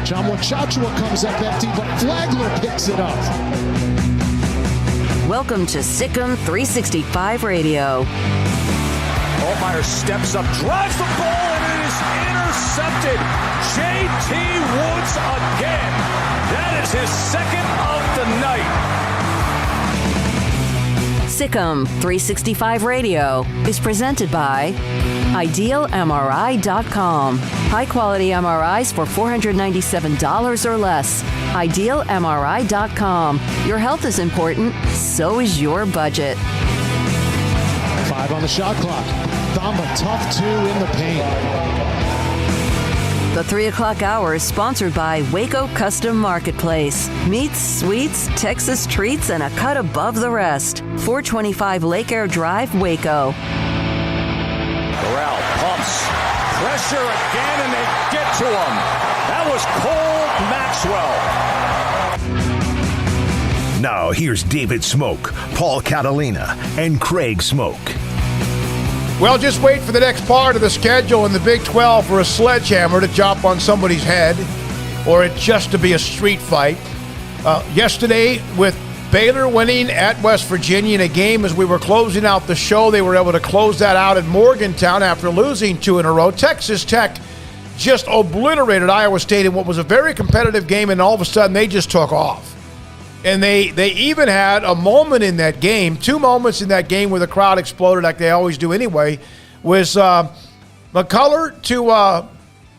John Chachua comes up empty, but Flagler picks it up. Welcome to Sikkim 365 Radio. Altmaier steps up, drives the ball, and it is intercepted. J.T. Woods again. That is his second of the night. Sikkim 365 Radio is presented by IdealMRI.com. High-quality MRIs for $497 or less. IdealMRI.com. Your health is important, so is your budget. 5 on the shot clock. Thamba, tough 2 in the paint. The 3 o'clock hour is sponsored by Waco Custom Marketplace. Meats, sweets, Texas treats, and a cut above the rest. 425 Lake Air Drive, Waco. Corral pumps. Pressure again, and they get to him. That was Cole Maxwell. Now here's David Smoak, Paul Catalina, and Craig Smoak. Well, just wait for the next part of the schedule in the Big 12 for a sledgehammer to chop on somebody's head, or it just to be a street fight. Yesterday, with Baylor winning at West Virginia in a game as we were closing out the show, they were able to close that out at Morgantown after losing 2 in a row. Texas Tech just obliterated Iowa State in what was a very competitive game, and all of a sudden they just took off. And they even had a moment in that game, 2 moments in that game where the crowd exploded like they always do anyway, was McCullough to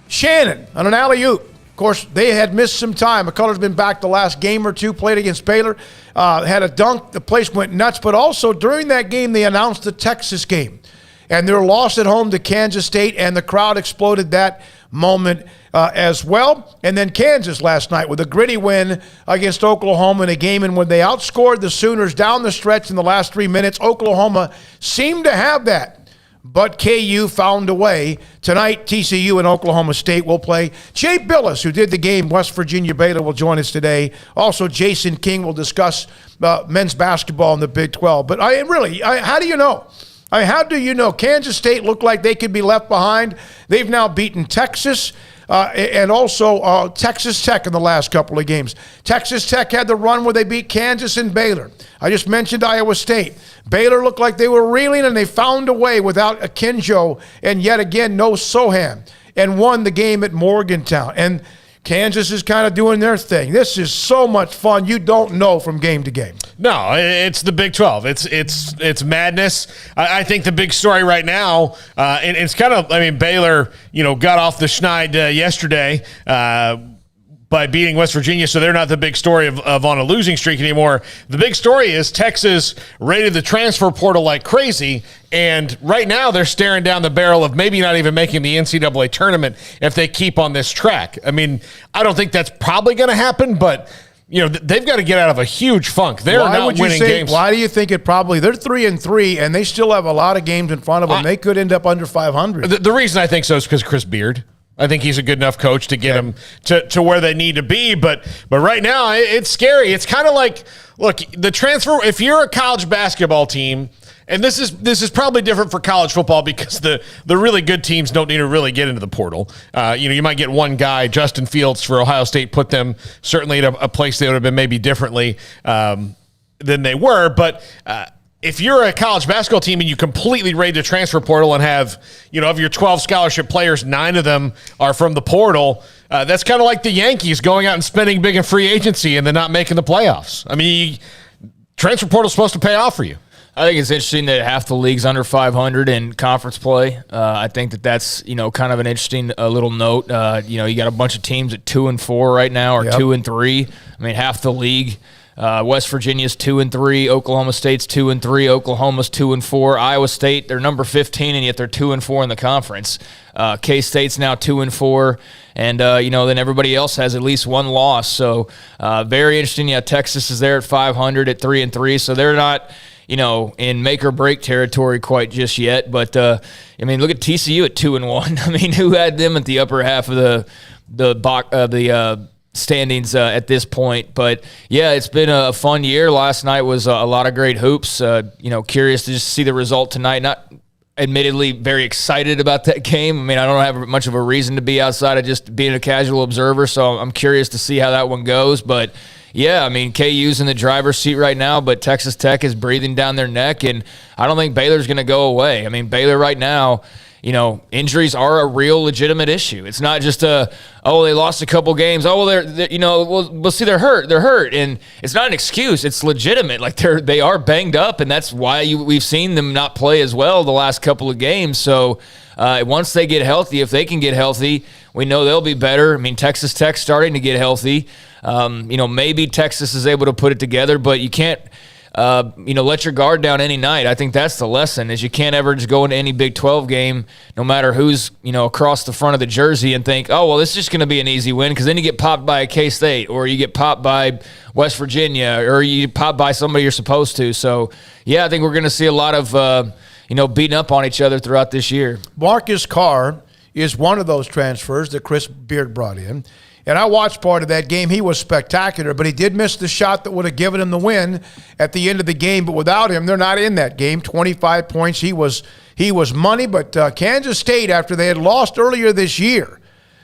Shannon on an alley-oop. Of course, they had missed some time. McCullough's been back the last game or two, played against Baylor, had a dunk. The place went nuts. But also during that game, they announced the Texas game. And their loss at home to Kansas State, and the crowd exploded that moment as well. And then Kansas last night with a gritty win against Oklahoma in a game in when they outscored the Sooners down the stretch in the last 3 minutes. Oklahoma seemed to have that, but KU found a way. Tonight, TCU and Oklahoma State will play. Jay Bilas, who did the game, West Virginia Baylor, will join us today. Also, Jason King will discuss men's basketball in the Big 12. But how do you know? How do you know? Kansas State looked like they could be left behind. They've now beaten Texas and also Texas Tech in the last couple of games. Texas Tech had the run where they beat Kansas and Baylor. I just mentioned Iowa State. Baylor looked like they were reeling, and they found a way without Akinjo and yet again no Sohan, and won the game at Morgantown. And Kansas is kind of doing their thing. This is so much fun. You don't know from game to game. No, it's the Big 12. It's madness. I think the big story right now, and it's kind of, Baylor, got off the schneid yesterday. by beating West Virginia, so they're not the big story of on a losing streak anymore. The big story is Texas raided the transfer portal like crazy, and right now they're staring down the barrel of maybe not even making the NCAA tournament if they keep on this track. I mean, I don't think that's probably going to happen, but they've got to get out of a huge funk. They're not winning games. Why do you think it probably? They're 3-3, and they still have a lot of games in front of them. They could end up under 500. The reason I think so is because Chris Beard. I think he's a good enough coach to get them to where they need to be. But right now, it's scary. It's kind of like, look, the transfer, if you're a college basketball team, and this is probably different for college football because the really good teams don't need to really get into the portal. You might get one guy, Justin Fields for Ohio State, put them certainly at a place they would have been maybe differently than they were. But if you're a college basketball team and you completely raid the transfer portal and have, of your 12 scholarship players, 9 of them are from the portal, that's kind of like the Yankees going out and spending big in free agency and then not making the playoffs. I mean, transfer portal's supposed to pay off for you. I think it's interesting that half the league's under 500 in conference play. I think that's kind of an interesting little note. You got a bunch of teams at 2-4 right now, or 2-3. I mean, half the league. West Virginia's 2-3, Oklahoma State's 2-3, Oklahoma's 2-4, Iowa State, they're number 15, and yet they're 2-4 in the conference. K-State's now 2-4, and then everybody else has at least one loss. So very interesting. Yeah, Texas is there at 500 at 3-3, so they're not in make or break territory quite just yet. But look at TCU at 2-1. I mean, who had them at the upper half of the standings at this point? But yeah, it's been a fun year. Last night was a lot of great hoops. Curious to just see the result tonight. Not admittedly very excited about that game. I mean, I don't have much of a reason to be outside of just being a casual observer, so I'm curious to see how that one goes. But yeah, I mean, KU's in the driver's seat right now, but Texas Tech is breathing down their neck, and I don't think Baylor's going to go away. I mean, Baylor right now, injuries are a real legitimate issue. It's not just they lost a couple games. Oh, well, we'll see, they're hurt. And it's not an excuse. It's legitimate. Like they are banged up, and that's why we've seen them not play as well the last couple of games. So once they get healthy, if they can get healthy, we know they'll be better. I mean, Texas Tech's starting to get healthy. Maybe Texas is able to put it together, but you can't let your guard down any night. I think that's the lesson, is you can't ever just go into any Big 12 game, no matter who's, across the front of the jersey, and think, oh, well, this is just going to be an easy win, because then you get popped by a K-State, or you get popped by West Virginia, or you pop by somebody you're supposed to. So, yeah, I think we're going to see a lot of, beating up on each other throughout this year. Marcus Carr is one of those transfers that Chris Beard brought in. And I watched part of that game. He was spectacular, but he did miss the shot that would have given him the win at the end of the game. But without him, they're not in that game. 25 points. He was money. But Kansas State, after they had lost earlier this year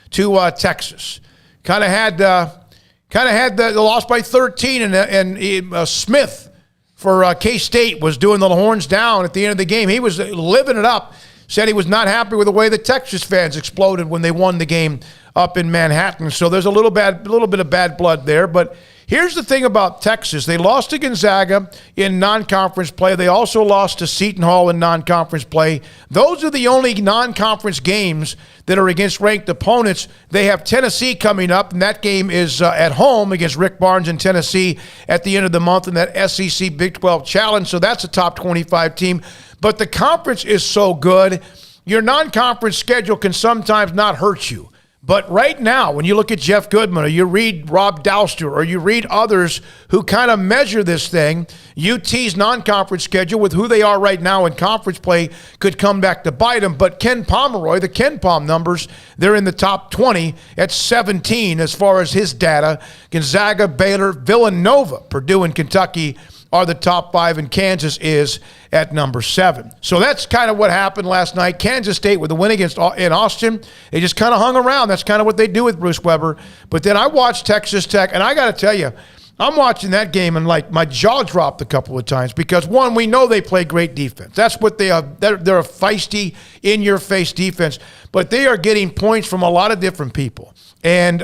to Texas, kind of had the loss by 13. And Smith for K-State was doing the horns down at the end of the game. He was living it up. Said he was not happy with the way the Texas fans exploded when they won the game up in Manhattan. So there's a little bit of bad blood there. But here's the thing about Texas. They lost to Gonzaga in non-conference play. They also lost to Seton Hall in non-conference play. Those are the only non-conference games that are against ranked opponents. They have Tennessee coming up, and that game is at home against Rick Barnes in Tennessee at the end of the month in that SEC Big 12 Challenge. So that's a top 25 team. But the conference is so good, your non-conference schedule can sometimes not hurt you. But right now, when you look at Jeff Goodman, or you read Rob Douster, or you read others who kind of measure this thing, UT's non-conference schedule with who they are right now in conference play could come back to bite them. But Ken Pomeroy, the Ken Pom numbers, they're in the top 20 at 17 as far as his data. Gonzaga, Baylor, Villanova, Purdue, and Kentucky are the top 5, and Kansas is at number 7. So that's kind of what happened last night. Kansas State with a win in Austin. They just kind of hung around. That's kind of what they do with Bruce Weber. But then I watched Texas Tech, and I got to tell you, I'm watching that game, and like my jaw dropped a couple of times because, one, we know they play great defense. That's what they are. They're a feisty, in-your-face defense. But they are getting points from a lot of different people. And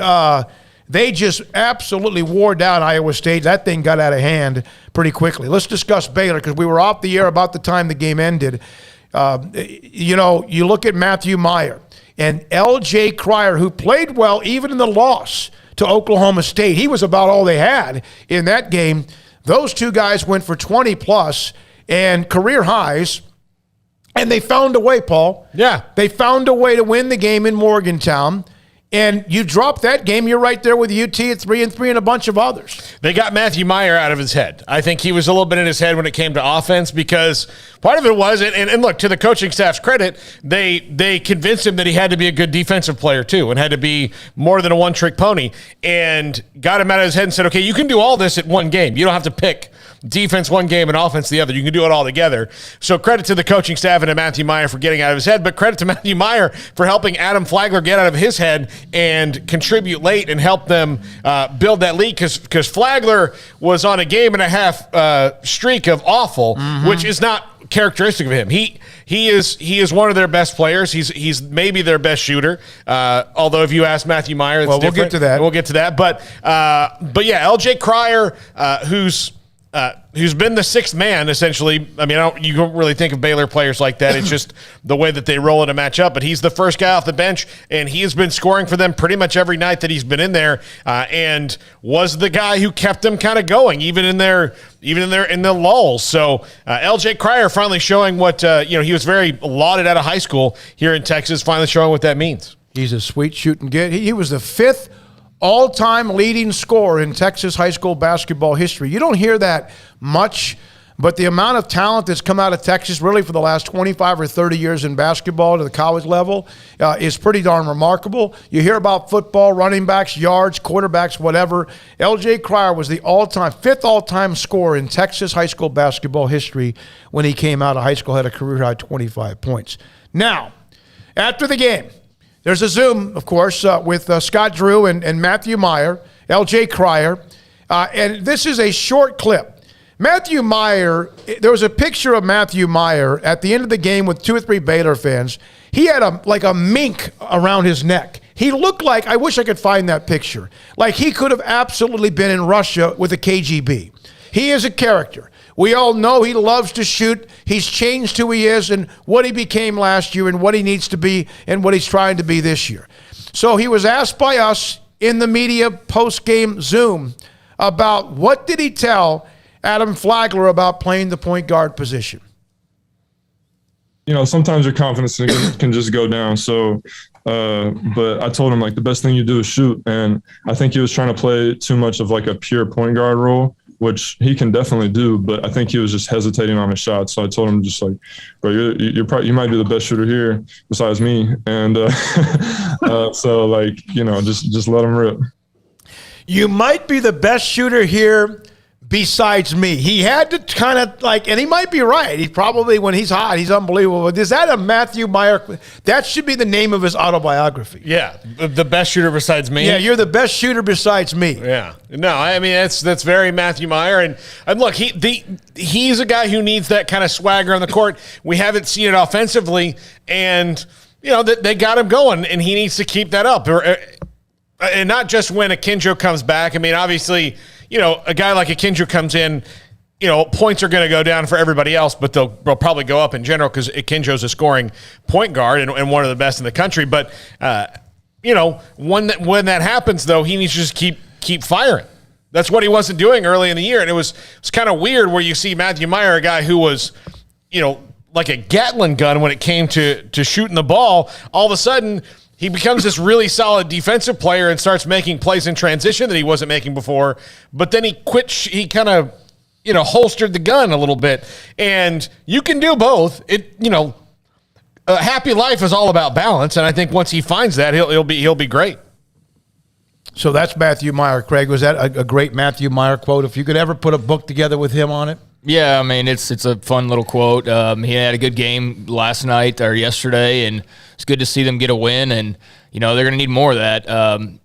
they just absolutely wore down Iowa State. That thing got out of hand pretty quickly. Let's discuss Baylor, because we were off the air about the time the game ended. You look at Matthew Meyer and L.J. Cryer, who played well even in the loss to Oklahoma State. He was about all they had in that game. Those two guys went for 20-plus and career highs, and they found a way, Paul. Yeah. They found a way to win the game in Morgantown. And you drop that game, you're right there with UT at 3-3 and a bunch of others. They got Matthew Meyer out of his head. I think he was a little bit in his head when it came to offense because part of it was, and look, to the coaching staff's credit, they convinced him that he had to be a good defensive player too and had to be more than a one-trick pony and got him out of his head and said, okay, you can do all this at one game. You don't have to pick defense one game and offense the other. You can do it all together. So credit to the coaching staff and to Matthew Meyer for getting out of his head, but credit to Matthew Meyer for helping Adam Flagler get out of his head and contribute late and help them build that lead because Flagler was on a game and a half streak of awful, which is not characteristic of him. He is one of their best players. He's maybe their best shooter. Although if you ask Matthew Meyer, it's different. We'll get to that. We'll get to that. But yeah, LJ Cryer, who's been the sixth man, essentially. I mean, you don't really think of Baylor players like that. It's just the way that they roll in a matchup. But he's the first guy off the bench, and he has been scoring for them pretty much every night that he's been in there, and was the guy who kept them kind of going, even in the lulls. So LJ Cryer finally showing what he was very lauded out of high school here in Texas, finally showing what that means. He's a sweet shooting kid. He was the fifth all-time leading scorer in Texas high school basketball history. You don't hear that much, but the amount of talent that's come out of Texas really for the last 25 or 30 years in basketball to the college level is pretty darn remarkable. You hear about football, running backs, yards, quarterbacks, whatever. LJ Cryer was the fifth all-time scorer in Texas high school basketball history when he came out of high school, had a career-high 25 points. Now, after the game, there's a Zoom, of course, with Scott Drew and Matthew Meyer, LJ Cryer, and this is a short clip. Matthew Meyer, there was a picture of Matthew Meyer at the end of the game with 2 or 3 Baylor fans. He had a mink around his neck. He looked like, I wish I could find that picture, like he could have absolutely been in Russia with the KGB. He is a character. We all know he loves to shoot. He's changed who he is and what he became last year and what he needs to be and what he's trying to be this year. So he was asked by us in the media post-game Zoom about what did he tell Adam Flagler about playing the point guard position. Sometimes your confidence can just go down. So, but I told him, the best thing you do is shoot. And I think he was trying to play too much of a pure point guard role, which he can definitely do, but I think he was just hesitating on his shot. So I told him bro, you might be the best shooter here besides me. And so just let him rip. You might be the best shooter here besides me. He had to kind of and he might be right. He probably, when he's hot, he's unbelievable. But is that a Matthew Meyer? That should be the name of his autobiography. Yeah, the best shooter besides me. Yeah, you're the best shooter besides me. Yeah, no, I mean that's very Matthew Meyer, and look, he's a guy who needs that kind of swagger on the court. We haven't seen it offensively, and they got him going, and he needs to keep that up, and not just when Akinjo comes back. I mean, obviously, a guy like Akinjo comes in, points are going to go down for everybody else, but they'll probably go up in general because Akinjo's a scoring point guard and one of the best in the country. But, when that happens, though, he needs to just keep firing. That's what he wasn't doing early in the year. And it was kind of weird where you see Matthew Meyer, a guy who was, like a Gatling gun when it came to shooting the ball. All of a sudden, he becomes this really solid defensive player and starts making plays in transition that he wasn't making before. But then he quit. He kind of, holstered the gun a little bit. And you can do both. A happy life is all about balance. And I think once he finds that, he'll be great. So that's Matthew Meyer. Craig, was that a great Matthew Meyer quote? If you could ever put a book together with him on it? Yeah, I mean, it's a fun little quote. He had a good game last night or yesterday, and it's good to see them get a win. And, they're going to need more of that.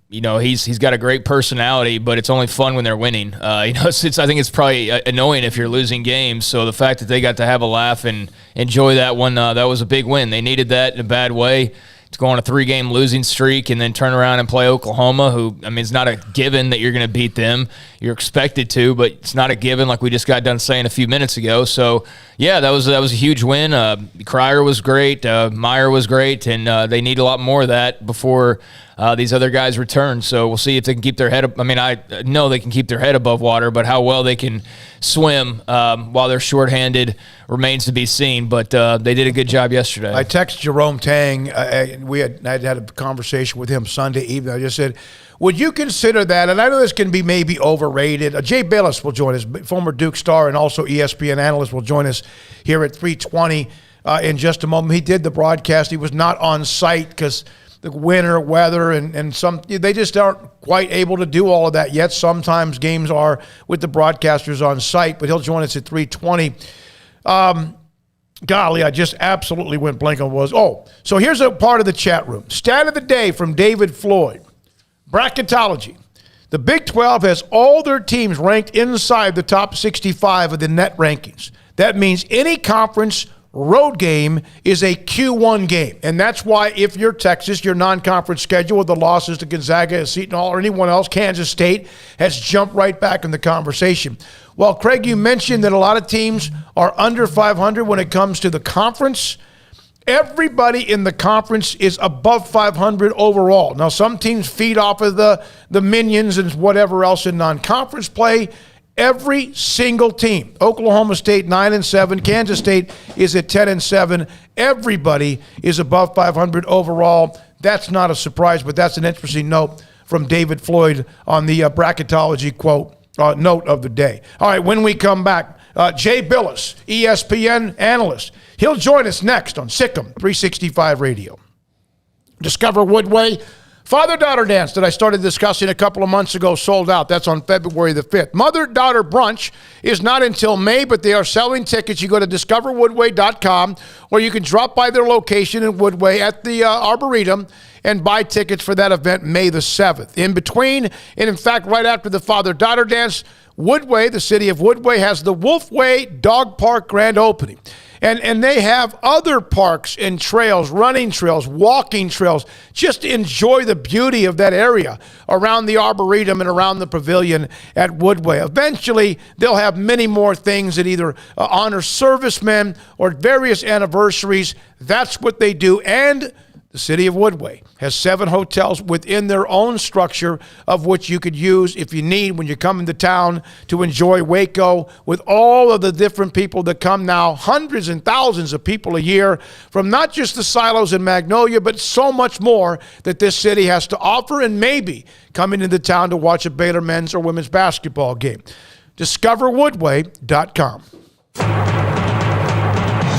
He's got a great personality, but it's only fun when they're winning. I think it's probably annoying if you're losing games. So the fact that they got to have a laugh and enjoy that one, that was a big win. They needed that in a bad way. To go on a 3-game losing streak and then turn around and play Oklahoma, who, I mean, it's not a given that you're going to beat them. You're expected to, but it's not a given like we just got done saying a few minutes ago. So, yeah, that was a huge win. Cryer was great. Meyer was great, and they need a lot more of that before these other guys return. So we'll see if they can keep their head up. I mean, I know they can keep their head above water, but how well they can swim while they're shorthanded remains to be seen. But they did a good job yesterday. I texted Jerome Tang. I had a conversation with him Sunday evening. I just said, would you consider that? And I know this can be maybe overrated. Jay Bilas will join us, former Duke star and also ESPN analyst, will join us here at 3:20 in just a moment. He did the broadcast. He was not on site because the winter weather and they just aren't quite able to do all of that yet. Sometimes games are with the broadcasters on site, but he'll join us at 3:20. Golly, I just absolutely went blank on what was. So here's a part of the chat room. Stat of the day from David Floyd. Bracketology. The Big 12 has all their teams ranked inside the top 65 of the net rankings. That means any conference road game is a Q1 game. And that's why if you're Texas, your non-conference schedule with the losses to Gonzaga, Seton Hall, or anyone else, Kansas State, has jumped right back in the conversation. Well, Craig, you mentioned that a lot of teams are under 500 when it comes to the conference. Everybody in the conference is above 500 overall. Now, some teams feed off of the minions and whatever else in non-conference play. Every single team, Oklahoma State 9-7, Kansas State is at 10-7. Everybody is above 500 overall. That's not a surprise, but that's an interesting note from David Floyd on the bracketology note of the day. All right, when we come back, Jay Bilas, ESPN analyst. He'll join us next on Sikkim 365 Radio. Discover Woodway. Father-daughter dance that I started discussing a couple of months ago sold out. That's on February the 5th. Mother-daughter brunch is not until May, but they are selling tickets. You go to discoverwoodway.com, or you can drop by their location in Woodway at the Arboretum and buy tickets for that event May the 7th. In between, and in fact, right after the father-daughter dance, Woodway, the city of Woodway, has the Wolfway Dog Park grand opening. And they have other parks and trails, running trails, walking trails. Just enjoy the beauty of that area around the Arboretum and around the pavilion at Woodway. Eventually, they'll have many more things that either honor servicemen or various anniversaries. That's what they do. And the city of Woodway has 7 hotels within their own structure, of which you could use if you need when you come into town to enjoy Waco, with all of the different people that come now, hundreds and thousands of people a year from not just the silos in Magnolia, but so much more that this city has to offer, and maybe coming into town to watch a Baylor men's or women's basketball game. DiscoverWoodway.com.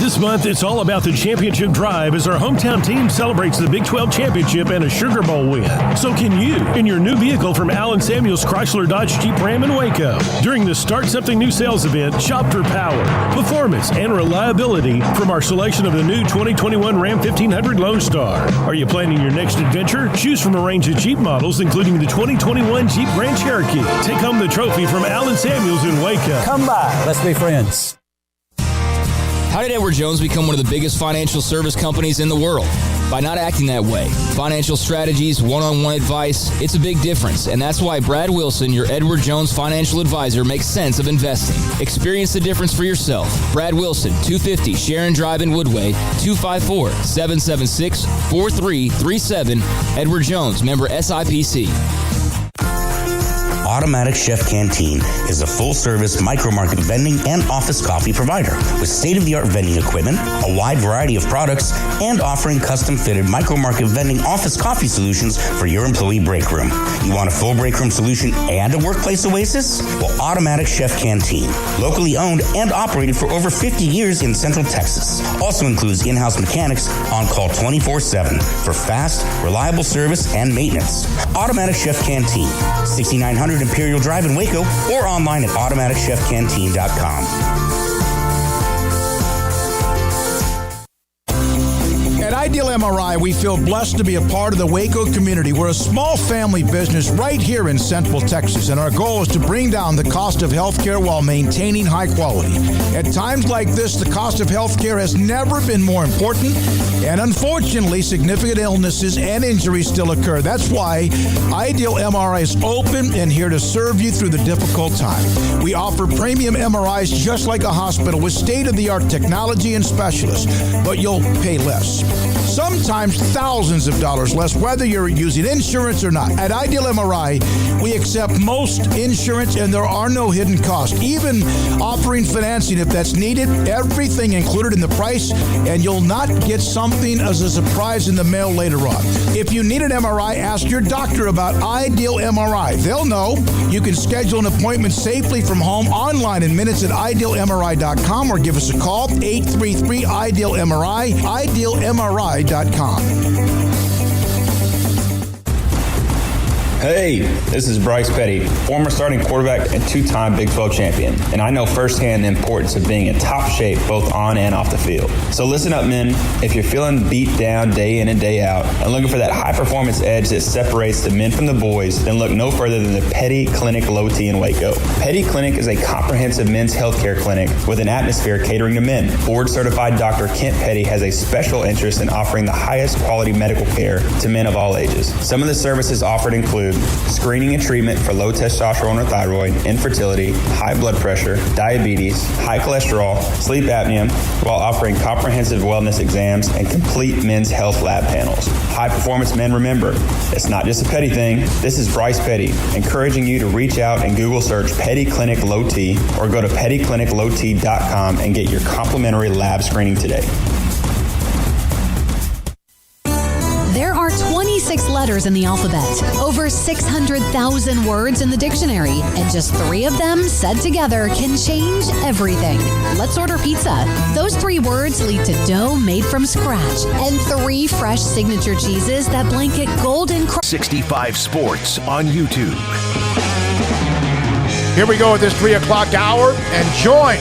This month, it's all about the championship drive as our hometown team celebrates the Big 12 championship and a Sugar Bowl win. So can you in your new vehicle from Allen Samuels Chrysler Dodge Jeep Ram in Waco. During the Start Something New sales event, shop for power, performance, and reliability from our selection of the new 2021 Ram 1500 Lone Star. Are you planning your next adventure? Choose from a range of Jeep models, including the 2021 Jeep Grand Cherokee. Take home the trophy from Allen Samuels in Waco. Come by. Let's be friends. How did Edward Jones become one of the biggest financial service companies in the world? By not acting that way. Financial strategies, one-on-one advice, it's a big difference. And that's why Brad Wilson, your Edward Jones financial advisor, makes sense of investing. Experience the difference for yourself. Brad Wilson, 250 Sharon Drive in Woodway, 254-776-4337. Edward Jones, member SIPC. Automatic Chef Canteen is a full-service micro-market vending and office coffee provider with state-of-the-art vending equipment, a wide variety of products, and offering custom-fitted micro-market vending office coffee solutions for your employee break room. You want a full break room solution and a workplace oasis? Well, Automatic Chef Canteen, locally owned and operated for over 50 years in Central Texas, also includes in-house mechanics on call 24/7 for fast, reliable service and maintenance. Automatic Chef Canteen, 6900 Imperial Drive in Waco, or online at automaticchefcanteen.com. At Ideal MRI, we feel blessed to be a part of the Waco community. We're a small family business right here in Central Texas, and our goal is to bring down the cost of healthcare while maintaining high quality. At times like this, the cost of healthcare has never been more important, and unfortunately, significant illnesses and injuries still occur. That's why Ideal MRI is open and here to serve you through the difficult time. We offer premium MRIs just like a hospital with state-of-the-art technology and specialists, but you'll pay less. sometimes thousands of dollars less, whether you're using insurance or not. At Ideal MRI, we accept most insurance and there are no hidden costs, even offering financing if that's needed. Everything included in the price, and you'll not get something as a surprise in the mail later on. If you need an MRI, ask your doctor about Ideal MRI. They'll know. You can schedule an appointment safely from home online in minutes at idealmri.com or give us a call, 833-IDEAL-MRI, idealmri.com. Hey, this is Bryce Petty, former starting quarterback and two-time Big 12 champion, and I know firsthand the importance of being in top shape both on and off the field. So listen up, men. If you're feeling beat down day in and day out and looking for that high-performance edge that separates the men from the boys, then look no further than the Petty Clinic Low T in Waco. Petty Clinic is a comprehensive men's healthcare clinic with an atmosphere catering to men. Board-certified Dr. Kent Petty has a special interest in offering the highest quality medical care to men of all ages. Some of the services offered include screening and treatment for low testosterone or thyroid, infertility, high blood pressure, diabetes, high cholesterol, sleep apnea, while offering comprehensive wellness exams and complete men's health lab panels. High performance men, remember, it's not just a Petty thing. This is Bryce Petty, encouraging you to reach out and Google search Petty Clinic Low T or go to pettycliniclowt.com and get your complimentary lab screening today. There are 26 letters in the alphabet, over 600,000 words in the dictionary, and just 3 of them said together can change everything. Let's order pizza. Those 3 words lead to dough made from scratch and 3 fresh signature cheeses that blanket golden 65 Sports on YouTube. Here we go at this 3 o'clock hour, and join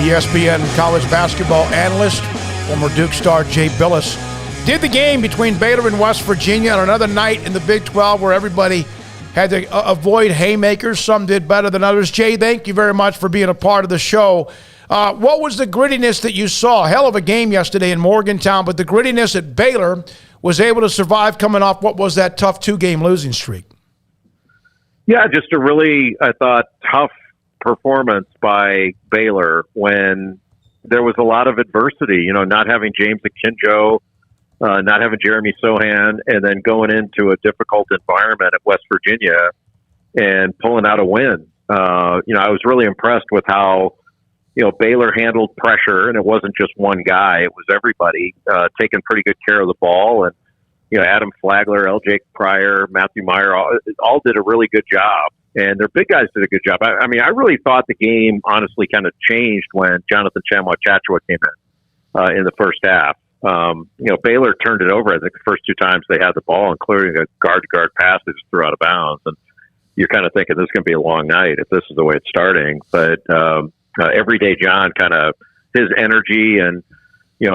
ESPN college basketball analyst, former Duke star Jay Bilas. Did the game between Baylor and West Virginia on another night in the Big 12 where everybody had to avoid haymakers. Some did better than others. Jay, thank you very much for being a part of the show. What was the grittiness that you saw? Hell of a game yesterday in Morgantown, but the grittiness at Baylor was able to survive coming off what was that tough 2-game losing streak. Yeah, just a really, I thought, tough performance by Baylor when there was a lot of adversity, not having James Akinjo, not having Jeremy Sohan, and then going into a difficult environment at West Virginia and pulling out a win. I was really impressed with how, Baylor handled pressure, and it wasn't just one guy. It was everybody taking pretty good care of the ball. And, Adam Flagler, L.J. Pryor, Matthew Meyer, all did a really good job. And their big guys did a good job. I really thought the game honestly kind of changed when Jonathan Tchamwa-Tchatchoua came in the first half. Baylor turned it over, I think, the first 2 times they had the ball, including a guard-to-guard pass they just threw out of bounds. And you're kind of thinking this is going to be a long night if this is the way it's starting. But Everyday John, kind of his energy and,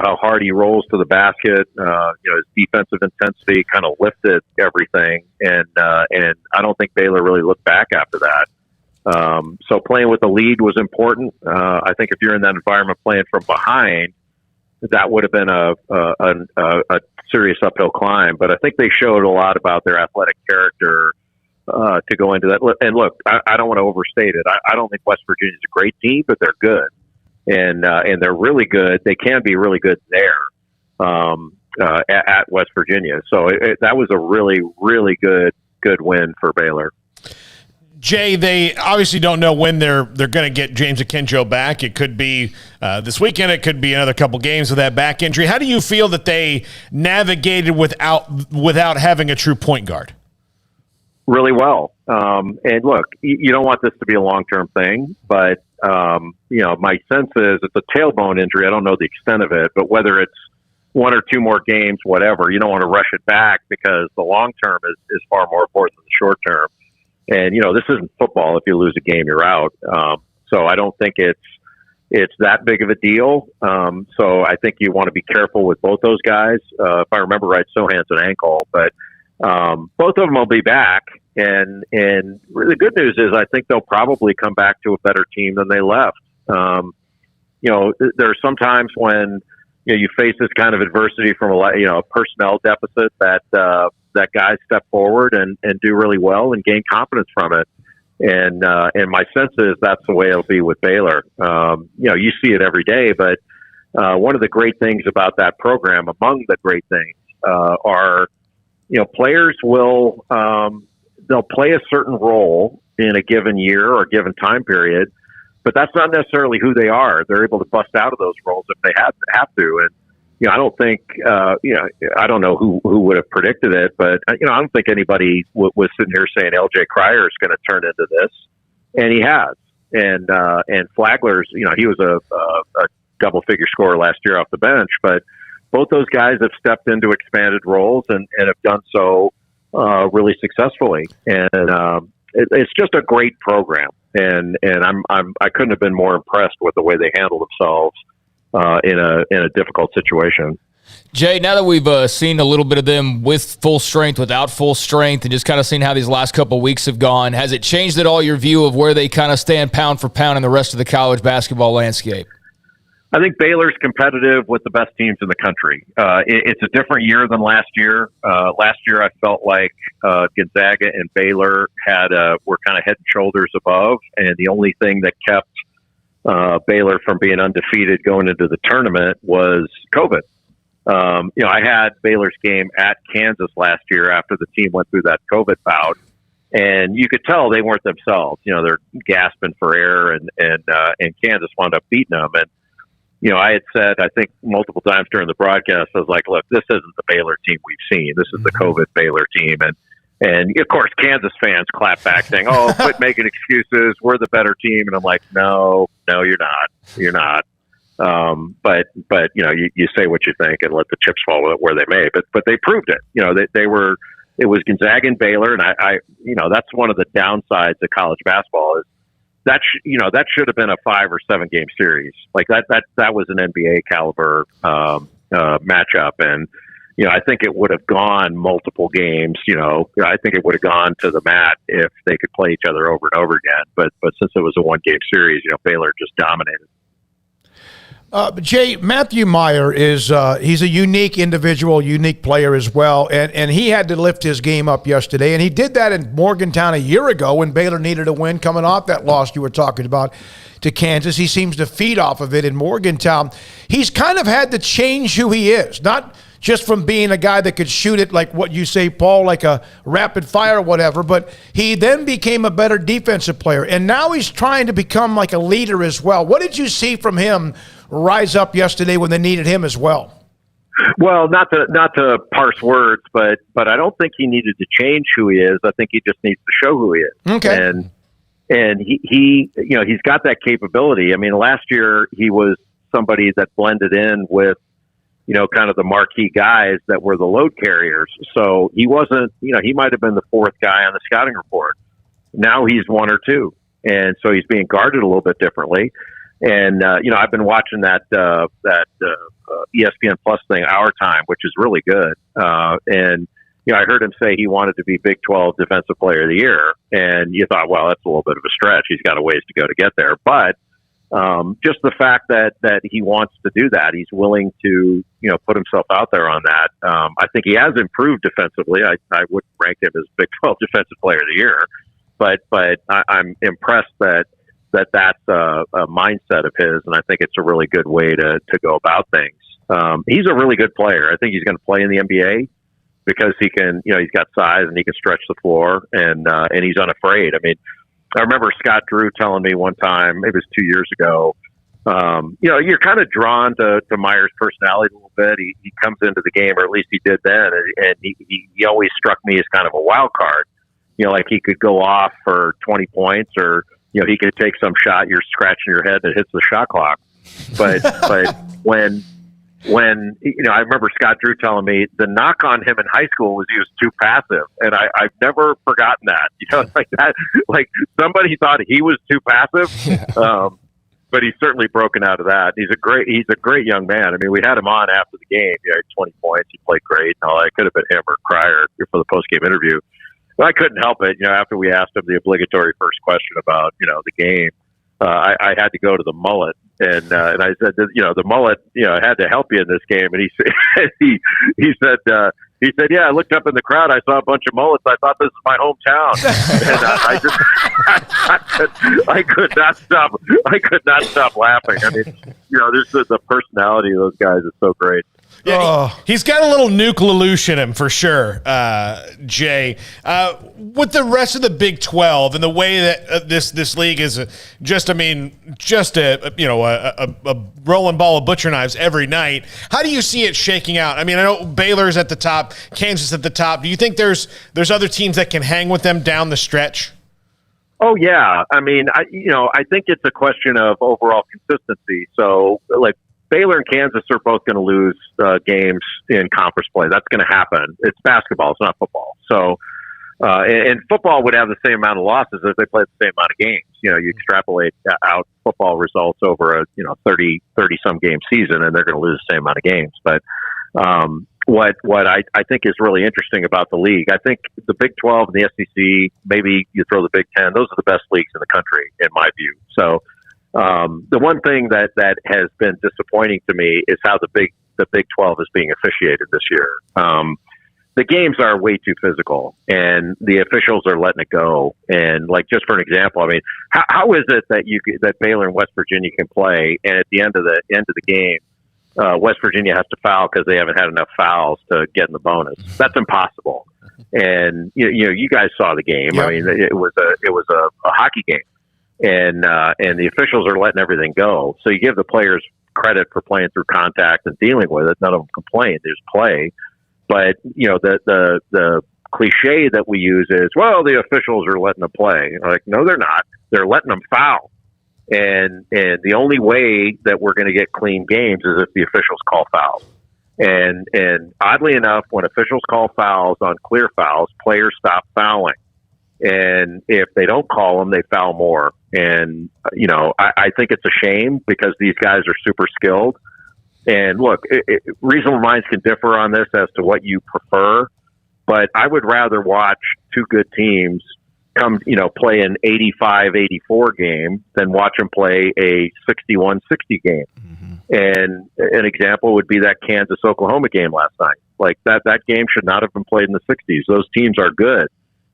how hard he rolls to the basket, his defensive intensity kind of lifted everything. And I don't think Baylor really looked back after that. So playing with the lead was important. I think if you're in that environment playing from behind, that would have been a serious uphill climb. But I think they showed a lot about their athletic character to go into that. And look, I don't want to overstate it. I don't think West Virginia's a great team, but they're good. And they're really good. They can be really good there at West Virginia. So that was a really, really good win for Baylor. Jay, they obviously don't know when they're going to get James Akinjo back. It could be this weekend. It could be another couple games with that back injury. How do you feel that they navigated without having a true point guard? Really well. And look, you don't want this to be a long-term thing, but my sense is it's a tailbone injury. I don't know the extent of it, but whether it's 1 or 2 more games, whatever, you don't want to rush it back because the long-term is far more important than the short-term. And, this isn't football. If you lose a game, you're out. So I don't think it's that big of a deal. So I think you want to be careful with both those guys. If I remember right, Sohan's an ankle, but both of them will be back. And the good news is I think they'll probably come back to a better team than they left. There are some times when you face this kind of adversity from a personnel deficit that guys step forward and do really well and gain confidence from it. And my sense is that's the way it'll be with Baylor. You see it every day, but one of the great things about that program, among the great things, are, players will, they'll play a certain role in a given year or a given time period, but that's not necessarily who they are. They're able to bust out of those roles if they have to. And, I don't think, I don't know who would have predicted it, but, I don't think anybody was sitting here saying LJ Cryer is going to turn into this. And he has. And Flagler's, he was a double figure scorer last year off the bench, but both those guys have stepped into expanded roles and have done so really successfully. And it's just a great program. And I couldn't have been more impressed with the way they handle themselves in a difficult situation. Jay, now that we've seen a little bit of them with full strength, without full strength, and just kind of seen how these last couple of weeks have gone, has it changed at all your view of where they kind of stand pound for pound in the rest of the college basketball landscape? I think Baylor's competitive with the best teams in the country. It's a different year than last year. Last year, I felt like Gonzaga and Baylor were kind of head and shoulders above, and the only thing that kept Baylor from being undefeated going into the tournament was COVID. I had Baylor's game at Kansas last year after the team went through that COVID bout, and you could tell they weren't themselves. They're gasping for air, and Kansas wound up beating them. And I had said, I think multiple times during the broadcast, I was like, look, this isn't the Baylor team we've seen. This is the COVID Baylor team. And of course, Kansas fans clap back saying, oh, quit making excuses. We're the better team. And I'm like, no, you're not. You're not. But you say what you think and let the chips fall where they may. But they proved it. It was Gonzaga and Baylor. And I that's one of the downsides of college basketball is that should have been a 5 or 7 game series. Like that was an NBA caliber matchup. And, I think it would have gone multiple games. I think it would have gone to the mat if they could play each other over and over again. But since it was a 1 game series, Baylor just dominated. Jay, Matthew Meyer is he's a unique individual, unique player as well, and he had to lift his game up yesterday, and he did that in Morgantown a year ago when Baylor needed a win coming off that loss you were talking about to Kansas. He seems to feed off of it in Morgantown. He's kind of had to change who he is, not just from being a guy that could shoot it like what you say, Paul, like a rapid fire or whatever, but he then became a better defensive player, and now he's trying to become like a leader as well. What did you see from him rise up yesterday when they needed him as well? Well, not to parse words, but I don't think he needed to change who he is. I think he just needs to show who he is. Okay. And he he's got that capability. I mean, last year he was somebody that blended in with, kind of the marquee guys that were the load carriers. So he wasn't, he might have been the 4th guy on the scouting report. Now he's 1 or 2. And so he's being guarded a little bit differently. And, I've been watching that ESPN Plus thing, Our Time, which is really good. And I heard him say he wanted to be Big 12 Defensive Player of the Year. And you thought, well, that's a little bit of a stretch. He's got a ways to go to get there. But just the fact that he wants to do that, he's willing to, put himself out there on that. I think he has improved defensively. I wouldn't rank him as Big 12 Defensive Player of the Year. But I'm impressed that's a mindset of his, and I think it's a really good way to go about things. He's a really good player. I think he's going to play in the NBA because he can, he's got size and he can stretch the floor, and he's unafraid. I mean, I remember Scott Drew telling me one time, maybe it was 2 years ago, you're kind of drawn to Meyer's personality a little bit. He comes into the game, or at least he did then, and he always struck me as kind of a wild card. Like he could go off for 20 points, or he could take some shot, you're scratching your head that hits the shot clock. But when I remember Scott Drew telling me the knock on him in high school was he was too passive, and I've never forgotten that. Like that, like somebody thought he was too passive, but he's certainly broken out of that. He's a great young man. I mean, we had him on after the game. He had 20 points. He played great. It could have been him or Cryer for the post game interview. But I couldn't help it. After we asked him the obligatory first question about the game, I had to go to the mullet, and I said, the mullet, had to help you in this game. And he said, yeah, I looked up in the crowd, I saw a bunch of mullets. I thought this was my hometown, and I could not stop laughing. I mean, There's the personality of those guys is so great. Yeah, he's got a little Nuke LaLoosh in him for sure, Jay. With the rest of the Big 12 and the way that this league is just a rolling ball of butcher knives every night, how do you see it shaking out? I mean, I know Baylor's at the top, Kansas at the top. Do you think there's other teams that can hang with them down the stretch? Oh, yeah. I mean, I think it's a question of overall consistency. So, like, Baylor and Kansas are both going to lose games in conference play. That's going to happen. It's basketball. It's not football. So, and football would have the same amount of losses if they played the same amount of games. You extrapolate out football results over a 30 some game season, and they're going to lose the same amount of games. But what I think is really interesting about the league, I think the Big 12 and the SEC, maybe you throw the Big 10, those are the best leagues in the country, in my view. So, the one thing that has been disappointing to me is how the Big 12 is being officiated this year. The games are way too physical, and the officials are letting it go. And like, just for an example, I mean, how is it that Baylor and West Virginia can play, and at the end of the game, West Virginia has to foul because they haven't had enough fouls to get in the bonus? That's impossible. And you guys saw the game. Yep. I mean, it was a hockey game. And the officials are letting everything go. So you give the players credit for playing through contact and dealing with it. None of them complain. They just play. But the cliche that we use is, well, the officials are letting them play. Like, no, they're not. They're letting them foul. And the only way that we're going to get clean games is if the officials call fouls. And oddly enough, when officials call fouls on clear fouls, players stop fouling. And if they don't call them, they foul more. And, I think it's a shame because these guys are super skilled. And look, reasonable minds can differ on this as to what you prefer, but I would rather watch two good teams play an 85-84 game than watch them play a 61-60 game. Mm-hmm. And an example would be that Kansas-Oklahoma game last night. Like, that game should not have been played in the 60s. Those teams are good.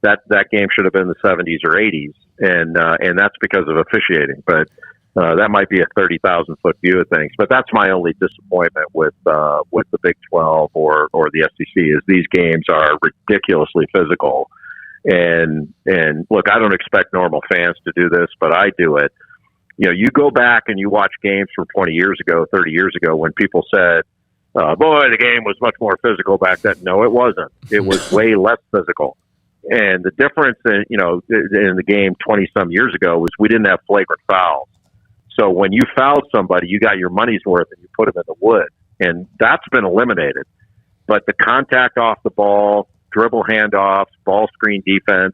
That game should have been the 70s or 80s, and that's because of officiating. But that might be a 30,000-foot view of things. But that's my only disappointment with the Big 12 or the SEC is these games are ridiculously physical. And look, I don't expect normal fans to do this, but I do it. You go back and you watch games from 20 years ago, 30 years ago, when people said, boy, the game was much more physical back then. No, it wasn't. It was way less physical. And the difference in the game 20 some years ago was we didn't have flagrant fouls. So when you fouled somebody, you got your money's worth and you put them in the wood. And that's been eliminated. But the contact off the ball, dribble handoffs, ball screen defense,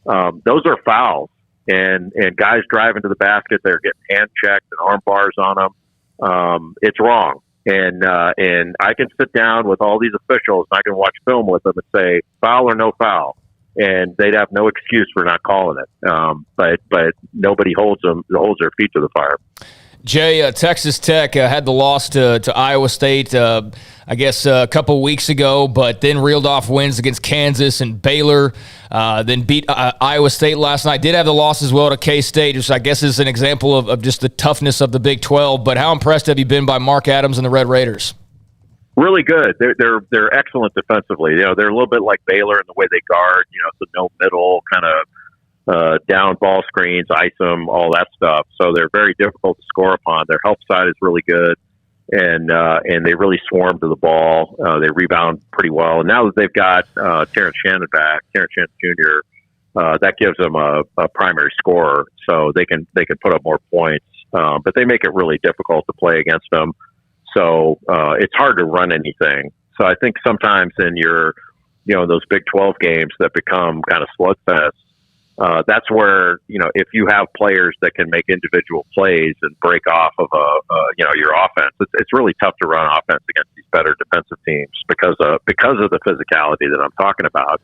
those are fouls. And guys driving to the basket, they're getting hand checked and arm bars on them. It's wrong. And I can sit down with all these officials and I can watch film with them and say foul or no foul. And they'd have no excuse for not calling it. But nobody holds their feet to the fire. Jay, Texas Tech had the loss to Iowa State, I guess, a couple weeks ago, but then reeled off wins against Kansas and Baylor, then beat Iowa State last night. Did have the loss as well to K-State, which I guess is an example of just the toughness of the Big 12. But how impressed have you been by Mark Adams and the Red Raiders? Really good. They're excellent defensively. They're a little bit like Baylor in the way they guard. So no middle kind of down ball screens, ice them, all that stuff. So they're very difficult to score upon. Their help side is really good, and they really swarm to the ball. They rebound pretty well. And now that they've got Terrence Shannon back, Terrence Shannon Jr., that gives them a primary scorer, so they can put up more points. But they make it really difficult to play against them. So it's hard to run anything. So I think sometimes in those Big 12 games that become kind of slugfests, that's where, if you have players that can make individual plays and break off of your offense, it's really tough to run offense against these better defensive teams because of the physicality that I'm talking about.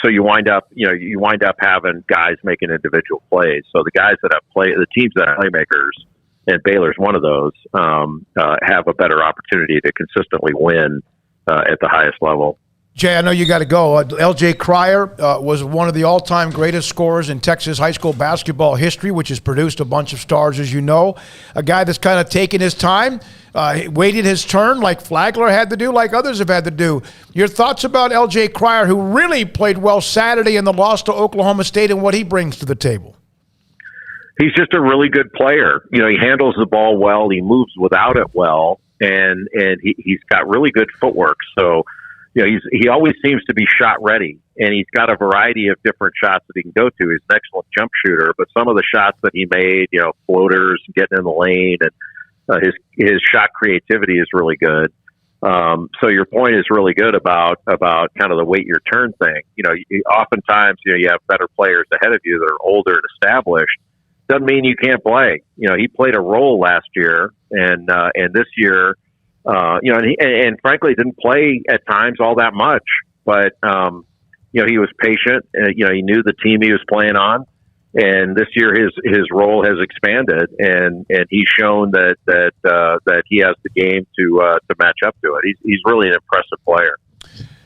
So you wind up having guys making individual plays. So the guys that the teams that have playmakers, and Baylor's one of those, have a better opportunity to consistently win at the highest level. Jay, I know you got to go. L.J. Cryer was one of the all-time greatest scorers in Texas high school basketball history, which has produced a bunch of stars, as you know. A guy that's kind of taken his time, waited his turn like Flagler had to do, like others have had to do. Your thoughts about L.J. Cryer, who really played well Saturday in the loss to Oklahoma State, and what he brings to the table? He's just a really good player. You know, he handles the ball well. He moves without it well, and he's got really good footwork. So, you know, he always seems to be shot ready, and he's got a variety of different shots that he can go to. He's an excellent jump shooter, but some of the shots that he made, you know, floaters, getting in the lane, and his shot creativity is really good. So your point is really good about kind of the wait your turn thing. You know, oftentimes, you know, you have better players ahead of you that are older and established. Doesn't mean you can't play. You know, he played a role last year, and this year, you know, and frankly, didn't play at times all that much. But you know, he was patient. You know, he knew the team he was playing on, and this year his role has expanded, and he's shown that he has the game to match up to it. He's really an impressive player.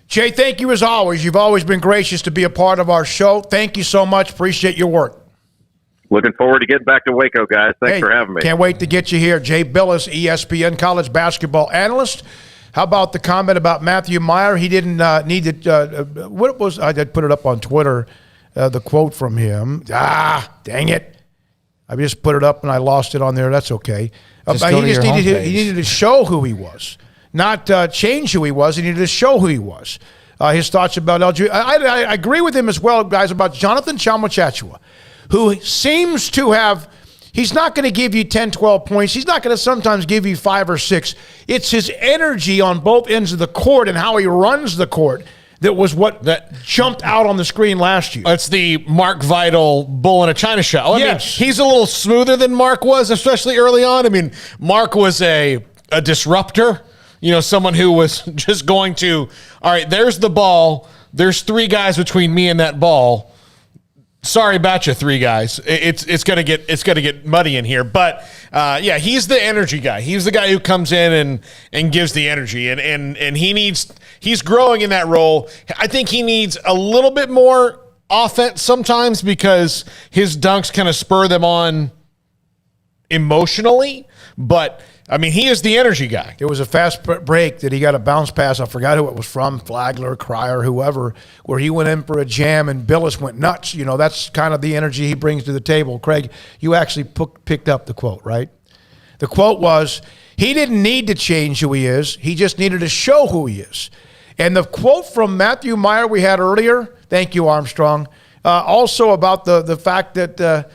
Jay, thank you as always. You've always been gracious to be a part of our show. Thank you so much. Appreciate your work. Looking forward to getting back to Waco, guys. Thanks for having me. Can't wait to get you here. Jay Bilas, ESPN college basketball analyst. How about the comment about Matthew Meyer? He didn't need to what was, I did put it up on Twitter, the quote from him. Dang it. I just put it up and I lost it on there. That's okay. He needed to show who he was, not change who he was. He needed to show who he was. His thoughts about LG. I agree with him as well, guys, about Jonathan Chalmers-Chachua, who seems to have, he's not going to give you 10, 12 points. He's not going to sometimes give you 5 or 6. It's his energy on both ends of the court and how he runs the court that was what jumped out on the screen last year. It's the Mark Vidal bull in a china shell. I mean, he's a little smoother than Mark was, especially early on. I mean, Mark was a disruptor, you know, someone who was just going to, all right, there's the ball. There's 3 guys between me and that ball. Sorry about you, 3 guys. It's gonna get muddy in here, but yeah, he's the energy guy. He's the guy who comes in and gives the energy, and he's growing in that role. I think he needs a little bit more offense sometimes because his dunks kind of spur them on emotionally, but I mean, he is the energy guy. It was a fast break that he got a bounce pass. I forgot who it was from, Flagler, Cryer, whoever, where he went in for a jam and Bilas went nuts. You know, that's kind of the energy he brings to the table. Craig, you actually picked up the quote, right? The quote was, he didn't need to change who he is. He just needed to show who he is. And the quote from Matthew Meyer we had earlier, thank you, Armstrong, also about the fact that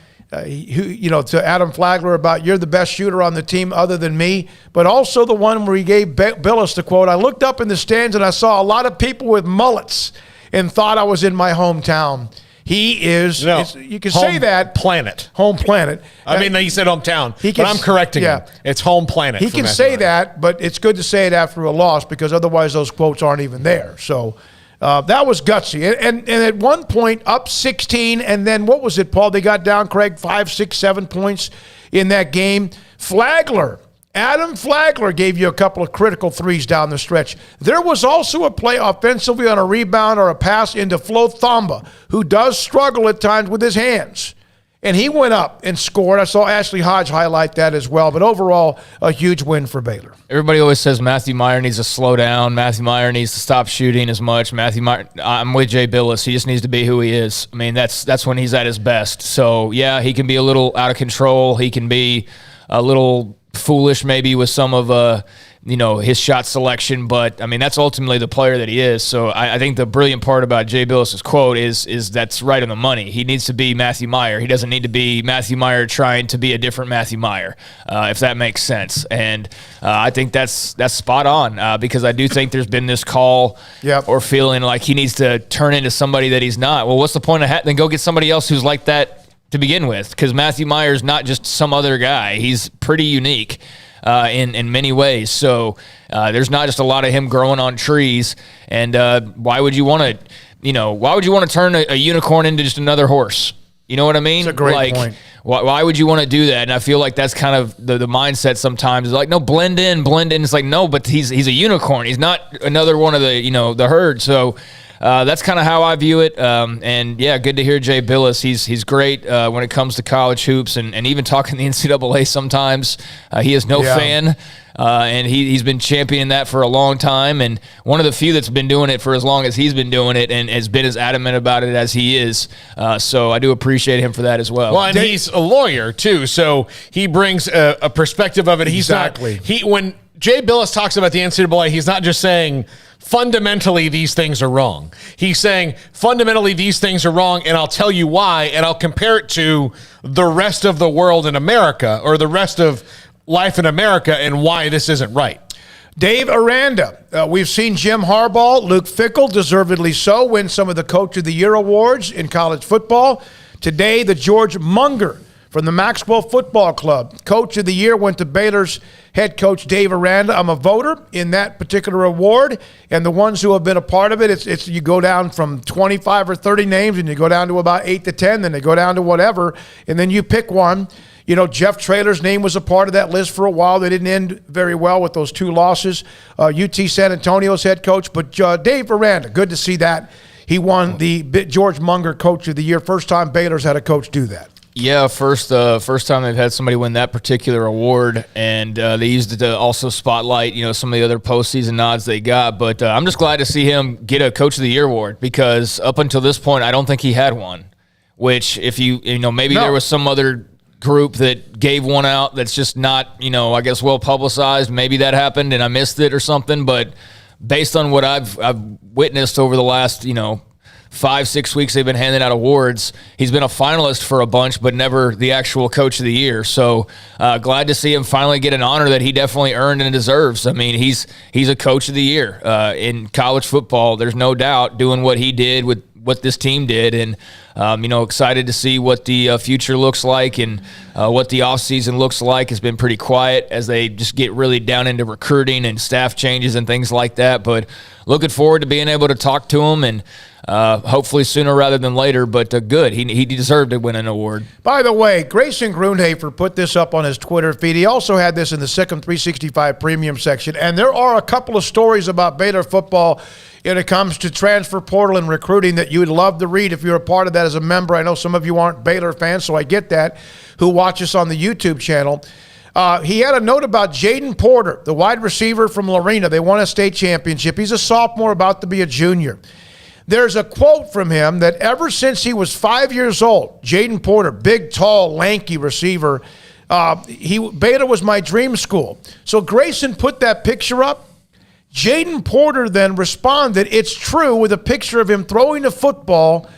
you know, to Adam Flagler about you're the best shooter on the team other than me, but also the one where he gave Bilas the quote. I looked up in the stands and I saw a lot of people with mullets and thought I was in my hometown. He is, you can say that. Home planet. I mean, he said hometown, but I'm correcting him. It's home planet. He can say that, but it's good to say it after a loss because otherwise those quotes aren't even there. So that was gutsy. And at one point, up 16, and then what was it, Paul? They got down, Craig, 5, 6, 7 points in that game. Adam Flagler gave you a couple of critical threes down the stretch. There was also a play offensively on a rebound or a pass into Flo Thamba, who does struggle at times with his hands. And he went up and scored. I saw Ashley Hodge highlight that as well. But overall, a huge win for Baylor. Everybody always says Matthew Meyer needs to slow down. Matthew Meyer needs to stop shooting as much. Matthew Meyer, I'm with Jay Bilas. He just needs to be who he is. I mean, that's when he's at his best. So, yeah, he can be a little out of control. He can be a little foolish maybe with some of his shot selection, but I mean that's ultimately the player that he is. So I think the brilliant part about Jay Bilas' quote is that's right on the money. He needs to be Matthew Meyer. He doesn't need to be Matthew Meyer trying to be a different Matthew Meyer, if that makes sense. And I think that's spot on because I do think there's been this call or feeling like he needs to turn into somebody that he's not. Well, what's the point of then go get somebody else who's like that to begin with, because Matthew Meyer's not just some other guy. He's pretty unique in many ways. So there's not just a lot of him growing on trees. And why would you want to turn a unicorn into just another horse? You know what I mean? That's a great point. Why would you want to do that? And I feel like that's kind of the mindset sometimes. Is like, no, blend in. It's like, no, but he's a unicorn. He's not another one of the herd. So that's kind of how I view it. And yeah, good to hear Jay Bilas. He's great when it comes to college hoops and even talking the NCAA sometimes. He is no fan. And he's been championing that for a long time, and one of the few that's been doing it for as long as he's been doing it and has been as adamant about it as he is. So I do appreciate him for that as well. Well, and he's a lawyer, too, so he brings a perspective of it. When Jay Bilas talks about the NCAA, he's not just saying fundamentally these things are wrong. He's saying fundamentally these things are wrong, and I'll tell you why, and I'll compare it to the rest of the world in America or the rest of life in America and why this isn't right. Dave Aranda. We've seen Jim Harbaugh, Luke Fickell, deservedly so, win some of the Coach of the Year awards in college football. Today, the George Munger from the Maxwell Football Club. Coach of the Year went to Baylor's head coach, Dave Aranda. I'm a voter in that particular award, and the ones who have been a part of it, it's you go down from 25 or 30 names, and you go down to about 8 to 10, then they go down to whatever, and then you pick one. You know, Jeff Traylor's name was a part of that list for a while. They didn't end very well with those 2 losses. UT San Antonio's head coach. But Dave Aranda, good to see that. He won the George Munger Coach of the Year. First time Baylor's had a coach do that. Yeah, first time they've had somebody win that particular award, and they used it to also spotlight, some of the other postseason nods they got. But I'm just glad to see him get a Coach of the Year award, because up until this point, I don't think he had one. Which, if there was some other group that gave one out that's just not, I guess well publicized. Maybe that happened and I missed it or something. But based on what I've witnessed over the last, 5-6 weeks they've been handing out awards, he's been a finalist for a bunch, but never the actual Coach of the Year. So glad to see him finally get an honor that he definitely earned and deserves. I mean, he's a Coach of the Year in college football. There's no doubt, doing what he did with what this team did, and excited to see what the future looks like and what the offseason looks like. Has been pretty quiet as they just get really down into recruiting and staff changes and things like that, but looking forward to being able to talk to him, and hopefully sooner rather than later. But good, he deserved to win an award. By the way, Grayson Grundhafer put this up on his Twitter feed. He also had this in the Sikkim 365 Premium section, and there are a couple of stories about Baylor football when it comes to transfer portal and recruiting that you would love to read if you're a part of that as a member. I know some of you aren't Baylor fans, so I get that, who watch us on the YouTube channel. He had a note about Jaden Porter, the wide receiver from Lorena. They won a state championship. He's a sophomore, about to be a junior. There's a quote from him that ever since he was 5 years old, Jaden Porter, big, tall, lanky receiver, Baylor was my dream school. So Grayson put that picture up. Jaden Porter then responded, "It's true," with a picture of him throwing a football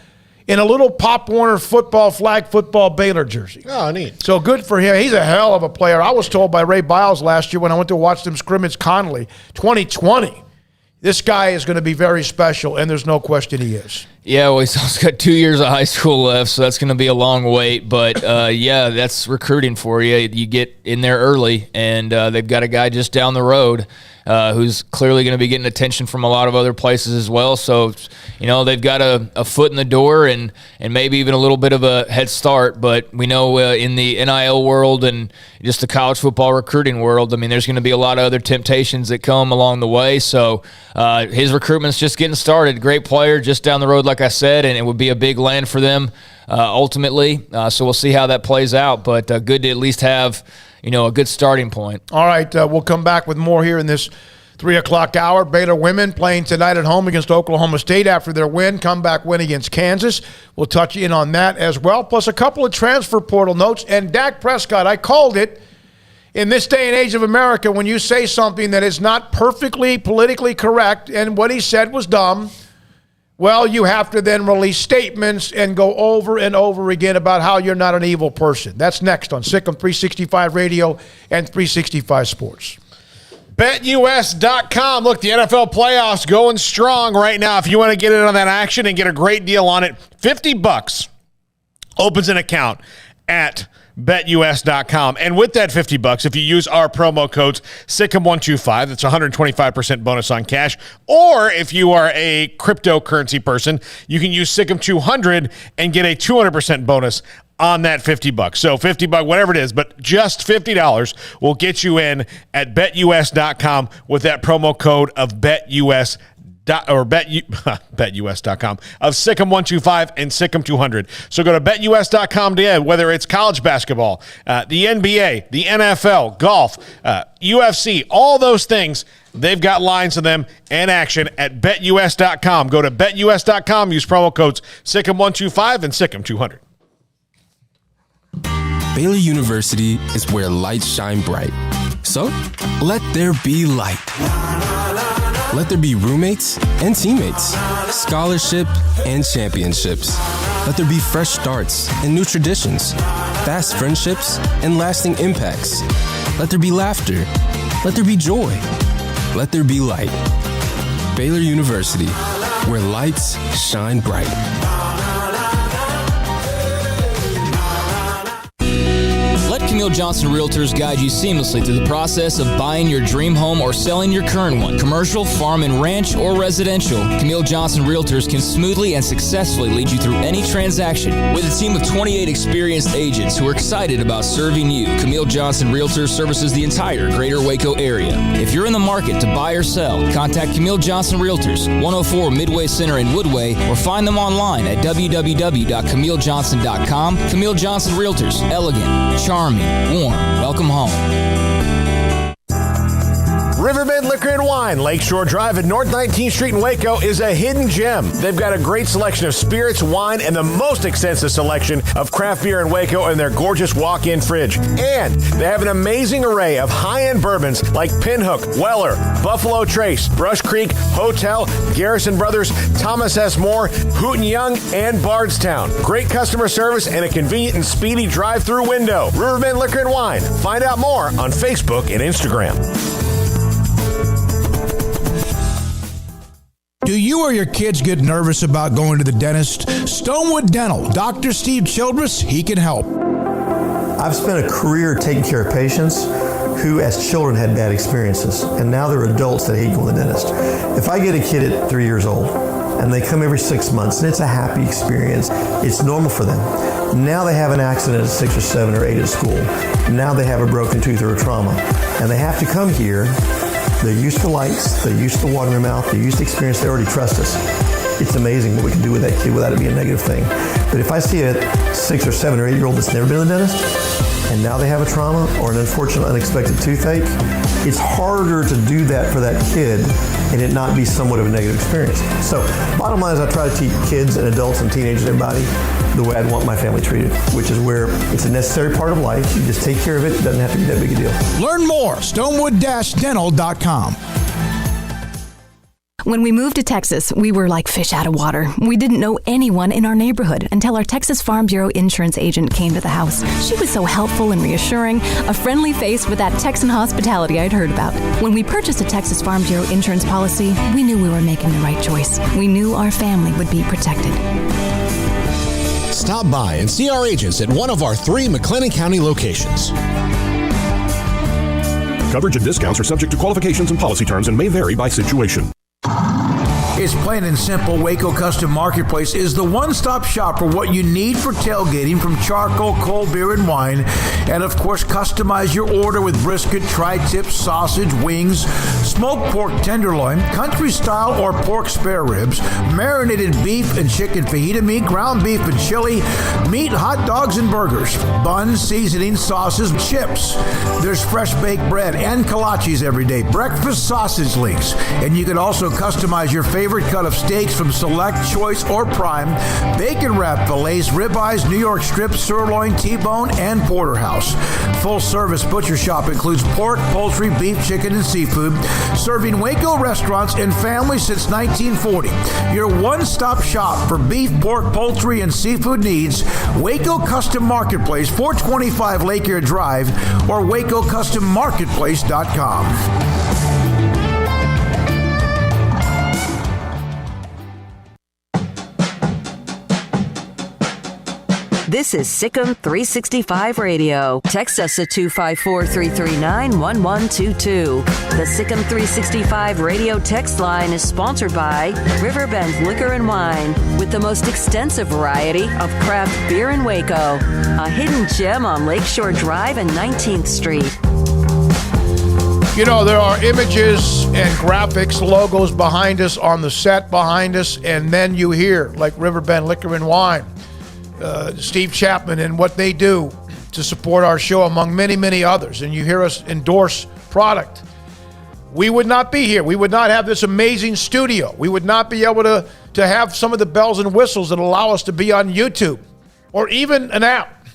in a little Pop Warner flag football Baylor jersey. Oh, neat. So good for him. He's a hell of a player. I was told by Ray Biles last year when I went to watch them scrimmage Connolly, 2020, this guy is going to be very special, and there's no question he is. Yeah, well, he's also got 2 years of high school left, so that's going to be a long wait. But, yeah, that's recruiting for you. You get in there early, and they've got a guy just down the road who's clearly going to be getting attention from a lot of other places as well. So, they've got a foot in the door and maybe even a little bit of a head start. But we know in the NIL world and just the college football recruiting world, I mean, there's going to be a lot of other temptations that come along the way. So his recruitment's just getting started. Great player just down the road, like I said, and it would be a big land for them ultimately. So we'll see how that plays out. But good to at least have a good starting point. All right, we'll come back with more here in this 3 o'clock hour. Baylor women playing tonight at home against Oklahoma State after their comeback win against Kansas. We'll touch in on that as well, plus a couple of transfer portal notes. And Dak Prescott, I called it. In this day and age of America, when you say something that is not perfectly politically correct and what he said was dumb, well, you have to then release statements and go over and over again about how you're not an evil person. That's next on Sikkim 365 Radio and 365 Sports. BetUS.com. Look, the NFL playoffs going strong right now. If you want to get in on that action and get a great deal on it, $50 opens an account at BetUS.com. And with that $50, if you use our promo codes SICK'EM125, that's 125% bonus on cash. Or if you are a cryptocurrency person, you can use SICK'EM200 and get a 200% bonus on that $50. So $50, whatever it is, but just $50 will get you in at BetUS.com with that promo code of BetUS. Or BetUS.com of SICK'EM125 and SICK'EM200. So go to BetUS.com to whether it's college basketball, the NBA, the NFL, golf, UFC, all those things. They've got lines of them and action at BetUS.com. Go to BetUS.com, use promo codes SICK'EM125 and SICK'EM200. Baylor University is where lights shine bright. So, let there be light. Let there be roommates and teammates, scholarship and championships. Let there be fresh starts and new traditions, fast friendships and lasting impacts. Let there be laughter. Let there be joy. Let there be light. Baylor University, where lights shine bright. Let Camille Johnson Realtors guide you seamlessly through the process of buying your dream home or selling your current one. Commercial, farm and ranch, or residential, Camille Johnson Realtors can smoothly and successfully lead you through any transaction. With a team of 28 experienced agents who are excited about serving you, Camille Johnson Realtors services the entire greater Waco area. If you're in the market to buy or sell, contact Camille Johnson Realtors, 104 Midway Center in Woodway, or find them online at www.camillejohnson.com. Camille Johnson Realtors, elegant, charming, warm. Welcome home. Riverbend Liquor and Wine, Lakeshore Drive at North 19th Street in Waco is a hidden gem. They've got a great selection of spirits, wine, and the most extensive selection of craft beer in Waco in their gorgeous walk-in fridge. And they have an amazing array of high-end bourbons like Pinhook, Weller, Buffalo Trace, Brush Creek, Hotel, Garrison Brothers, Thomas S. Moore, Hooten Young, and Bardstown. Great customer service and a convenient and speedy drive-through window. Riverbend Liquor and Wine. Find out more on Facebook and Instagram. Do you or your kids get nervous about going to the dentist? Stonewood Dental, Dr. Steve Childress, he can help. I've spent a career taking care of patients who as children had bad experiences, and now they're adults that hate going to the dentist. If I get a kid at 3 years old and they come every 6 months and it's a happy experience, it's normal for them. Now they have an accident at 6 or 7 or 8 at school. Now they have a broken tooth or a trauma, and they have to come here. They're used to lights, they're used to water in their mouth, they're used to experience, they already trust us. It's amazing what we can do with that kid without it being a negative thing. But if I see a 6 or 7 or 8 year old that's never been to the dentist, and now they have a trauma or an unfortunate unexpected toothache, it's harder to do that for that kid and it not be somewhat of a negative experience. So bottom line is I try to teach kids and adults and teenagers and everybody the way I'd want my family treated, which is where it's a necessary part of life. You just take care of it. It doesn't have to be that big a deal. Learn more, stonewood-dental.com. When we moved to Texas, we were like fish out of water. We didn't know anyone in our neighborhood until our Texas Farm Bureau insurance agent came to the house. She was so helpful and reassuring, a friendly face with that Texan hospitality I'd heard about. When we purchased a Texas Farm Bureau insurance policy, we knew we were making the right choice. We knew our family would be protected. Stop by and see our agents at one of our 3 McLennan County locations. Coverage and discounts are subject to qualifications and policy terms and may vary by situation. It's plain and simple. Waco Custom Marketplace is the one-stop shop for what you need for tailgating, from charcoal, cold beer, and wine. And, of course, customize your order with brisket, tri-tip, sausage, wings, smoked pork tenderloin, country-style or pork spare ribs, marinated beef and chicken fajita meat, ground beef and chili, meat, hot dogs, and burgers, buns, seasoning, sauces, chips. There's fresh baked bread and kolaches every day, breakfast sausage links. And you can also customize your favorite cut of steaks from Select, Choice, or Prime, bacon wrap fillets, ribeyes, New York strip, sirloin, T-bone, and porterhouse. Full service butcher shop includes pork, poultry, beef, chicken, and seafood, serving Waco restaurants and families since 1940. Your one-stop shop for beef, pork, poultry, and seafood needs. Waco Custom Marketplace, 425 Lake Air Drive, or WacoCustomMarketplace.com. This is Sikkim 365 Radio. Text us at 254-339-1122. The Sikkim 365 Radio text line is sponsored by Riverbend Liquor and Wine, with the most extensive variety of craft beer in Waco. A hidden gem on Lakeshore Drive and 19th Street. You know, there are images and graphics, logos behind us, on the set behind us, and then you hear, like Riverbend Liquor and Wine, Steve Chapman and what they do to support our show, among many, many others, and you hear us endorse product. We would not be here. We would not have this amazing studio. We would not be able to have some of the bells and whistles that allow us to be on YouTube or even an app.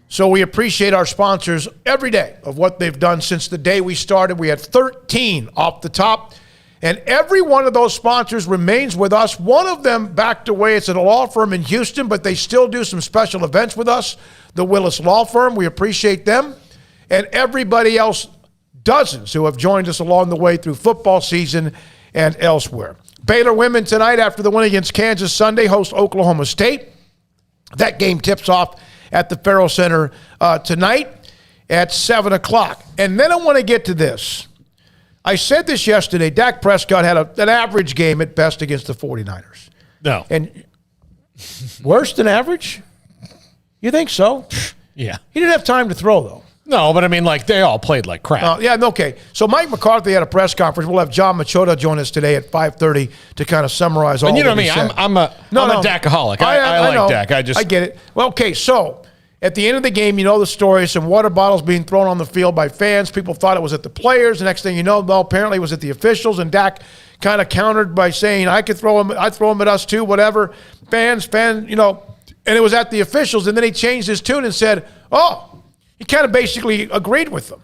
So we appreciate our sponsors every day of what they've done since the day we started. We had 13 off the top, and every one of those sponsors remains with us. One of them backed away. It's at a law firm in Houston, but they still do some special events with us, the Willis Law Firm. We appreciate them. And everybody else, dozens who have joined us along the way through football season and elsewhere. Baylor women tonight, after the win against Kansas Sunday, host Oklahoma State. That game tips off at the Farrell Center tonight at 7 o'clock. And then I want to get to this. I said this yesterday. Dak Prescott had an average game at best against the 49ers. No. And worse than average? You think so? Yeah. He didn't have time to throw, though. No, but I mean, like, they all played like crap. Yeah, okay. So Mike McCarthy had a press conference. We'll have John Machota join us today at 5:30 to kind of summarize all and you know that me, he said. I'm a Dakaholic. I like know. Dak. I get it. Well, okay, so at the end of the game, you know the story, some water bottles being thrown on the field by fans. People thought it was at the players. The next thing you know, well, apparently it was at the officials, and Dak kind of countered by saying, I'd throw them at us too, whatever. Fans, you know, and it was at the officials, and then he changed his tune and said, he kind of basically agreed with them.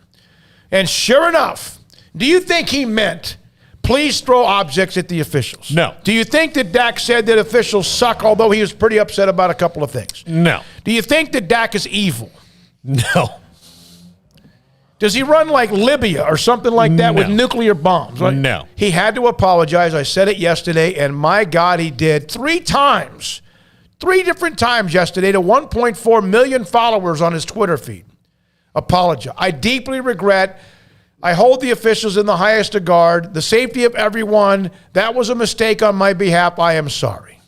And sure enough, do you think he meant, please throw objects at the officials? No. Do you think that Dak said that officials suck, although he was pretty upset about a couple of things? No. Do you think that Dak is evil? No. Does he run like Libya or something like that with nuclear bombs? Right? No. He had to apologize. I said it yesterday, and my God, he did 3 times. 3 different times yesterday to 1.4 million followers on his Twitter feed. Apologize. I deeply regret. I hold the officials in the highest regard. The safety of everyone. That was a mistake on my behalf. I am sorry.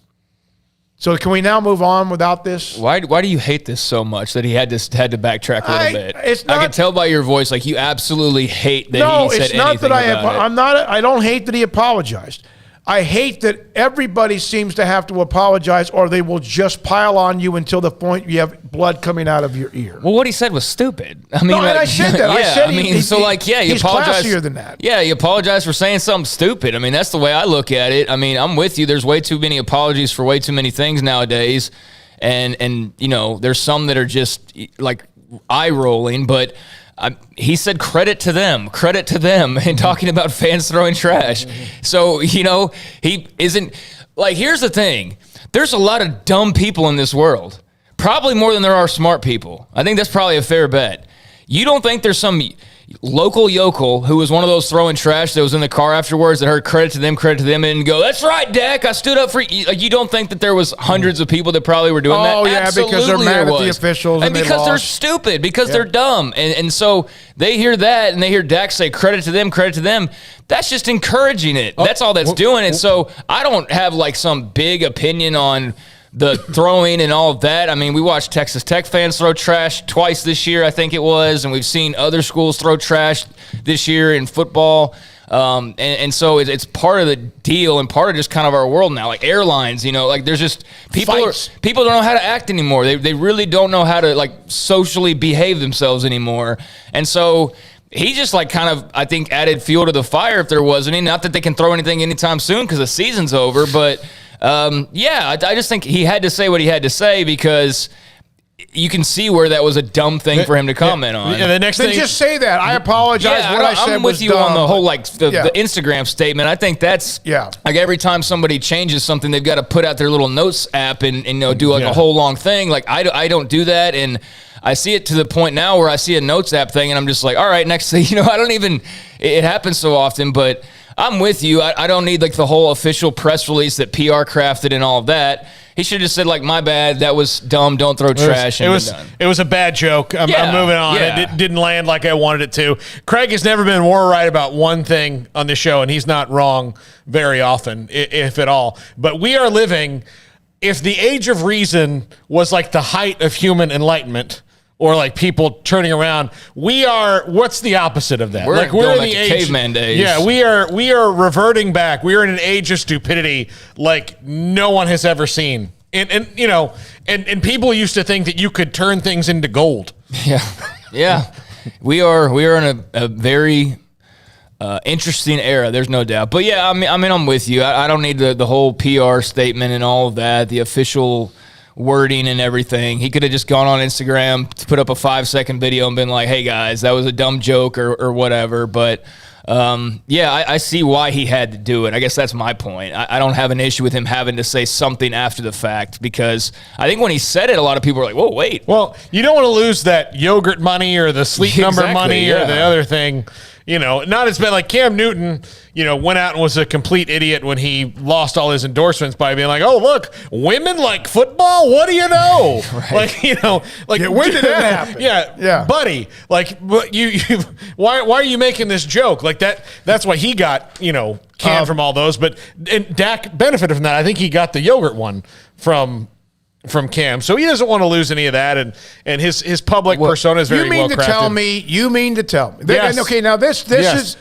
So can we now move on without this? Why do you hate this so much that he had to backtrack a little bit? I can tell by your voice, like you absolutely hate that he said anything about it. I don't hate that he apologized. I hate that everybody seems to have to apologize, or they will just pile on you until the point you have blood coming out of your ear. Well, what he said was stupid. I mean, and I said that. Yeah, I said you he's apologize. Classier than that. Yeah, you apologize for saying something stupid. I mean, that's the way I look at it. I mean, I'm with you. There's way too many apologies for way too many things nowadays, and you know, there's some that are just like eye rolling, but. He said credit to them and talking about fans throwing trash. So, you know, he isn't like, here's the thing. There's a lot of dumb people in this world, probably more than there are smart people. I think that's probably a fair bet. You don't think there's some local yokel who was one of those throwing trash that was in the car afterwards that heard credit to them, and go, that's right, Dak, I stood up for you. Like, you don't think that there was hundreds of people that probably were doing that? Oh, yeah, absolutely, because they're mad at the officials and because they're stupid, because they're dumb. And so they hear that, and they hear Dak say credit to them. That's just encouraging it. That's all that's doing it. So I don't have like some big opinion on the throwing and all of that. I mean, we watched Texas Tech fans throw trash twice this year, I think it was, and we've seen other schools throw trash this year in football. And so it's part of the deal and part of just kind of our world now. Like airlines, you know, like there's just people don't know how to act anymore. They really don't know how to like socially behave themselves anymore. And so he just like kind of, I think, added fuel to the fire if there was any. Not that they can throw anything anytime soon because the season's over, but I just think he had to say what he had to say because you can see where that was a dumb thing for him to comment on. Yeah, the next thing, just say that. I apologize. Yeah, what I said I'm with was you dumb. on the whole the Instagram statement. I think that's like every time somebody changes something, they've got to put out their little notes app and you know do like a whole long thing. Like I don't do that, and I see it to the point now where I see a notes app thing, and I'm just like, all right, next thing you know, I don't even. It happens so often, but. I'm with you. I don't need like the whole official press release that PR crafted and all of that. He should have just said, like, my bad, that was dumb, don't throw trash. It was a bad joke. I'm moving on. Yeah. It didn't land like I wanted it to. Craig has never been more right about one thing on this show, and he's not wrong very often, if at all. But we are living, if the age of reason was like the height of human enlightenment, or like people turning around, what's the opposite of that? We're like going in back the to age, caveman days. Yeah, we are reverting back. We are in an age of stupidity like no one has ever seen. And you know, and people used to think that you could turn things into gold. Yeah. We are in a very interesting era. There's no doubt. But yeah, I mean, I'm with you. I don't need the whole PR statement and all of that, the official wording and everything. He could have just gone on Instagram to put up a 5-second video and been like, hey guys, that was a dumb joke or whatever. But I see why he had to do it. I guess that's my point. I don't have an issue with him having to say something after the fact, because I think when he said it, a lot of people were like, whoa, wait. Well, you don't want to lose that yogurt money or the sleep number money or the other thing. You know, not as bad. Like Cam Newton, you know, went out and was a complete idiot when he lost all his endorsements by being like, oh, look, women like football? What do you know? Right. Like, you know, like, when did that happen? Yeah, buddy. Like, you why are you making this joke? Like, that's why he got, you know, canned from all those. But and Dak benefited from that. I think he got the yogurt one from Cam, so he doesn't want to lose any of that, and his public persona is very well crafted. You mean to tell me? Yes. Okay, now this is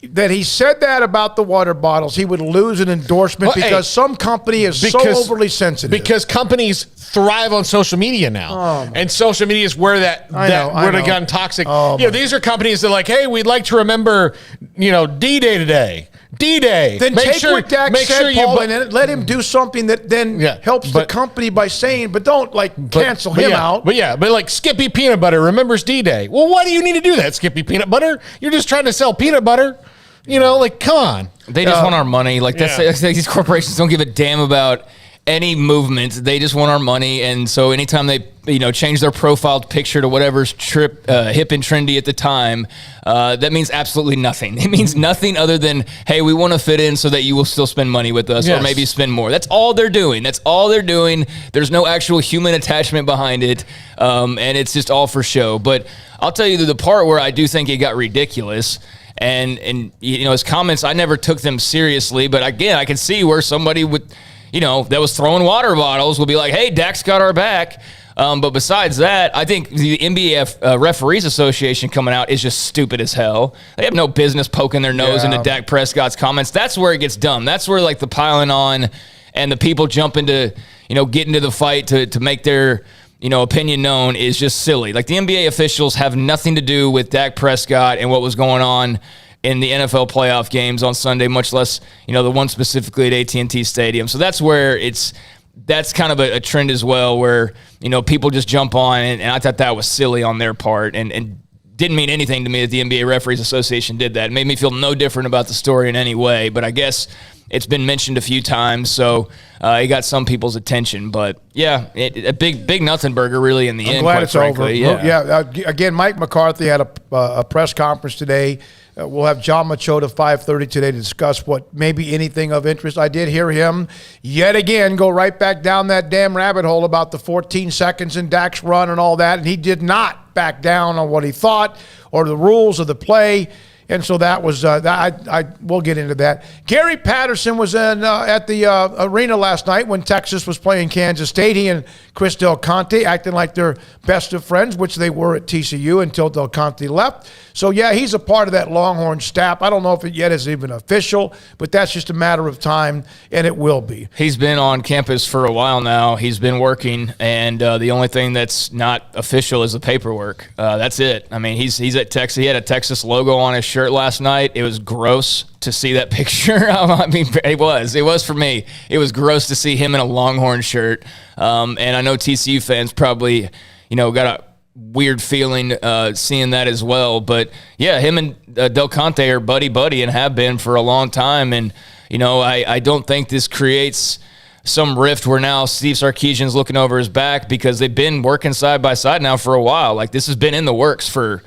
that he said that about the water bottles. He would lose an endorsement because some company is so overly sensitive. Because companies thrive on social media now, and social media is where they've gotten toxic. These are companies that are like, hey, we'd like to remember, you know, D-Day today. D-Day. Then take what Dak said, Paul, and let him do something that then helps the company by saying, but don't cancel him out. But like Skippy Peanut Butter remembers D-Day. Well, why do you need to do that, Skippy Peanut Butter? You're just trying to sell peanut butter. You know, like, come on. They just want our money. Like, that's these corporations don't give a damn about any movement. They just want our money. And so anytime they, you know, change their profile picture to whatever's hip and trendy at the time, that means absolutely nothing. It means nothing other than, hey, we want to fit in so that you will still spend money with us or maybe spend more. That's all they're doing. There's no actual human attachment behind it. And it's just all for show. But I'll tell you the part where I do think it got ridiculous. And you know, his comments, I never took them seriously. But again, I can see where somebody would, you know, that was throwing water bottles will be like, hey, Dak's got our back. But besides that, I think the NBA Referees Association coming out is just stupid as hell. They have no business poking their nose into Dak Prescott's comments. That's where it gets dumb. That's where like the piling on and the people jump into, you know, get into the fight to make their, you know, opinion known is just silly. Like the NBA officials have nothing to do with Dak Prescott and what was going on in the NFL playoff games on Sunday, much less, you know, the one specifically at AT&T Stadium. So that's where that's kind of a trend as well, where, you know, people just jump on, and I thought that was silly on their part and didn't mean anything to me that the NBA Referees Association did that. It made me feel no different about the story in any way, but I guess it's been mentioned a few times, so it got some people's attention. But yeah, a big nothing burger really in the end. Glad it's frankly. over. Again, Mike McCarthy had a press conference today. We'll have John Machota 5:30 today to discuss what maybe anything of interest. I did hear him yet again go right back down that damn rabbit hole about the 14 seconds in Dak's run and all that, and he did not back down on what he thought or the rules of the play. And so that was we'll get into that. Gary Patterson was at the arena last night when Texas was playing Kansas State. He and Chris Del Conte acting like they're best of friends, which they were at TCU until Del Conte left. So, yeah, he's a part of that Longhorn staff. I don't know if it yet is even official, but that's just a matter of time, and it will be. He's been on campus for a while now. He's been working, and the only thing that's not official is the paperwork. That's it. I mean, he's at Texas. He had a Texas logo on his shirt last night. It was gross to see that picture. I mean, it was for me. It was gross to see him in a Longhorn shirt. And I know TCU fans probably, you know, got a weird feeling seeing that as well. But yeah, him and Del Conte are buddy and have been for a long time. And, you know, I don't think this creates some rift where now Steve Sarkisian's looking over his back, because they've been working side by side now for a while. Like, this has been in the works for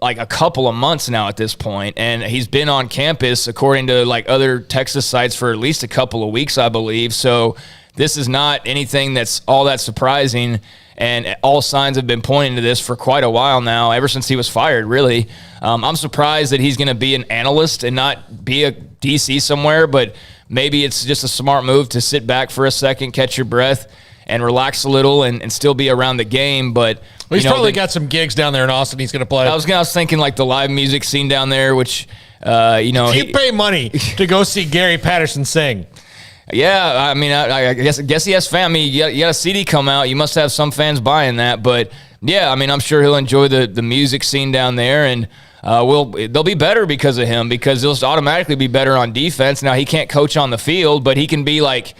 like a couple of months now at this point, and he's been on campus according to like other Texas sites for at least a couple of weeks, I believe. So this is not anything that's all that surprising, and all signs have been pointing to this for quite a while now, ever since he was fired, really. I'm surprised that he's going to be an analyst and not be a DC somewhere, but maybe it's just a smart move to sit back for a second, catch your breath, and relax a little and still be around the game. But he's probably got some gigs down there in Austin he's going to play. I was thinking like the live music scene down there, which, you pay money to go see Gary Patterson sing. Yeah, I mean, I guess he has family. You got a CD come out. You must have some fans buying that. But, yeah, I mean, I'm sure he'll enjoy the music scene down there. And they'll be better because of him, because they'll automatically be better on defense. Now, he can't coach on the field, but he can be, like,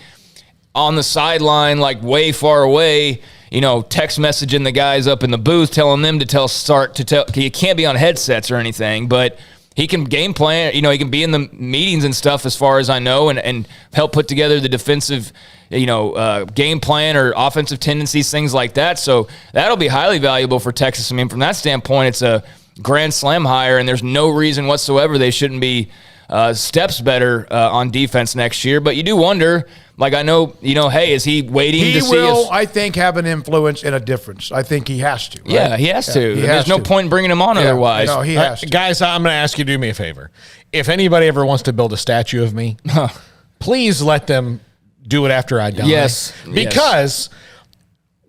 on the sideline, like, way far away, text messaging the guys up in the booth, telling them to tell. You can't be on headsets or anything, but he can game plan. He can be in the meetings and stuff, as far as I know, and help put together the defensive, game plan or offensive tendencies, things like that. So that'll be highly valuable for Texas. I mean, from that standpoint, it's a grand slam hire, and there's no reason whatsoever they shouldn't be steps better on defense next year. But you do wonder, like, I know, hey, is he waiting to see? He will, I think, have an influence and a difference. I think he has to. Right? Yeah, he has to. There's no point in bringing him on otherwise. No, he has to. Guys, I'm going to ask you to do me a favor. If anybody ever wants to build a statue of me, please let them do it after I die. Yes. Because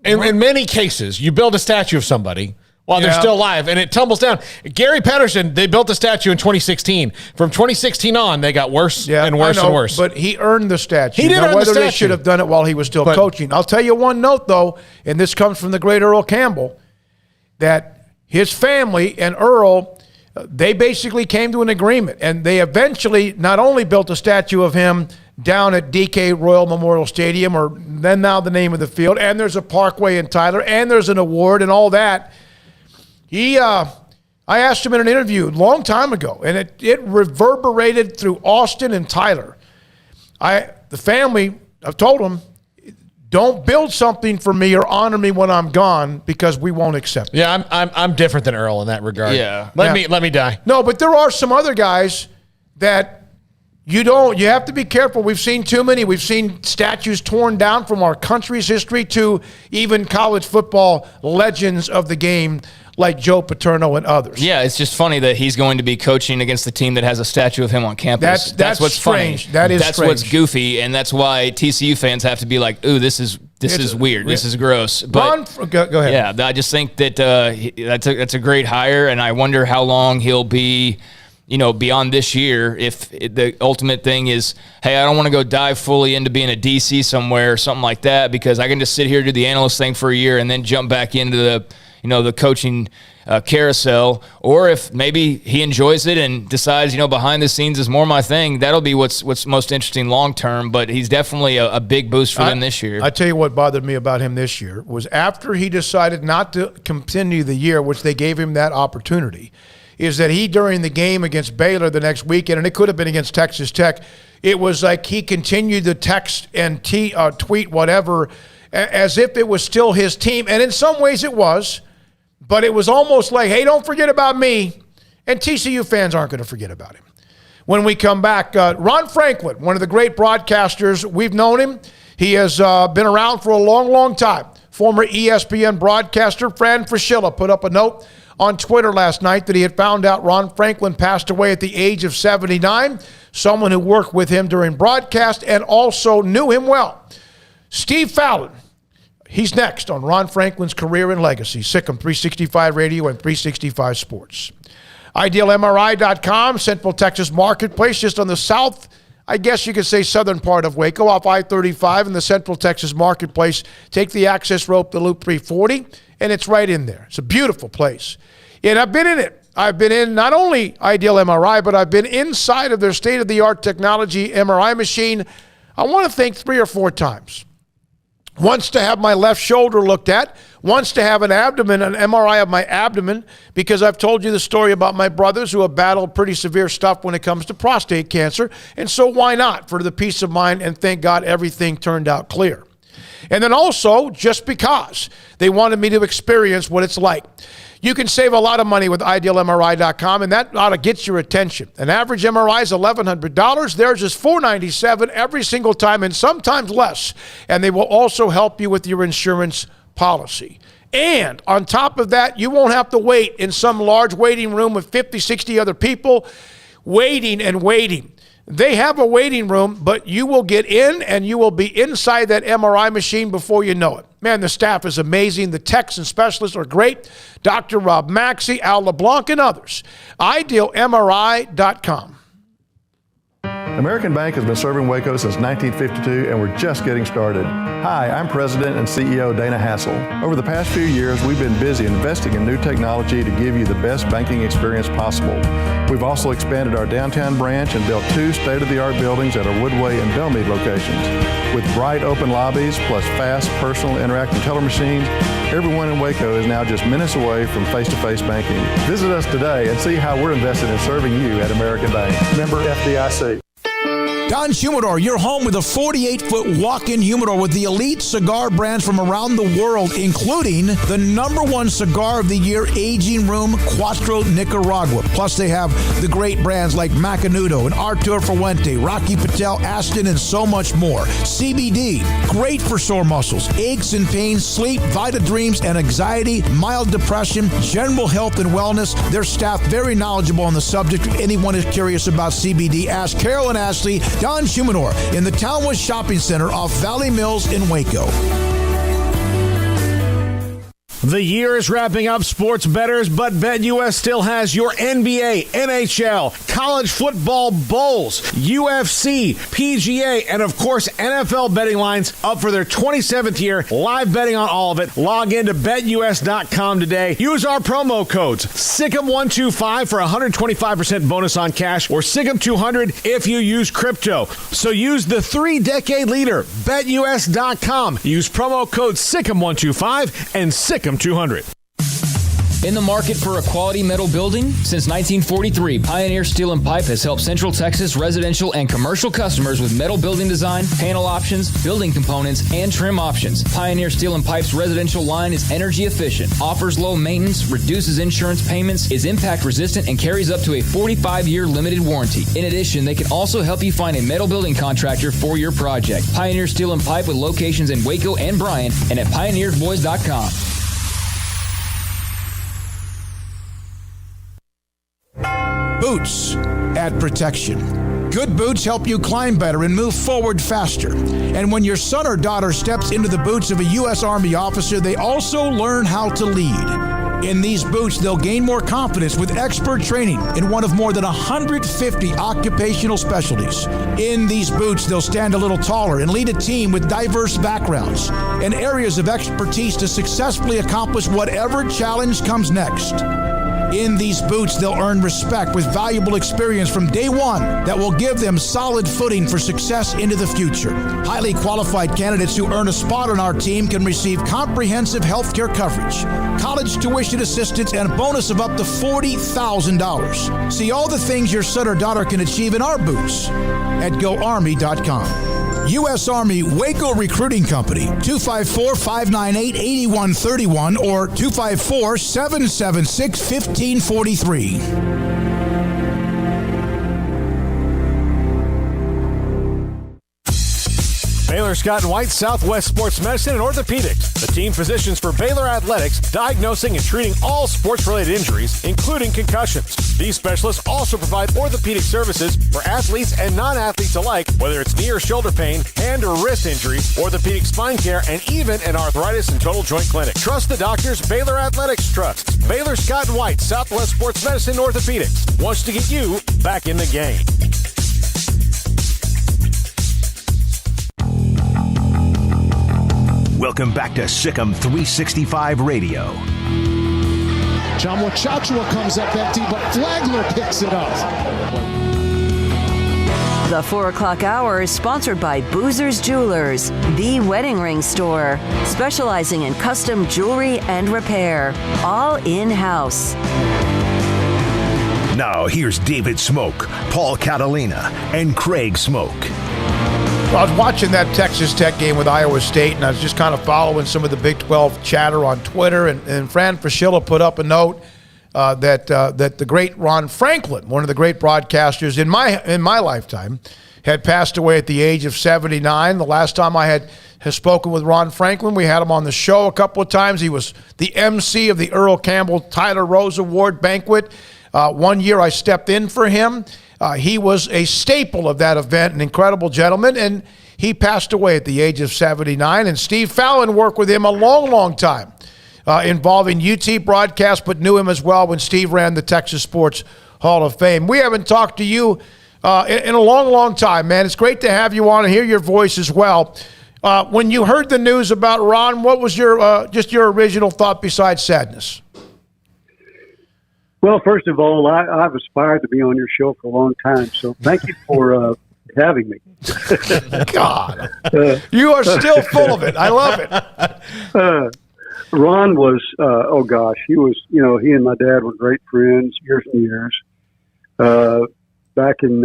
in many cases, you build a statue of somebody while they're still alive, and it tumbles down. Gary Patterson, they built a statue in 2016. From 2016 on, they got worse and worse and worse. But he earned the statue. He did earn the statue. Whether they should have done it while he was still coaching. I'll tell you one note, though, and this comes from the great Earl Campbell, that his family and Earl, they basically came to an agreement, and they eventually not only built a statue of him down at DK Royal Memorial Stadium, or then now the name of the field, and there's a parkway in Tyler, and there's an award and all that. I asked him in an interview a long time ago, and it reverberated through Austin and Tyler. The family, I've told them, don't build something for me or honor me when I'm gone, because we won't accept it. Yeah, I'm different than Earl in that regard. Yeah. Let me die. No, but there are some other guys that you have to be careful. We've seen too many. We've seen statues torn down from our country's history to even college football legends of the game, like Joe Paterno and others. Yeah, it's just funny that he's going to be coaching against the team that has a statue of him on campus. That's what's strange. Funny. That's what's goofy, and that's why TCU fans have to be like, "Ooh, this is weird. This is gross." But go ahead. Yeah, I just think that that's a great hire, and I wonder how long he'll be, beyond this year. If the ultimate thing is, hey, I don't want to go dive fully into being a DC somewhere or something like that, because I can just sit here, do the analyst thing for a year, and then jump back into the coaching carousel. Or if maybe he enjoys it and decides, behind the scenes is more my thing, that'll be what's most interesting long term. But he's definitely a big boost for them this year. I tell you what bothered me about him this year was after he decided not to continue the year, which they gave him that opportunity, is that he, during the game against Baylor the next weekend, and it could have been against Texas Tech, it was like he continued to text and tweet whatever as if it was still his team. And in some ways it was. But it was almost like, hey, don't forget about me. And TCU fans aren't going to forget about him. When we come back, Ron Franklin, one of the great broadcasters, we've known him. He has been around for a long, long time. Former ESPN broadcaster Fran Fraschilla put up a note on Twitter last night that he had found out Ron Franklin passed away at the age of 79. Someone who worked with him during broadcast and also knew him well. Steve Fallon. He's next on Ron Franklin's Career and Legacy, SicEm 365 Radio and 365 Sports. IdealMRI.com, Central Texas Marketplace, just on the south, I guess you could say southern part of Waco, off I-35 in the Central Texas Marketplace. Take the access rope to Loop 340, and it's right in there. It's a beautiful place. And I've been in it. I've been in not only Ideal MRI, but I've been inside of their state-of-the-art technology MRI machine, I want to think 3 or 4 times. Once to have my left shoulder looked at, once to have an MRI of my abdomen, because I've told you the story about my brothers who have battled pretty severe stuff when it comes to prostate cancer, and so why not, for the peace of mind, and thank God everything turned out clear. And then also, just because they wanted me to experience what it's like. You can save a lot of money with IdealMRI.com, and that ought to get your attention. An average MRI is $1,100. Theirs is $497 every single time, and sometimes less. And they will also help you with your insurance policy. And on top of that, you won't have to wait in some large waiting room with 50, 60 other people waiting and waiting. They have a waiting room, but you will get in and you will be inside that MRI machine before you know it. Man, the staff is amazing. The techs and specialists are great. Dr. Rob Maxey, Al LeBlanc, and others. IdealMRI.com. American Bank has been serving Waco since 1952, and we're just getting started. Hi, I'm President and CEO Dana Hassel. Over the past few years, we've been busy investing in new technology to give you the best banking experience possible. We've also expanded our downtown branch and built 2 state-of-the-art buildings at our Woodway and Bellmead locations. With bright open lobbies, plus fast, personal, interactive teller machines, everyone in Waco is now just minutes away from face-to-face banking. Visit us today and see how we're invested in serving you at American Bank. Member FDIC. Don's Humidor, your home with a 48-foot walk-in humidor with the elite cigar brands from around the world, including the #1 cigar of the year, Aging Room Cuatro Nicaragua. Plus, they have the great brands like Macanudo and Artur Fuente, Rocky Patel, Aston, and so much more. CBD, great for sore muscles, aches and pains, sleep, Vita Dreams, and anxiety, mild depression, general health and wellness. Their staff very knowledgeable on the subject. If anyone is curious about CBD, ask Carol and Ashley. Don's Humidor in the Townwest Shopping Center off Valley Mills in Waco. The year is wrapping up, sports bettors, but BetUS still has your NBA, NHL, college football bowls, UFC, PGA, and of course NFL betting lines up for their 27th year. Live betting on all of it. Log in to BetUS.com today. Use our promo codes SICK'em125 for a 125% bonus on cash, or SICK'em200 if you use crypto. So use the 3-decade leader, BetUS.com. Use promo code SICK'em125 and SICK'em200. In the market for a quality metal building? Since 1943, Pioneer Steel & Pipe has helped Central Texas residential and commercial customers with metal building design, panel options, building components, and trim options. Pioneer Steel & Pipe's residential line is energy efficient, offers low maintenance, reduces insurance payments, is impact resistant, and carries up to a 45-year limited warranty. In addition, they can also help you find a metal building contractor for your project. Pioneer Steel & Pipe with locations in Waco and Bryan and at pioneersboys.com. Boots add protection. Good boots help you climb better and move forward faster. And when your son or daughter steps into the boots of a U.S. Army officer, they also learn how to lead. In these boots, they'll gain more confidence with expert training in one of more than 150 occupational specialties. In these boots, they'll stand a little taller and lead a team with diverse backgrounds and areas of expertise to successfully accomplish whatever challenge comes next. In these boots, they'll earn respect with valuable experience from day one that will give them solid footing for success into the future. Highly qualified candidates who earn a spot on our team can receive comprehensive health care coverage, college tuition assistance, and a bonus of up to $40,000. See all the things your son or daughter can achieve in our boots at GoArmy.com. U.S. Army Waco Recruiting Company, 254-598-8131 or 254-776-1543. Baylor Scott & White, Southwest Sports Medicine and Orthopedics, the team physicians for Baylor Athletics, diagnosing and treating all sports-related injuries, including concussions. These specialists also provide orthopedic services for athletes and non-athletes alike, whether it's knee or shoulder pain, hand or wrist injury, orthopedic spine care, and even an arthritis and total joint clinic. Trust the doctors Baylor Athletics trusts. Baylor Scott & White, Southwest Sports Medicine and Orthopedics wants to get you back in the game. Welcome back to Sikkim 365 Radio. John Wachachua comes up empty, but Flagler picks it up. The 4 o'clock hour is sponsored by Boozer's Jewelers, the wedding ring store, specializing in custom jewelry and repair, all in-house. Now here's David Smoak, Paul Catalina, and Craig Smoak. Well, I was watching that Texas Tech game with Iowa State, and I was just kind of following some of the Big 12 chatter on Twitter, and Fran Fraschilla put up a note that the great Ron Franklin, one of the great broadcasters in my lifetime, had passed away at the age of 79. The last time I had spoken with Ron Franklin, we had him on the show a couple of times. He was the MC of the Earl Campbell Tyler Rose Award banquet. One year I stepped in for him. He was a staple of that event, an incredible gentleman, and he passed away at the age of 79. And Steve Fallon worked with him a long, long time, involving UT broadcast, but knew him as well when Steve ran the Texas Sports Hall of Fame. We haven't talked to you in a long, long time, man. It's great to have you on and hear your voice as well. When you heard the news about Ron, what was your just your original thought besides sadness? Well, first of all, I've aspired to be on your show for a long time, so thank you for having me. God, you are still full of it. I love it. Ron was, oh gosh, he was, he and my dad were great friends years and years. Back in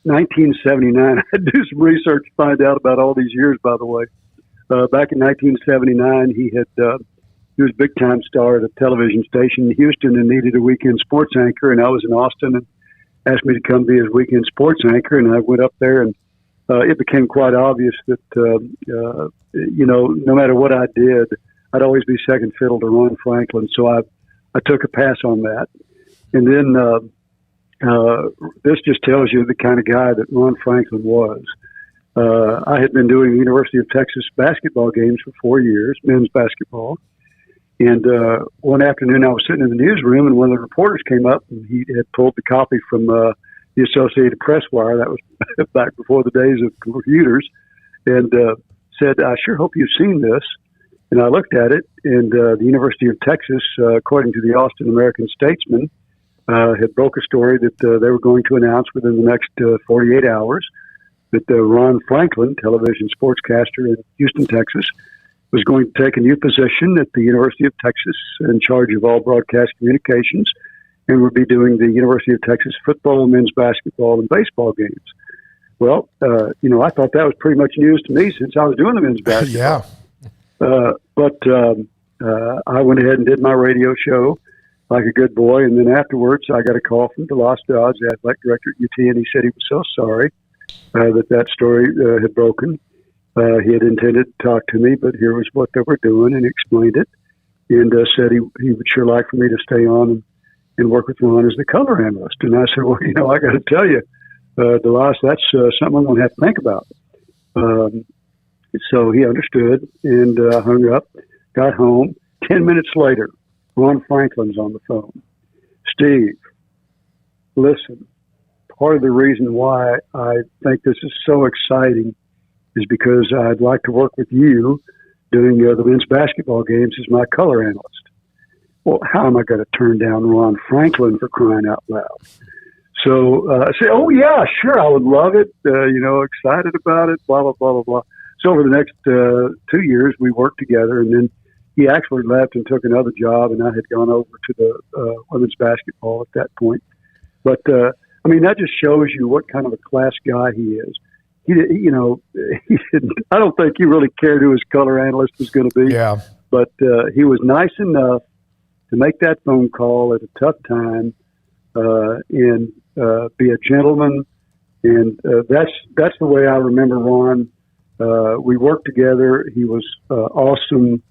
1979, I had to do some research to find out about all these years, by the way. Back in 1979, he was a big-time star at a television station in Houston and needed a weekend sports anchor, and I was in Austin and asked me to come be his weekend sports anchor, and I went up there, and it became quite obvious that, no matter what I did, I'd always be second fiddle to Ron Franklin, so I took a pass on that. And then this just tells you the kind of guy that Ron Franklin was. I had been doing University of Texas basketball games for 4 years, men's basketball. And one afternoon I was sitting in the newsroom, and one of the reporters came up, and he had pulled the copy from the Associated Press wire. That was back before the days of computers, and said, "I sure hope you've seen this." And I looked at it, and the University of Texas, according to the Austin American-Statesman, had broke a story that they were going to announce within the next 48 hours that Ron Franklin, television sportscaster in Houston, Texas, was going to take a new position at the University of Texas in charge of all broadcast communications, and would be doing the University of Texas football, men's basketball, and baseball games. Well, I thought that was pretty much news to me since I was doing the men's basketball. Yeah. But I went ahead and did my radio show like a good boy, and then afterwards I got a call from Bilas, the athletic director at UT, and he said he was so sorry that story had broken. He had intended to talk to me, but here was what they were doing, and explained it, and said he would sure like for me to stay on and work with Ron as the color analyst. And I said, well, I got to tell you, Bilas, that's something I'm going to have to think about. So he understood and hung up, got home. 10 minutes later, Ron Franklin's on the phone. Steve, listen, part of the reason why I think this is so exciting is because I'd like to work with you doing the men's basketball games as my color analyst. Well, how am I going to turn down Ron Franklin, for crying out loud? So I said, oh, yeah, sure, I would love it, excited about it, blah, blah, blah, blah, blah. So over the next 2 years, we worked together, and then he actually left and took another job, and I had gone over to the women's basketball at that point. But, that just shows you what kind of a class guy he is. He didn't, I don't think he really cared who his color analyst was going to be. Yeah. But he was nice enough to make that phone call at a tough time and be a gentleman. And that's the way I remember Ron. We worked together. He was awesome.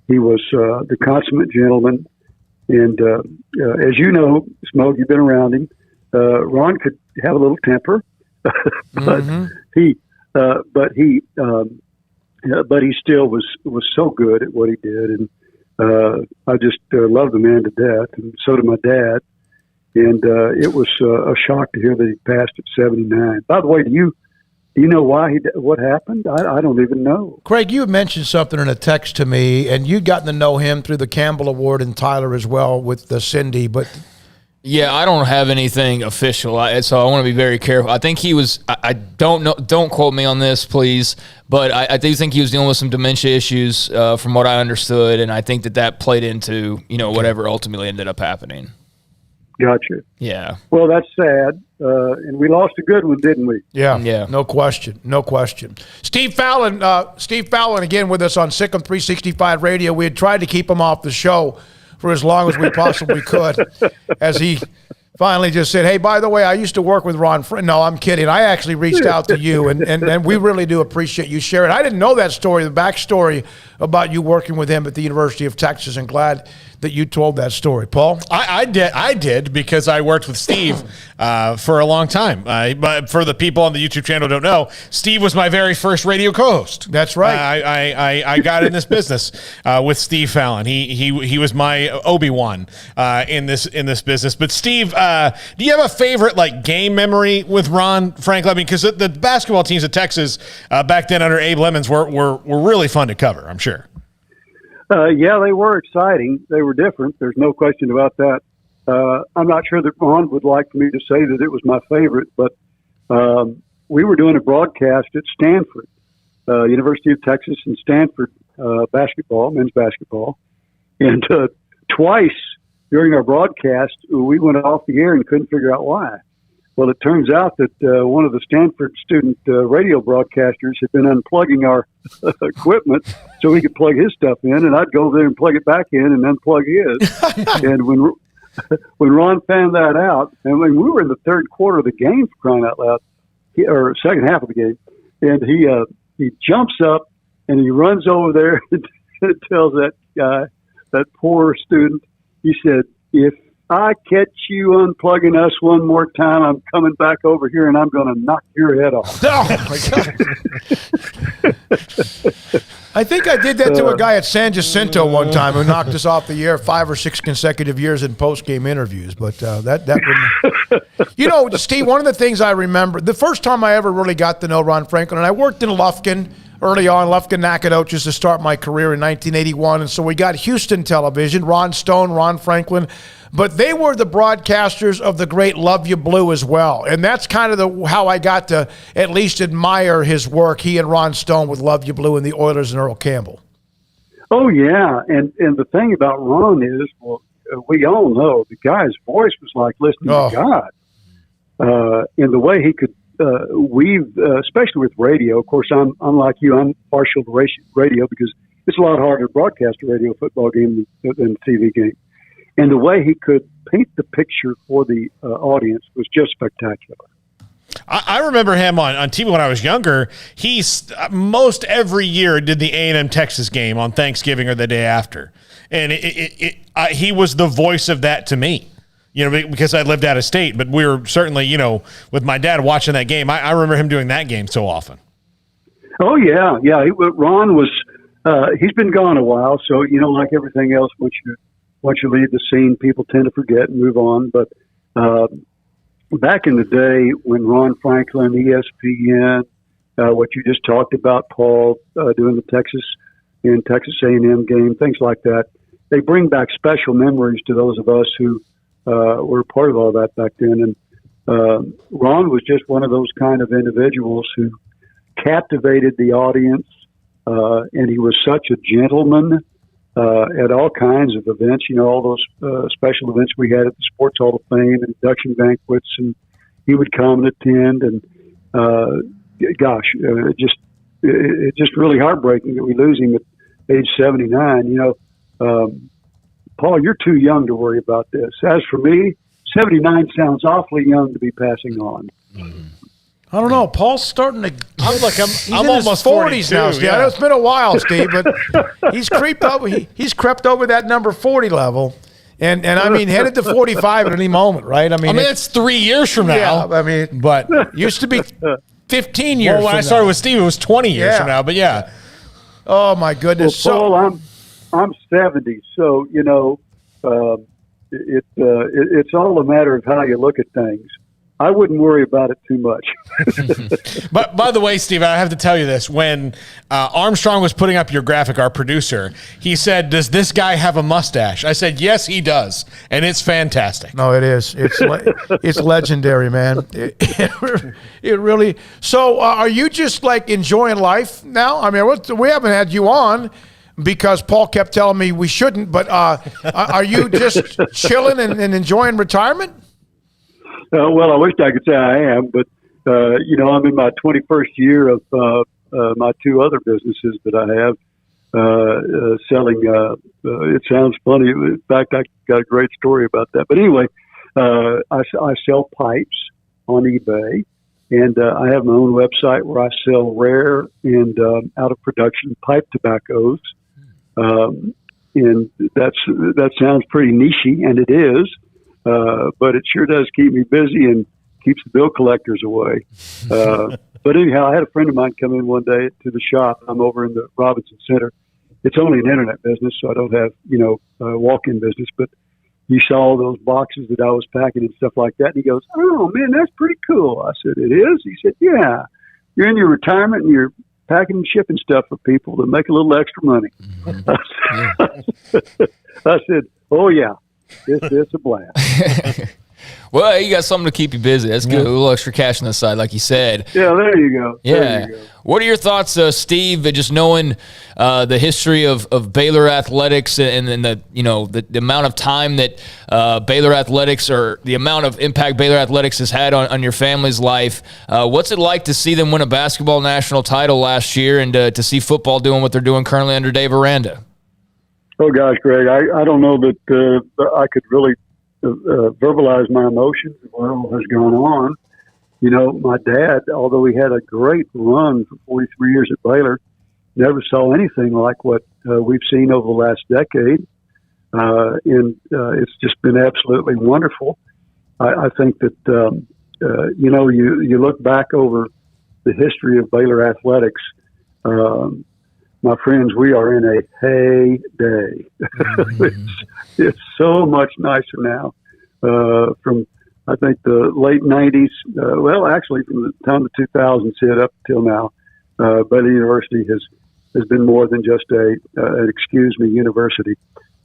He was the consummate gentleman. And as you know, Smoak, you've been around him. Ron could have a little temper, but he still was so good at what he did, and I just love the man to death, and so did my dad. And it was a shock to hear that he passed at 79. By the way, do you know why what happened? I don't even know. Craig, you had mentioned something in a text to me, and you'd gotten to know him through the Campbell Award and Tyler as well with Cindy, but. Yeah, I don't have anything official, so I want to be very careful. I think he was, I don't know, don't quote me on this, please, but I do think he was dealing with some dementia issues from what I understood, and I think that played into, whatever ultimately ended up happening. Gotcha. Yeah. Well, that's sad. And we lost a good one, didn't we? Yeah. No question. Steve Fallon again with us on Sick 'em 365 Radio. We had tried to keep him off the show for as long as we possibly could, as he finally just said, hey, by the way, I used to work with Ron. No, I'm kidding. I actually reached out to you, and we really do appreciate you sharing. I didn't know that story, the backstory about you working with him at the University of Texas, and glad that you told that story. Paul? I did because I worked with Steve for a long time. But for the people on the YouTube channel who don't know, Steve was my very first radio co-host. That's right. I got in this business with Steve Fallon. He was my Obi-Wan in this business. But Steve, do you have a favorite game memory with Ron Franklin? I mean, because the basketball teams at Texas back then under Abe Lemons were really fun to cover, I'm sure. Yeah, they were exciting. They were different. There's no question about that. I'm not sure that Ron would like for me to say that it was my favorite, but we were doing a broadcast at Stanford, University of Texas and Stanford basketball, men's basketball. And twice during our broadcast, we went off the air and couldn't figure out why. Well, it turns out that one of the Stanford student radio broadcasters had been unplugging our equipment so he could plug his stuff in, and I'd go there and plug it back in and unplug his. And when Ron found that out, and when we were in the third quarter of the game, for crying out loud, or second half of the game, and he jumps up and he runs over there and tells that guy, that poor student, he said, if I catch you unplugging us one more time, I'm coming back over here and I'm going to knock your head off. Oh, my God. I think I did that to a guy at San Jacinto one time who knocked us off the air 5 or 6 consecutive years in post-game interviews. But wouldn't. Steve, one of the things I remember, the first time I ever really got to know Ron Franklin, and I worked in Lufkin early on, Lufkin Nacogdoches, to start my career in 1981. And so we got Houston television, Ron Stone, Ron Franklin. But they were the broadcasters of the great Love You Blue as well. And that's kind of how I got to at least admire his work, he and Ron Stone with Love You Blue and the Oilers and Earl Campbell. Oh, yeah. And the thing about Ron is, well, we all know the guy's voice was like listening to God. And the way he could weave, especially with radio. Of course, I'm like you, I'm partial to radio because it's a lot harder to broadcast a radio football game than a TV game. And the way he could paint the picture for the audience was just spectacular. I remember him on TV when I was younger. He's most every year did the A&M Texas game on Thanksgiving or the day after. And he was the voice of that to me, because I lived out of state. But we were certainly, with my dad watching that game, I remember him doing that game so often. Oh, yeah. Yeah. Ron was, he's been gone a while. So, like everything else, once you leave the scene, people tend to forget and move on. But back in the day when Ron Franklin, ESPN, what you just talked about, Paul, doing the Texas A&M game, things like that, they bring back special memories to those of us who were part of all that back then. And Ron was just one of those kind of individuals who captivated the audience, and he was such a gentleman. At all kinds of events, all those special events we had at the Sports Hall of Fame and induction banquets, and he would come and attend. And it's just really heartbreaking that we lose him at age 79. Paul, you're too young to worry about this. As for me, 79 sounds awfully young to be passing on. I don't know. Paul's starting to. I'm almost 40s now, Steve. Yeah. I know it's been a while, Steve, but he's crept up. He's crept over that number 40 level, and I mean headed to 45 at any moment, right? I mean, it's 3 years from now. Yeah, but used to be 15 years. Well, when I started with Steve, it was 20 years from now. But yeah. Oh my goodness. Well, Paul, I'm 70, so it's all a matter of how you look at things. I wouldn't worry about it too much. But by the way, Steve, I have to tell you this. When Armstrong was putting up your graphic, our producer, he said, does this guy have a mustache? I said, yes, he does. And it's fantastic. No, it is. It's legendary, man. It really. So are you just enjoying life now? I mean, we haven't had you on. because Paul kept telling me we shouldn't. But are you just chilling and enjoying retirement? Well, I wish I could say I am, but I'm in my 21st year of my two other businesses that I have selling. It sounds funny. In fact, I got a great story about that. But anyway, I sell pipes on eBay, and I have my own website where I sell rare and out of production pipe tobaccos. And that sounds pretty nichey, and it is. But it sure does keep me busy and keeps the bill collectors away. But anyhow, I had a friend of mine come in one day to the shop. I'm over in the Robinson Center. It's only an internet business, so I don't have, walk-in business. But he saw all those boxes that I was packing and stuff like that. And he goes, "Oh, man, that's pretty cool." I said, "It is?" He said, "Yeah. You're in your retirement and you're packing and shipping stuff for people to make a little extra money." I said, "Oh, yeah. It's a blast." Well, you got something to keep you busy. That's good. A little extra cash on the side, like you said. Yeah, there you go. Yeah. There you go. What are your thoughts, Steve, just knowing the history of Baylor athletics and the amount of time that Baylor athletics, or the amount of impact Baylor athletics has had on your family's life? What's it like to see them win a basketball national title last year, and to see football doing what they're doing currently under Dave Aranda? Oh, gosh, Greg, I don't know that I could really verbalize my emotions of what all has gone on. My dad, although he had a great run for 43 years at Baylor, never saw anything like what we've seen over the last decade. And it's just been absolutely wonderful. I think that, you look back over the history of Baylor athletics, my friends, we are in a heyday. It's so much nicer now. From, I think, the late 90s, actually from the time the 2000s hit up till now, Baylor University has been more than just an university.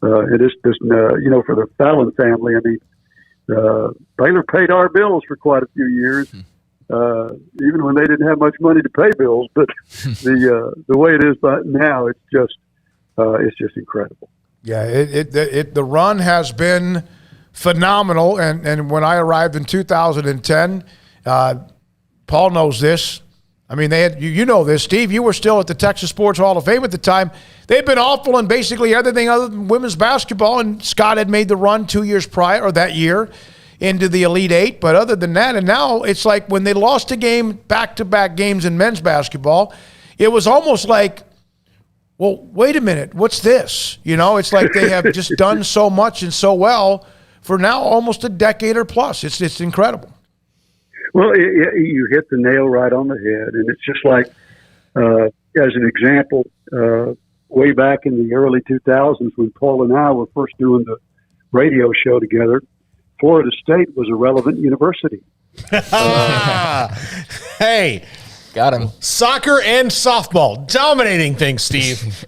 It is just, for the Fallon family, I mean, Baylor paid our bills for quite a few years. Even when they didn't have much money to pay bills, but the way it is now, it's just incredible. Yeah, the run has been phenomenal, and when I arrived in 2010, Paul knows this. I mean, they had you know this, Steve. You were still at the Texas Sports Hall of Fame at the time. They'd been awful in basically everything other than women's basketball, and Scott had made the run 2 years prior, or that year, into the Elite Eight. But other than that, and now it's like when they lost a game, back-to-back games in men's basketball, it was almost like, well, wait a minute, what's this? It's like they have just done so much and so well for now almost a decade or plus. It's incredible. Well, you hit the nail right on the head, and it's just like, as an example, way back in the early 2000s when Paul and I were first doing the radio show together, Florida State was a relevant university. Hey, got him. Soccer and softball dominating things, Steve.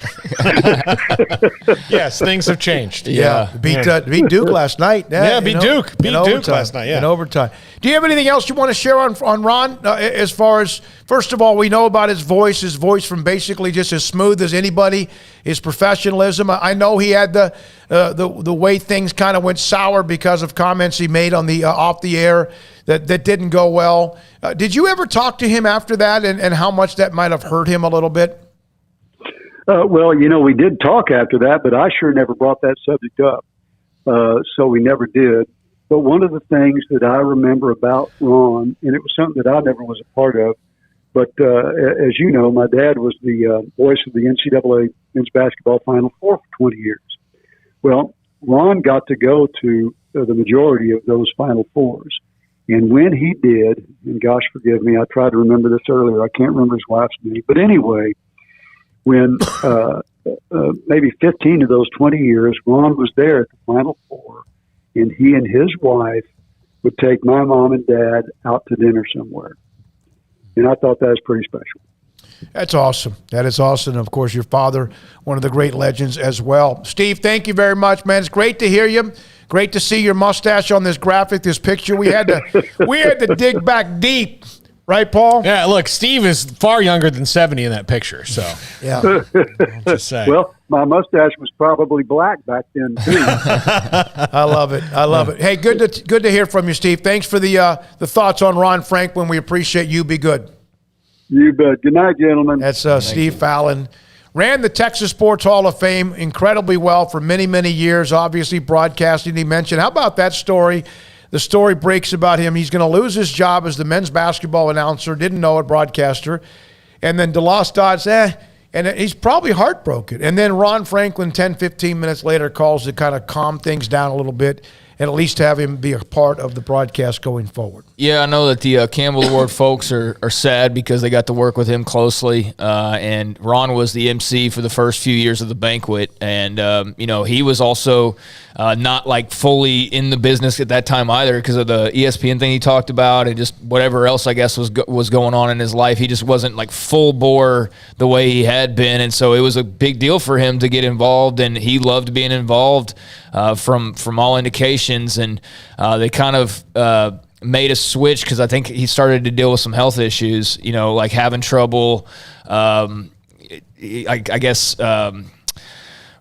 Yes, things have changed. Yeah. Beat Duke last night. Beat Duke. Beat Duke last night. Yeah, in overtime. Do you have anything else you want to share on Ron? As far as, first of all, we know about his voice from basically just as smooth as anybody. His professionalism. I know he had the way things kind of went sour because of comments he made on the off the air that didn't go well. Did you ever talk to him after that, and how much that might have hurt him a little bit? Well, we did talk after that, but I sure never brought that subject up. So we never did. But one of the things that I remember about Ron, and it was something that I never was a part of, but as you know, my dad was the voice of the NCAA men's basketball Final Four for 20 years. Well, Ron got to go to the majority of those Final Fours. And when he did, and gosh forgive me, I tried to remember this earlier. I can't remember his wife's name. But anyway, when maybe 15 of those 20 years, Ron was there at the Final Four, and he and his wife would take my mom and dad out to dinner somewhere. And I thought that was pretty special. That's awesome. That is awesome. And of course, your father, one of the great legends as well. Steve, thank you very much, man. It's great to hear you. Great to see your mustache on this graphic, this picture. We had to dig back deep Right, Paul? Yeah, look, Steve is far younger than 70 in that picture, so. Yeah. Just saying. Well, my mustache was probably black back then, too. I love it. I love it. Hey, good to hear from you, Steve. Thanks for the thoughts on Ron Franklin. We appreciate you. Be good. You bet. Good night, gentlemen. That's Steve Fallon. Ran the Texas Sports Hall of Fame incredibly well for many, many years, obviously broadcasting. He mentioned, how about that story? The story breaks about him. He's going to lose his job as the men's basketball announcer, didn't know it, broadcaster. And then DeLoss Dodds, and he's probably heartbroken. And then Ron Franklin, 10, 15 minutes later, calls to kind of calm things down a little bit and at least have him be a part of the broadcast going forward. Yeah, I know that the Campbell Award folks are sad because they got to work with him closely. And Ron was the MC for the first few years of the banquet. And, he was also not like fully in the business at that time either because of the ESPN thing he talked about and just whatever else I guess was going on in his life. He just wasn't like full bore the way he had been. And so it was a big deal for him to get involved, and he loved being involved from all indications. And they kind of made a switch because I think he started to deal with some health issues, like having trouble, I guess,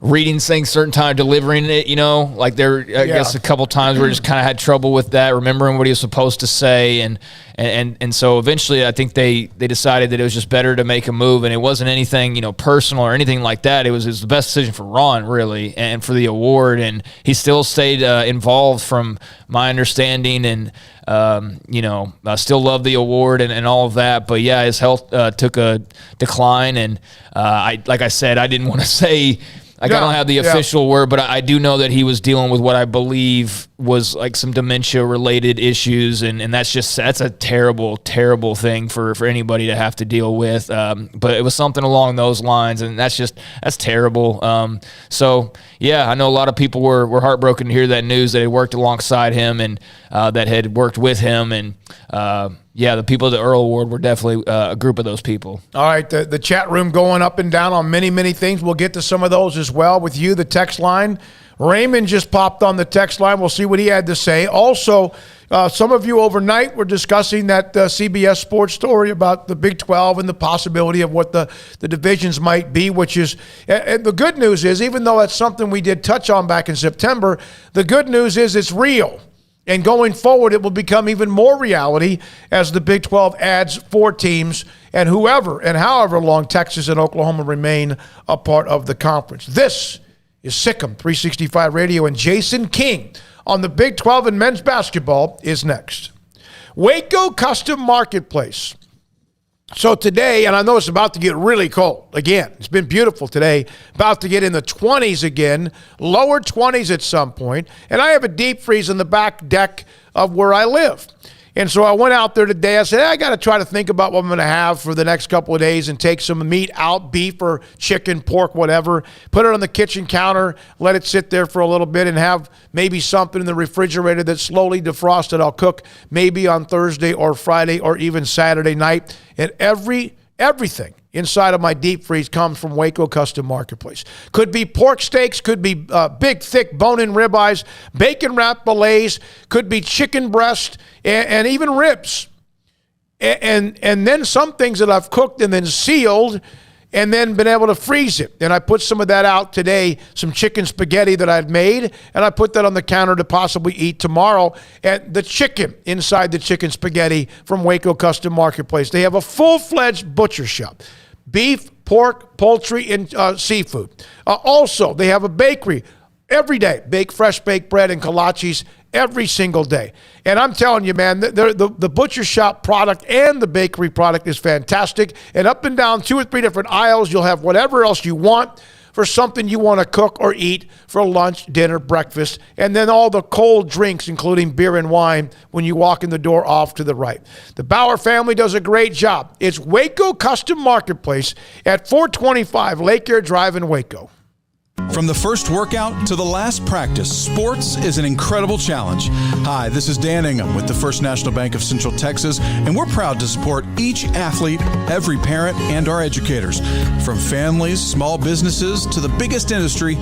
reading things certain time, delivering it, like there, I guess a couple times where he just kind of had trouble with that, remembering what he was supposed to say. And so eventually I think they decided that it was just better to make a move, and it wasn't anything, personal or anything like that. It was the best decision for Ron, really, and for the award. And he still stayed involved from my understanding, and, I still love the award and all of that. But yeah, his health took a decline. And like I said, I didn't want to say, I don't have the official word, but I do know that he was dealing with what I believe was like some dementia-related issues, and that's a terrible, terrible thing for anybody to have to deal with. But it was something along those lines, and that's terrible. So yeah, I know a lot of people were heartbroken to hear that news that had worked alongside him and that had worked with him, and the people at the Earl Award were definitely a group of those people. All right, the chat room going up and down on many, many things. We'll get to some of those as well with you. The text line. Raymond just popped on the text line. We'll see what he had to say. Also, some of you overnight were discussing that CBS Sports story about the Big 12 and the possibility of what the divisions might be, which is, and the good news is, even though that's something we did touch on back in September, the good news is it's real. And going forward, it will become even more reality as the Big 12 adds 4 teams and whoever and however long Texas and Oklahoma remain a part of the conference. This is Sikkim 365 Radio, and Jason King on the Big 12 and men's basketball is next. Waco Custom Marketplace. So today, and I know it's about to get really cold again. It's been beautiful today. About to get in the 20s again, lower 20s at some point. And I have a deep freeze in the back deck of where I live. And so I went out there today. I said, I got to try to think about what I'm going to have for the next couple of days and take some meat out, beef or chicken, pork, whatever, put it on the kitchen counter, let it sit there for a little bit, and have maybe something in the refrigerator that's slowly defrosted. I'll cook maybe on Thursday or Friday or even Saturday night. And everything inside of my deep freeze comes from Waco Custom Marketplace. Could be pork steaks, could be big, thick bone-in ribeyes, bacon-wrapped fillets, could be chicken breast, and even ribs. And then some things that I've cooked and then sealed and then been able to freeze it. And I put some of that out today, some chicken spaghetti that I'd made, and I put that on the counter to possibly eat tomorrow. And the chicken inside the chicken spaghetti from Waco Custom Marketplace. They have a full-fledged butcher shop. Beef, pork, poultry, and seafood. Also, they have a bakery every day. Fresh baked bread and kolaches every single day. And I'm telling you, man, the butcher shop product and the bakery product is fantastic. And up and down 2 or 3 different aisles, you'll have whatever else you want for something you want to cook or eat for lunch, dinner, breakfast, and then all the cold drinks, including beer and wine, when you walk in the door off to the right. The Bauer family does a great job. It's Waco Custom Marketplace at 425 Lake Air Drive in Waco. From the first workout to the last practice, sports is an incredible challenge. Hi, this is Dan Ingham with the First National Bank of Central Texas, and we're proud to support each athlete, every parent, and our educators. From families, small businesses, to the biggest industry,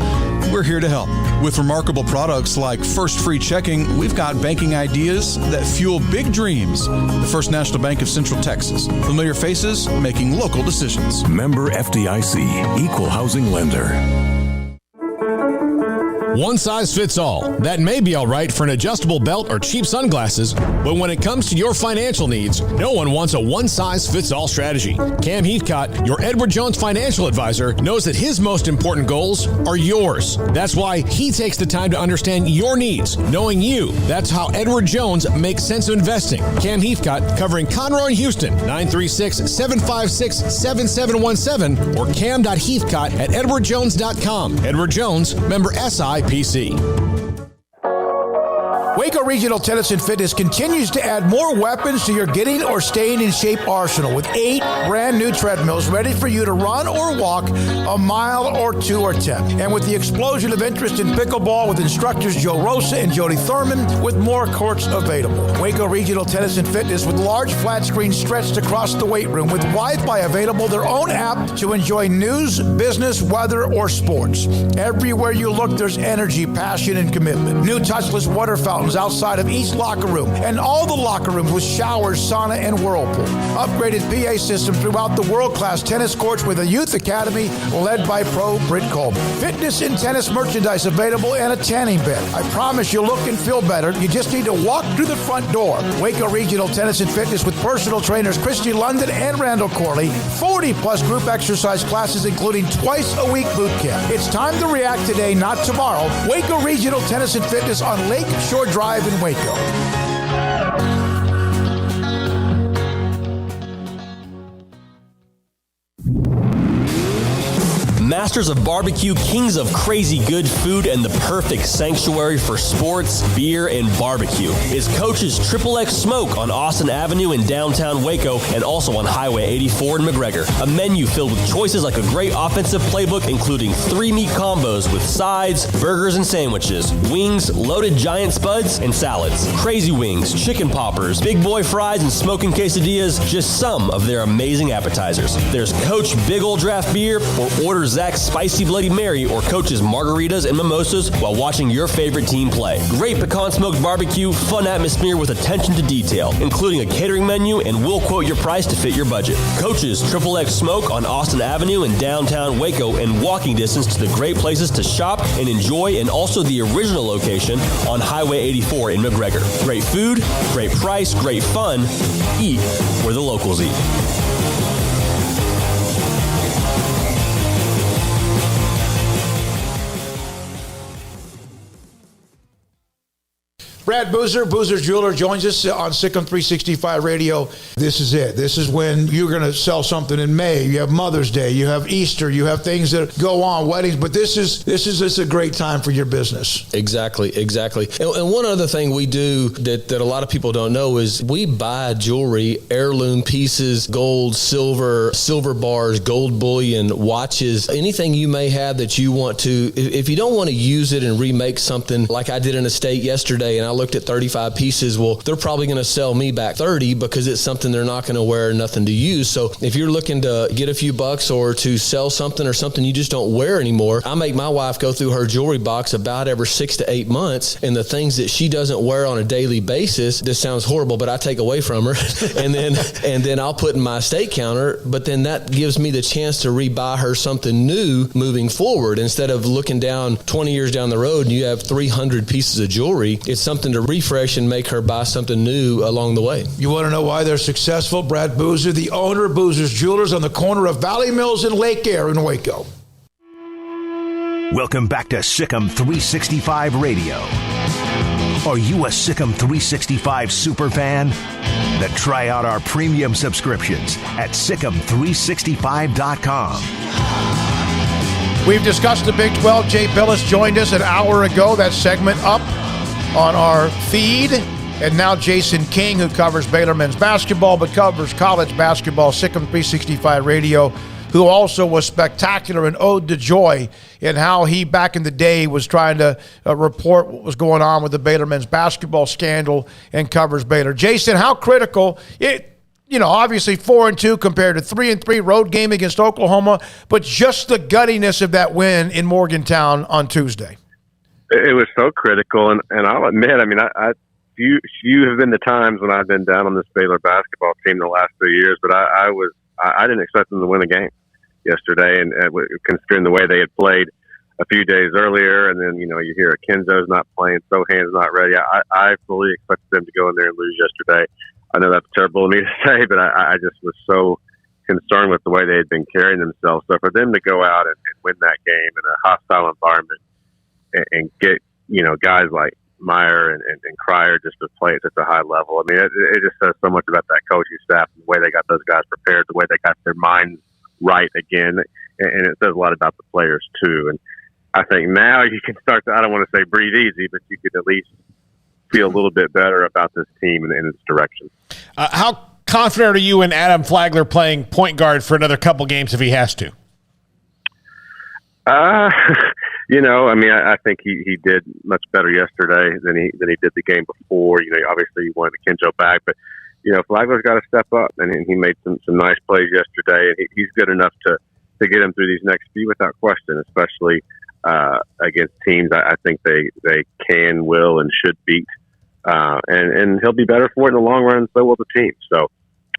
we're here to help. With remarkable products like First Free Checking, we've got banking ideas that fuel big dreams. The First National Bank of Central Texas. Familiar faces making local decisions. Member FDIC, Equal Housing Lender. One size fits all. That may be all right for an adjustable belt or cheap sunglasses, but when it comes to your financial needs, no one wants a one-size-fits-all strategy. Cam Heathcott, your Edward Jones financial advisor, knows that his most important goals are yours. That's why he takes the time to understand your needs, knowing you. That's how Edward Jones makes sense of investing. Cam Heathcott, covering Conroe and Houston, 936-756-7717 or cam.heathcott@edwardjones.com. Edward Jones, member SIPC. Waco Regional Tennis and Fitness continues to add more weapons to your getting or staying in shape arsenal with 8 brand new treadmills ready for you to run or walk a mile or 2 or 10. And with the explosion of interest in pickleball with instructors Joe Rosa and Jody Thurman with more courts available. Waco Regional Tennis and Fitness with large flat screens stretched across the weight room with Wi-Fi available, their own app to enjoy news, business, weather, or sports. Everywhere you look, there's energy, passion, and commitment. New touchless water fountains outside of each locker room, and all the locker rooms with showers, sauna, and whirlpool. Upgraded PA system throughout the world-class tennis courts with a youth academy led by pro Britt Coleman. Fitness and tennis merchandise available and a tanning bed. I promise you'll look and feel better. You just need to walk through the front door. Waco Regional Tennis and Fitness with personal trainers Christy London and Randall Corley. 40-plus group exercise classes, including twice-a-week boot camp. It's time to react today, not tomorrow. Waco Regional Tennis and Fitness on Lake Shore Drive in Waco. Masters of Barbecue, kings of crazy good food, and the perfect sanctuary for sports, beer, and barbecue is Coach's XXX Smoke on Austin Avenue in downtown Waco and also on Highway 84 in McGregor. A menu filled with choices like a great offensive playbook, including 3 meat combos with sides, burgers, and sandwiches, wings, loaded giant spuds, and salads, crazy wings, chicken poppers, big boy fries, and smoking quesadillas, just some of their amazing appetizers. There's Coach Big Ol' Draft Beer, or order Zach's Spicy Bloody Mary or Coach's margaritas and mimosas while watching your favorite team play. Great pecan smoked barbecue, fun atmosphere with attention to detail, including a catering menu, and we'll quote your price to fit your budget. Coach's XXX Smoke on Austin Avenue in downtown Waco, and walking distance to the great places to shop and enjoy, and also the original location on Highway 84 in McGregor. Great food, great price, great fun. Eat where the locals eat. Brad Boozer, Boozer's Jeweler, joins us on Sikkim 365 Radio. This is it. This is when you're going to sell something in May. You have Mother's Day. You have Easter. You have things that go on, weddings. But this is a great time for your business. Exactly. And one other thing we do that a lot of people don't know is we buy jewelry, heirloom pieces, gold, silver bars, gold bullion, watches, anything you may have that you want to. If you don't want to use it and remake something like I did an estate yesterday, and I looked at 35 pieces, well, they're probably going to sell me back 30 because it's something they're not going to wear, nothing to use. So if you're looking to get a few bucks or to sell something or something you just don't wear anymore, I make my wife go through her jewelry box about every 6 to 8 months, and the things that she doesn't wear on a daily basis, this sounds horrible, but I take away from her and then I'll put in my estate counter, but then that gives me the chance to rebuy her something new moving forward. Instead of looking down 20 years down the road and you have 300 pieces of jewelry, it's something to refresh and make her buy something new along the way. You want to know why they're successful? Brad Boozer, the owner of Boozer's Jewelers on the corner of Valley Mills and Lake Air in Waco. Welcome back to Sikkim 365 Radio. Are you a Sikkim 365 super fan? Then try out our premium subscriptions at Sikkim365.com. We've discussed the Big 12. Jay Bilas joined us an hour ago. That segment up on our feed. And now Jason King, who covers Baylor men's basketball but covers college basketball, Sikkim 365 Radio. who also was spectacular and ode to joy in how he, back in the day, was trying to report what was going on with the Baylor men's basketball scandal and covers Baylor. Jason, how critical obviously 4-2 compared to 3-3 road game against Oklahoma, but just the guttiness of that win in Morgantown on Tuesday. It was so critical, and I'll admit, I mean, few have been the times when I've been down on this Baylor basketball team the last 3 years, but I didn't expect them to win the game yesterday, and considering the way they had played a few days earlier, and then you hear Kenzo's not playing, Sohan's not ready. I fully expected them to go in there and lose yesterday. I know that's terrible of me to say, but I just was so concerned with the way they had been carrying themselves. So for them to go out and win that game in a hostile environment and get guys like Meyer and Cryer just to play at such a high level. I mean, it just says so much about that coaching staff and the way they got those guys prepared, the way they got their minds right again, and it says a lot about the players too. And I think now you can start to, I don't want to say breathe easy, but you could at least feel a little bit better about this team and its direction. How confident are you in Adam Flagler playing point guard for another couple games if he has to? I think he did much better yesterday than he did the game before. Obviously he wanted Kenjo back, but Flagler's got to step up, and he made some nice plays yesterday, and he's good enough to get him through these next few without question, especially against teams I think they can, will, and should beat. And he'll be better for it in the long run, and so will the team. So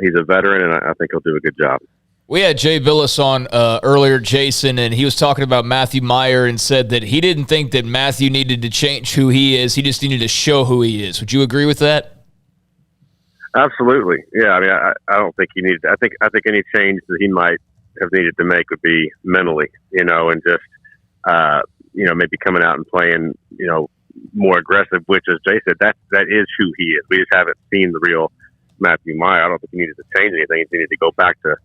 he's a veteran, and I think he'll do a good job. We had Jay Bilas on earlier, Jason, and he was talking about Matthew Meyer and said that he didn't think that Matthew needed to change who he is. He just needed to show who he is. Would you agree with that? Absolutely. Yeah. I mean, I don't think he needed. I think any change that he might have needed to make would be mentally, and just maybe coming out and playing, more aggressive. Which, as Jay said, that is who he is. We just haven't seen the real Matthew Meyer. I don't think he needed to change anything. He needed to go back to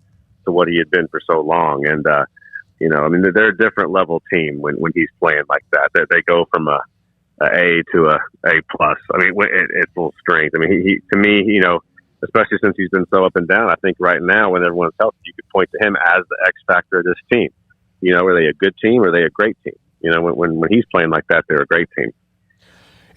what he had been for so long. And, they're a different level team when he's playing like that. They go from a A to a A plus. I mean, it's full strength. I mean, he to me, especially since he's been so up and down, I think right now when everyone's healthy, you could point to him as the X factor of this team. Are they a good team or are they a great team? When he's playing like that, they're a great team.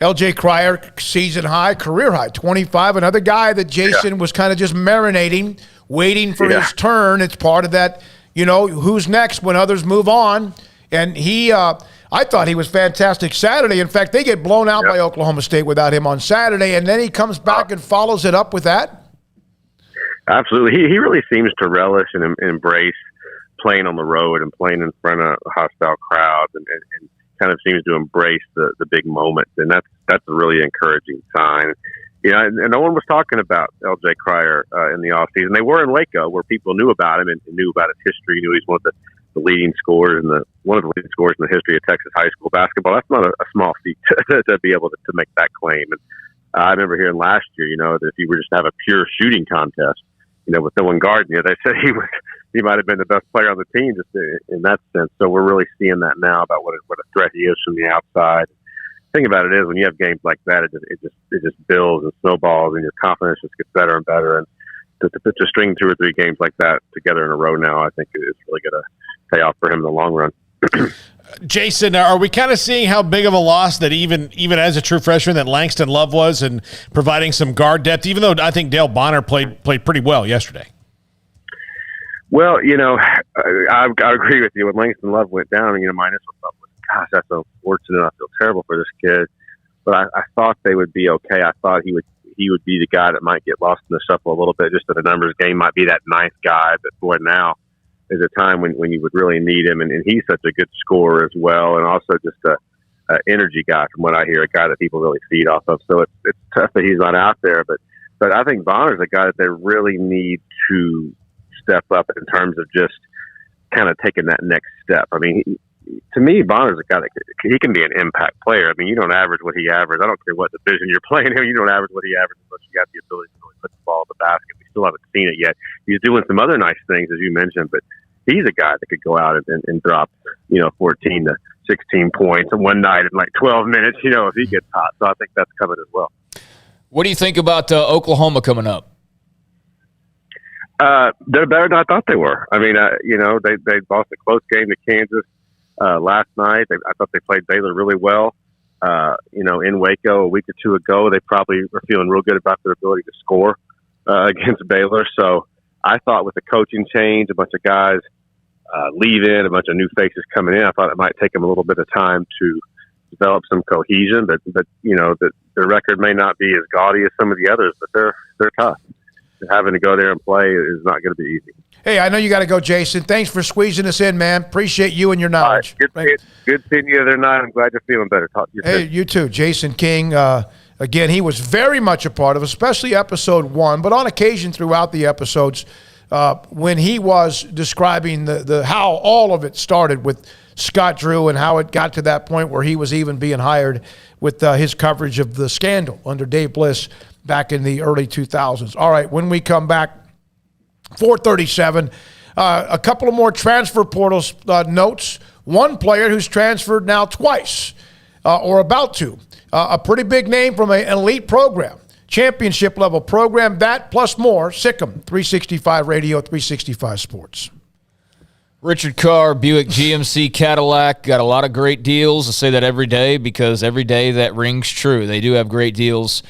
LJ Cryer, season high, career high, 25. Another guy that Jason was kind of just marinating, waiting for his turn. It's part of that, who's next when others move on. And he, I thought he was fantastic Saturday. In fact, they get blown out by Oklahoma State without him on Saturday, and then he comes back and follows it up with that. Absolutely. He really seems to relish and embrace playing on the road and playing in front of hostile crowds and kind of seems to embrace the big moments, and that's a really encouraging sign. And no one was talking about LJ Cryer in the offseason. They were in Waco, where people knew about him and knew about his history. Knew he's one of the leading scorers and one of the leading scorers in the history of Texas high school basketball. That's not a small feat to be able to make that claim. And I remember hearing last year, that if you were just to have a pure shooting contest, with no one guarding you, they said he might have been the best player on the team just in that sense. So we're really seeing that now about what a threat he is from the outside. The thing about it is when you have games like that, it just builds and snowballs, and your confidence just gets better and better. And to string 2 or 3 games like that together in a row now, I think it's really going to pay off for him in the long run. Jason, are we kind of seeing how big of a loss that even as a true freshman that Langston Love was and providing some guard depth, even though I think Dale Bonner played pretty well yesterday? Well, I agree with you. When Langston Love went down, my initial thought was, gosh, that's unfortunate. I feel terrible for this kid. But I thought they would be okay. I thought he would be the guy that might get lost in the shuffle a little bit, just that the numbers game might be that ninth guy. But boy, now is a time when you would really need him. And he's such a good scorer as well, and also just a energy guy from what I hear, a guy that people really feed off of. So it's tough that he's not out there. But I think Bonner's a guy that they really need to step up in terms of just kind of taking that next step. I mean, to me, Bonner's a guy that he can be an impact player. I mean, you don't average what he averaged. I don't care what division you're playing in. You don't average what he averaged unless you got the ability to really put the ball in the basket. We still haven't seen it yet. He's doing some other nice things, as you mentioned, but he's a guy that could go out and drop, 14 to 16 points in one night in like 12 minutes, if he gets hot. So I think that's coming as well. What do you think about Oklahoma coming up? They're better than I thought they were. I mean, they lost a close game to Kansas last night. I thought they played Baylor really well. In Waco a week or two ago, they probably were feeling real good about their ability to score against Baylor. So I thought with the coaching change, a bunch of guys leaving, a bunch of new faces coming in, I thought it might take them a little bit of time to develop some cohesion. But their record may not be as gaudy as some of the others, but they're tough. Having to go there and play is not going to be easy. Hey, I know you got to go, Jason. Thanks for squeezing us in, man. Appreciate you and your knowledge. Right. Good seeing you the other night. I'm glad you're feeling better. Talk to you soon. Hey, you too. Jason King, again, he was very much a part of, especially episode 1, but on occasion throughout the episodes, when he was describing the how all of it started with Scott Drew and how it got to that point where he was even being hired with his coverage of the scandal under Dave Bliss back in the early 2000s. All right, when we come back, 4:37, a couple of more transfer portal notes. One player who's transferred now twice, or about to. A pretty big name from an elite program, championship level program, that plus more. Sikkim, 365 Radio, 365 Sports. Richard Carr, Buick GMC Cadillac, got a lot of great deals. I say that every day because every day that rings true. They do have great deals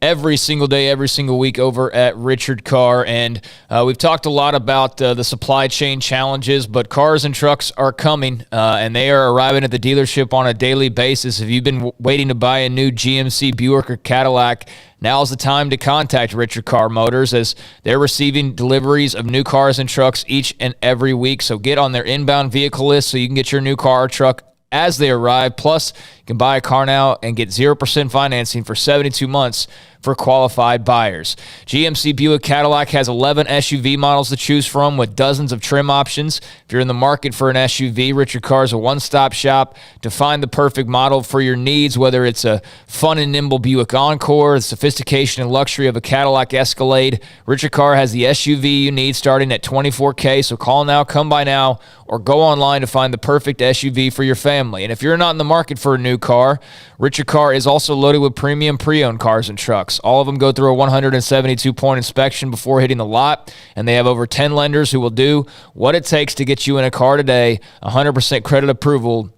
every single day, every single week over at Richard Carr. And we've talked a lot about the supply chain challenges, but cars and trucks are coming, and they are arriving at the dealership on a daily basis. If you've been waiting to buy a new GMC, Buick, or Cadillac, now's the time to contact Richard Carr Motors, as they're receiving deliveries of new cars and trucks each and every week. So get on their inbound vehicle list so you can get your new car or truck as they arrive. Plus, you can buy a car now and get 0% financing for 72 months for qualified buyers. GMC Buick Cadillac has 11 SUV models to choose from with dozens of trim options. If you're in the market for an SUV, Richard Carr is a one-stop shop to find the perfect model for your needs, whether it's a fun and nimble Buick Encore, the sophistication and luxury of a Cadillac Escalade. Richard Carr has the SUV you need starting at $24K, so call now, come by now, or go online to find the perfect SUV for your family. And if you're not in the market for a new car, Richard Carr is also loaded with premium pre-owned cars and trucks. All of them go through a 172-point inspection before hitting the lot, and they have over 10 lenders who will do what it takes to get you in a car today. 100% credit approval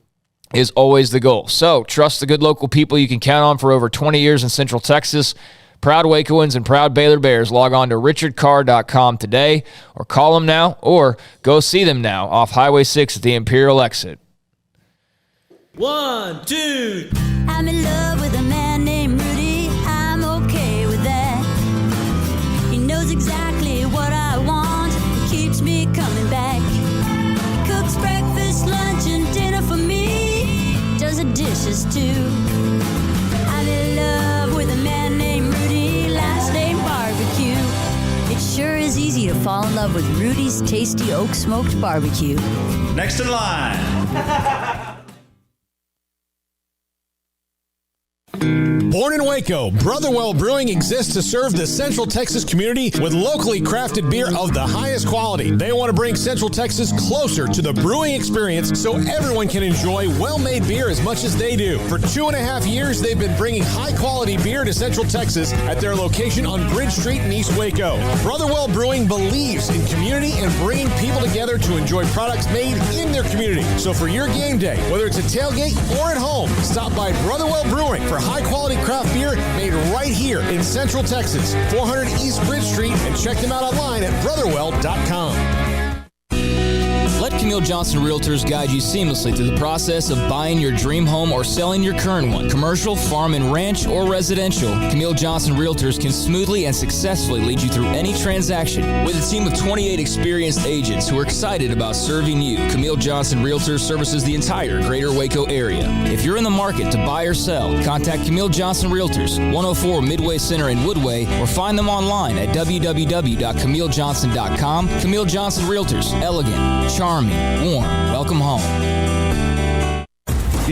is always the goal. So trust the good local people you can count on for over 20 years in Central Texas. Proud Wacoans and proud Baylor Bears. Log on to richardcarr.com today, or call them now, or go see them now off Highway 6 at the Imperial exit. 1, 2. I'm in love with a man named Rudy. I'm okay with that. He knows exactly what I want. He keeps me coming back. He cooks breakfast, lunch, and dinner for me. Does the dishes too. I'm in love with a man named Rudy. Last name Barbecue. It sure is easy to fall in love with Rudy's tasty oak smoked barbecue. Next in line. Born in Waco, Brotherwell Brewing exists to serve the Central Texas community with locally crafted beer of the highest quality. They want to bring Central Texas closer to the brewing experience so everyone can enjoy well-made beer as much as they do. For 2.5 years, they've been bringing high-quality beer to Central Texas at their location on Bridge Street in East Waco. Brotherwell Brewing believes in community and bringing people together to enjoy products made in their community. So for your game day, whether it's a tailgate or at home, stop by Brotherwell Brewing for high-quality craft beer made right here in Central Texas, 400 East Bridge Street, and check them out online at brotherwell.com. Let Camille Johnson Realtors guide you seamlessly through the process of buying your dream home or selling your current one. Commercial, farm and ranch, or residential, Camille Johnson Realtors can smoothly and successfully lead you through any transaction. With a team of 28 experienced agents who are excited about serving you, Camille Johnson Realtors services the entire greater Waco area. If you're in the market to buy or sell, contact Camille Johnson Realtors, 104 Midway Center in Woodway, or find them online at www.camillejohnson.com. Camille Johnson Realtors, elegant, charming, warm. Welcome home.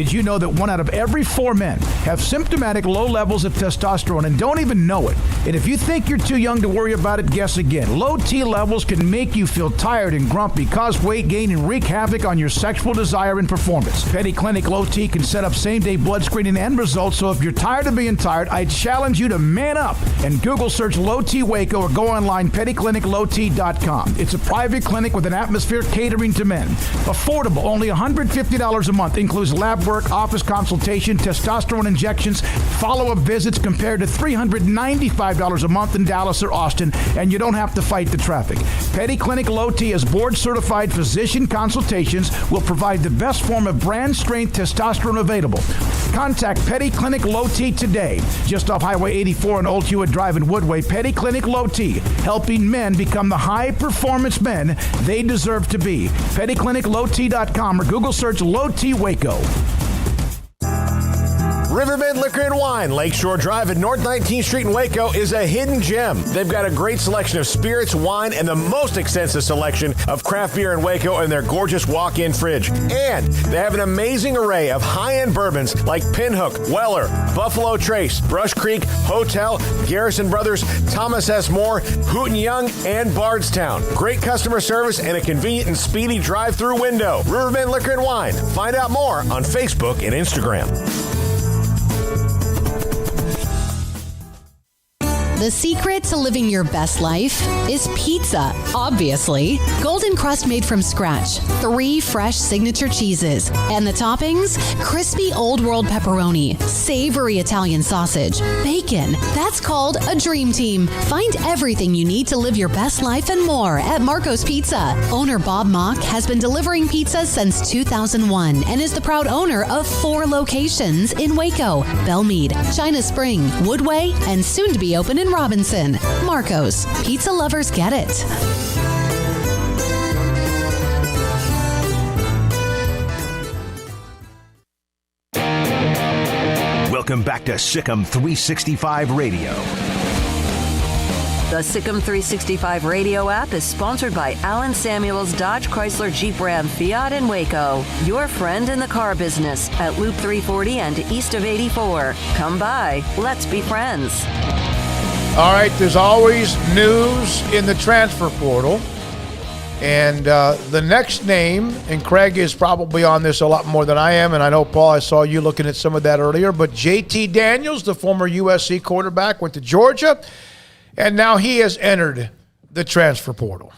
Did you know that 1 out of every 4 men have symptomatic low levels of testosterone and don't even know it? And if you think you're too young to worry about it, guess again. Low T levels can make you feel tired and grumpy, cause weight gain, and wreak havoc on your sexual desire and performance. Petty Clinic Low T can set up same-day blood screening and results, so if you're tired of being tired, I challenge you to man up and Google search Low T Waco or go online pettycliniclowt.com. It's a private clinic with an atmosphere catering to men. Affordable, only $150 a month. Includes lab work, office consultation, testosterone injections, follow-up visits compared to $395 a month in Dallas or Austin, and you don't have to fight the traffic. Petty Clinic Low T as board-certified physician consultations will provide the best form of brand-strength testosterone available. Contact Petty Clinic Low T today, just off Highway 84 and Old Hewitt Drive in Woodway. Petty Clinic Low T, helping men become the high-performance men they deserve to be. PettyClinicLowT.com or Google search Low T Waco. Riverbend Liquor and Wine, Lakeshore Drive at North 19th Street in Waco is a hidden gem. They've got a great selection of spirits, wine, and the most extensive selection of craft beer in Waco in their gorgeous walk-in fridge. And they have an amazing array of high-end bourbons like Pinhook, Weller, Buffalo Trace, Brush Creek, Hotel, Garrison Brothers, Thomas S. Moore, Hooten Young, and Bardstown. Great customer service and a convenient and speedy drive-through window. Riverbend Liquor and Wine. Find out more on Facebook and Instagram. The secret to living your best life is pizza, obviously. Golden crust made from scratch, 3 fresh signature cheeses, and the toppings, crispy Old World pepperoni, savory Italian sausage, bacon. That's called a dream team. Find everything you need to live your best life and more at Marco's Pizza. Owner Bob Mock has been delivering pizza since 2001 and is the proud owner of 4 locations in Waco, Belmead, China Spring, Woodway, and soon to be open in Robinson. Marco's. Pizza lovers get it. Welcome back to Sikkim 365 Radio. The Sikkim 365 Radio app is sponsored by Alan Samuels Dodge Chrysler Jeep Ram Fiat in Waco. Your friend in the car business at Loop 340 and east of 84. Come by. Let's be friends. All right, there's always news in the transfer portal. And the next name, and Craig is probably on this a lot more than I am, and I know, Paul, I saw you looking at some of that earlier, but JT Daniels, the former USC quarterback, went to Georgia, and now he has entered the transfer portal.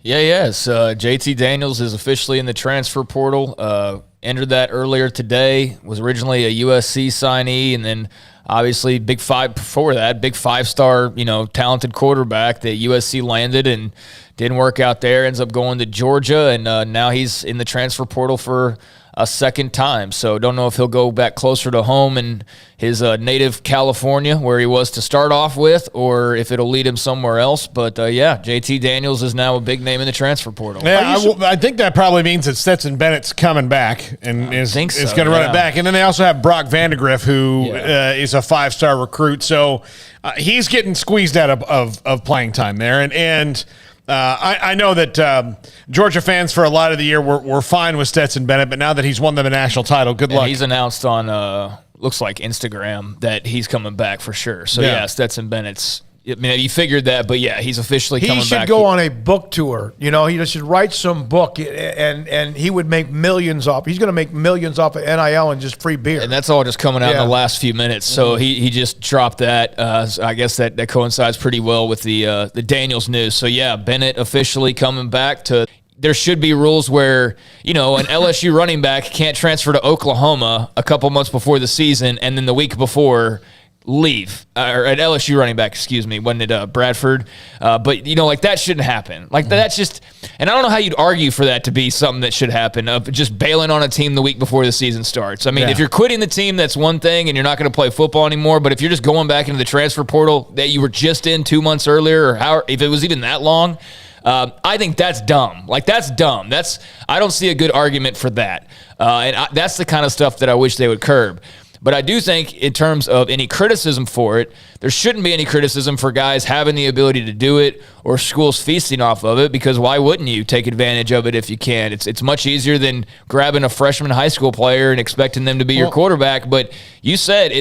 Yes. JT Daniels is officially in the transfer portal. Entered that earlier today, was originally a USC signee, and then obviously big 5-star, talented quarterback that USC landed and didn't work out there, ends up going to Georgia, and now he's in the transfer portal for a second time. So don't know if he'll go back closer to home in his native California where he was to start off with, or if it'll lead him somewhere else. But JT Daniels is now a big name in the transfer portal. Yeah, I think that probably means that Stetson Bennett's coming back and is going to run it back. And then they also have Brock Vandegrift, who is a 5-star recruit. So he's getting squeezed out of playing time there. And I know that Georgia fans for a lot of the year were fine with Stetson Bennett, but now that he's won them a national title, good luck. He's announced on, looks like Instagram, that he's coming back for sure. So, Stetson Bennett's, you figured that, but he's officially coming back. He should go on a book tour. He should write some book, and he would make millions off. He's going to make millions off of NIL and just free beer. And that's all just coming out in the last few minutes. So he just dropped that. I guess that coincides pretty well with the Daniels news. So, Bennett officially coming back to. There should be rules where, an LSU running back can't transfer to Oklahoma a couple months before the season, and then the week before leave, or an LSU running back, wasn't it Bradford? But, that shouldn't happen. That's just, and I don't know how you'd argue for that to be something that should happen, of just bailing on a team the week before the season starts. I mean, if you're quitting the team, that's one thing, and you're not going to play football anymore, but if you're just going back into the transfer portal that you were just in 2 months earlier, or if it was even that long, I think that's dumb. That's dumb. I don't see a good argument for that. And that's the kind of stuff that I wish they would curb. But I do think in terms of any criticism for it, there shouldn't be any criticism for guys having the ability to do it or schools feasting off of it, because why wouldn't you take advantage of it if you can? It's much easier than grabbing a freshman high school player and expecting them to be your quarterback. But you said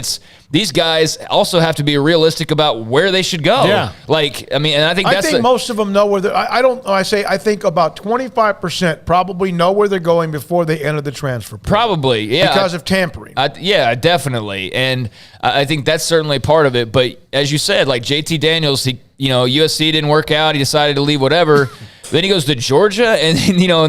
these guys also have to be realistic about where they should go. Yeah. And I think most of them know where they're. I think about 25% probably know where they're going before they enter the transfer portal. Probably, yeah. Because of tampering. Yeah, definitely. And I think that's certainly part of it. But as you said, like JT Daniels, USC didn't work out. He decided to leave, whatever. Then he goes to Georgia and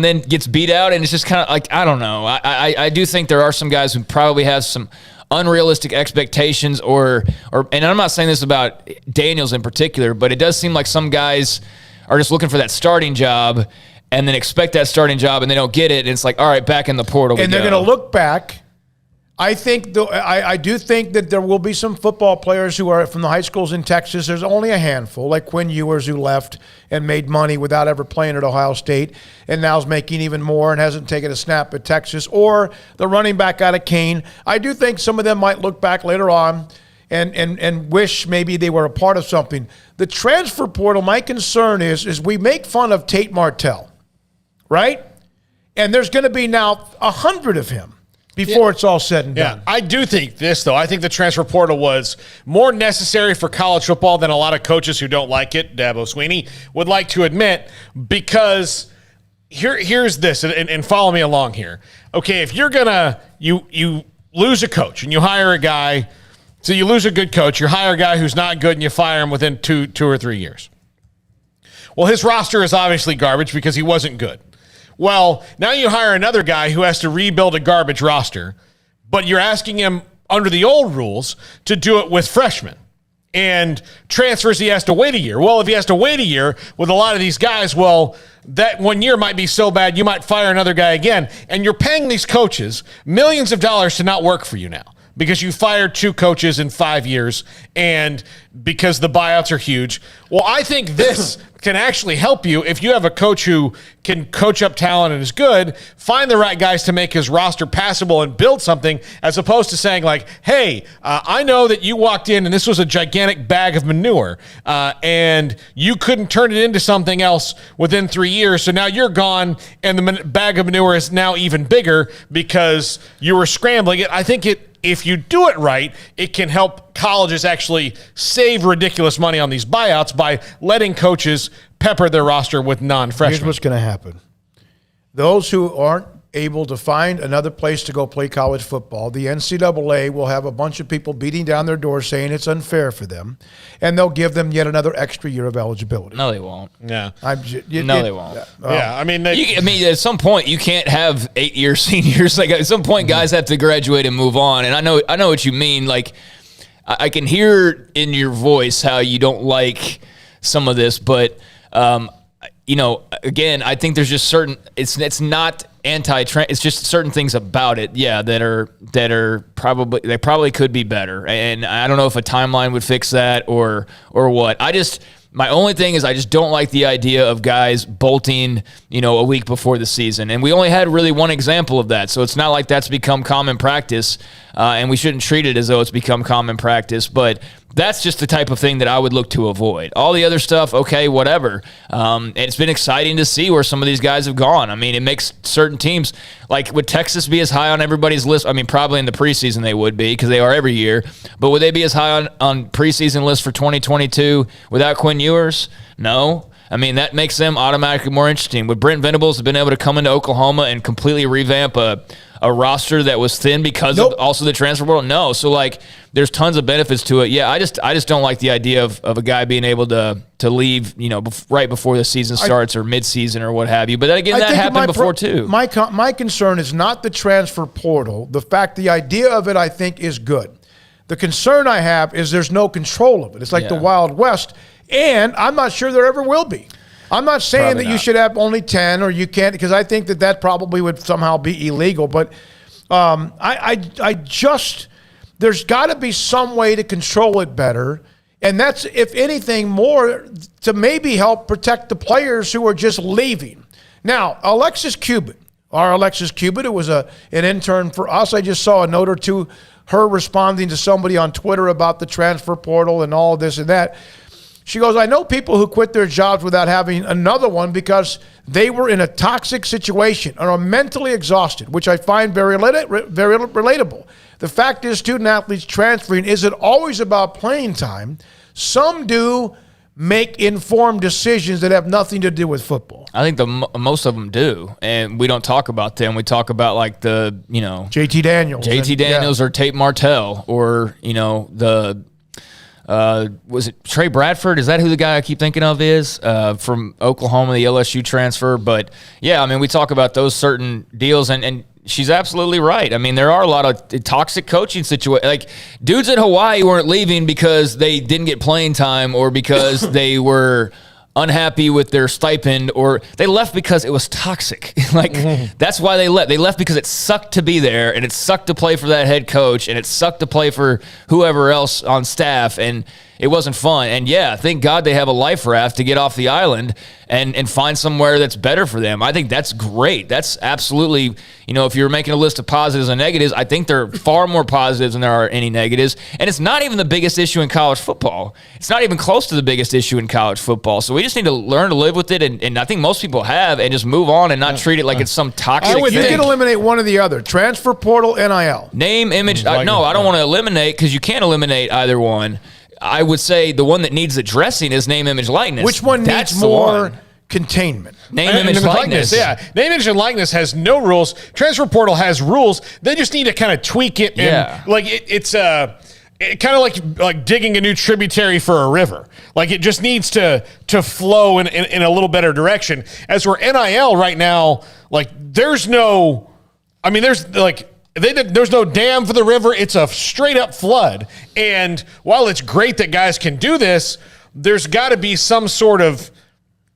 then gets beat out. And it's just kind of like, I don't know. I do think there are some guys who probably have some unrealistic expectations and I'm not saying this about Daniels in particular, but it does seem like some guys are just looking for that starting job and then expect that starting job and they don't get it. And it's like, all right, back in the portal. And they're going to look back. I do think that there will be some football players who are from the high schools in Texas. There's only a handful, like Quinn Ewers, who left and made money without ever playing at Ohio State and now is making even more and hasn't taken a snap at Texas, or the running back out of Kane. I do think some of them might look back later on and wish maybe they were a part of something. The transfer portal, my concern is we make fun of Tate Martell, right? And there's going to be now 100 of him before it's all said and done. I do think this, though. I think the transfer portal was more necessary for college football than a lot of coaches who don't like it, Dabo Swinney, would like to admit, because here's this, and follow me along here. Okay, if you're going to you lose a coach and you hire a guy, so you lose a good coach, you hire a guy who's not good and you fire him within two or 3 years. Well, his roster is obviously garbage because he wasn't good. Well, now you hire another guy who has to rebuild a garbage roster, but you're asking him under the old rules to do it with freshmen. And transfers, he has to wait a year. Well, if he has to wait a year with a lot of these guys, well, that 1 year might be so bad you might fire another guy again. And you're paying these coaches millions of dollars to not work for you now because you fired 2 coaches in 5 years and because the buyouts are huge. Well, I think this can actually help you if you have a coach who can coach up talent and is good, find the right guys to make his roster passable and build something, as opposed to saying like, hey, I know that you walked in and this was a gigantic bag of manure and you couldn't turn it into something else within 3 years. So now you're gone and the bag of manure is now even bigger because you were scrambling it. I think if you do it right, it can help colleges actually save ridiculous money on these buyouts by letting coaches pepper their roster with non-freshmen. Here's what's going to happen. Those who aren't able to find another place to go play college football, the NCAA will have a bunch of people beating down their door saying it's unfair for them, and they'll give them yet another extra year of eligibility. No, they won't. Yeah. They won't. Yeah, I mean, at some point you can't have 8-year seniors. Like at some point, guys have to graduate and move on. And I know what you mean. Like I can hear in your voice how you don't like some of this, but again, I think there's just certain. It's not anti-trend. It's just certain things about it, that are probably could be better. And I don't know if a timeline would fix that or what. My only thing is I just don't like the idea of guys bolting, a week before the season. And we only had really one example of that. So it's not like that's become common practice, and we shouldn't treat it as though it's become common practice. But that's just the type of thing that I would look to avoid. All the other stuff, okay, whatever. And it's been exciting to see where some of these guys have gone. I mean, it makes certain teams, like would Texas be as high on everybody's list? I mean, probably in the preseason they would be because they are every year. But would they be as high on preseason lists for 2022 without Quinn Ewers? No. I mean, that makes them automatically more interesting. Would Brent Venables have been able to come into Oklahoma and completely revamp a roster that was thin because of also the transfer portal? No. So, there's tons of benefits to it. Yeah, I just don't like the idea of a guy being able to leave, right before the season starts or midseason or what have you. But then again, that happened before too. My concern is not the transfer portal. The idea of it, I think, is good. The concern I have is there's no control of it. It's like the Wild West, and I'm not sure there ever will be. I'm not saying that you should have only 10 or you can't, because I think that probably would somehow be illegal. But there's got to be some way to control it better. And that's, if anything, more to maybe help protect the players who are just leaving. Now, Alexis Cuban, Our Alexis Cubitt, who was an intern for us, I just saw a note or two, her responding to somebody on Twitter about the transfer portal and all this and that. She goes, I know people who quit their jobs without having another one because they were in a toxic situation or are mentally exhausted, which I find very relatable. The fact is, student athletes transferring isn't always about playing time. Some do make informed decisions that have nothing to do with football. I think most of them do, and we don't talk about them. We talk about like the, JT Daniels or Tate Martell, or, was it Trey Bradford? Is that who the guy I keep thinking of is from Oklahoma, the LSU transfer? But yeah, I mean, we talk about those certain deals, and she's absolutely right. I mean, there are a lot of toxic coaching situations. Like, dudes at Hawaii weren't leaving because they didn't get playing time or because they were unhappy with their stipend, or they left because it was toxic. That's why they left. They left because it sucked to be there, and it sucked to play for that head coach, and it sucked to play for whoever else on staff, and it wasn't fun. And yeah, thank God they have a life raft to get off the island and find somewhere that's better for them. I think that's great. That's absolutely, if you're making a list of positives and negatives, I think there are far more positives than there are any negatives. And it's not even the biggest issue in college football. It's not even close to the biggest issue in college football. So we just need to learn to live with it, and I think most people have, and just move on and not treat it like it's some toxic thing. You can eliminate one or the other. Transfer portal, NIL. Name, image. No, I don't want to eliminate, because you can't eliminate either one. I would say the one that needs addressing is name, image, likeness. Which one needs more containment? Name, image, likeness. Yeah, name, image, and likeness has no rules. Transfer portal has rules. They just need to kind of tweak it. And it's kind of like digging a new tributary for a river. Like, it just needs to flow in a little better direction. As for NIL right now, there's no dam for the river. It's a straight up flood. And while it's great that guys can do this, there's got to be some sort of,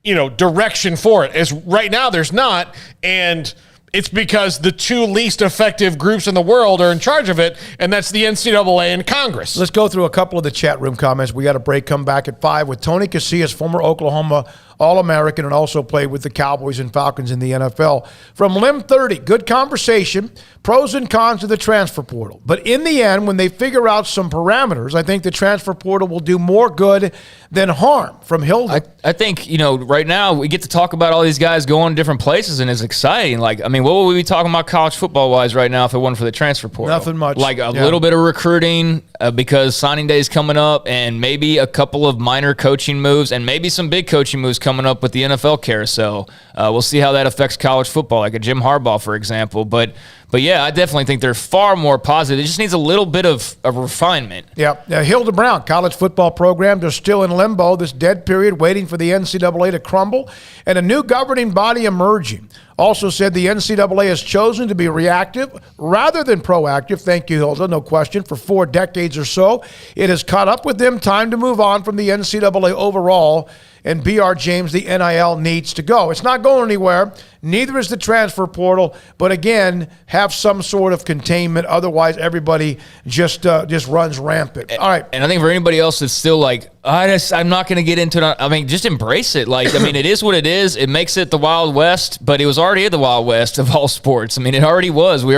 direction for it. As right now, there's not. And it's because the two least effective groups in the world are in charge of it, and that's the NCAA and Congress. Let's go through a couple of the chat room comments. We got a break. Come back at 5 with Tony Casillas, former Oklahoma All-American, and also played with the Cowboys and Falcons in the NFL. From Lim 30, good conversation, pros and cons of the transfer portal. But in the end, when they figure out some parameters, I think the transfer portal will do more good than harm. From Hilda. I think, right now we get to talk about all these guys going to different places, and it's exciting. What would we be talking about college football-wise right now if it wasn't for the transfer portal? Nothing much. A little bit of recruiting because signing day is coming up, and maybe a couple of minor coaching moves, and maybe some big coaching moves coming up with the NFL carousel. We'll see how that affects college football, like a Jim Harbaugh, for example. But yeah, I definitely think they're far more positive. It just needs a little bit of refinement. Yeah. Hilda Brown, college football programs are still in limbo, this dead period, waiting for the NCAA to crumble and a new governing body emerging. Also said the NCAA has chosen to be reactive rather than proactive. Thank you, Hilda, no question. For 4 decades or so, it has caught up with them. Time to move on from the NCAA overall. And B.R. James, the NIL needs to go. It's not going anywhere. Neither is the transfer portal. But again, have some sort of containment. Otherwise, everybody just runs rampant. All right. And I think for anybody else that's still I'm not going to get into it. I mean, just embrace it. It is what it is. It makes it the Wild West, but it was already the Wild West of all sports. I mean, it already was. We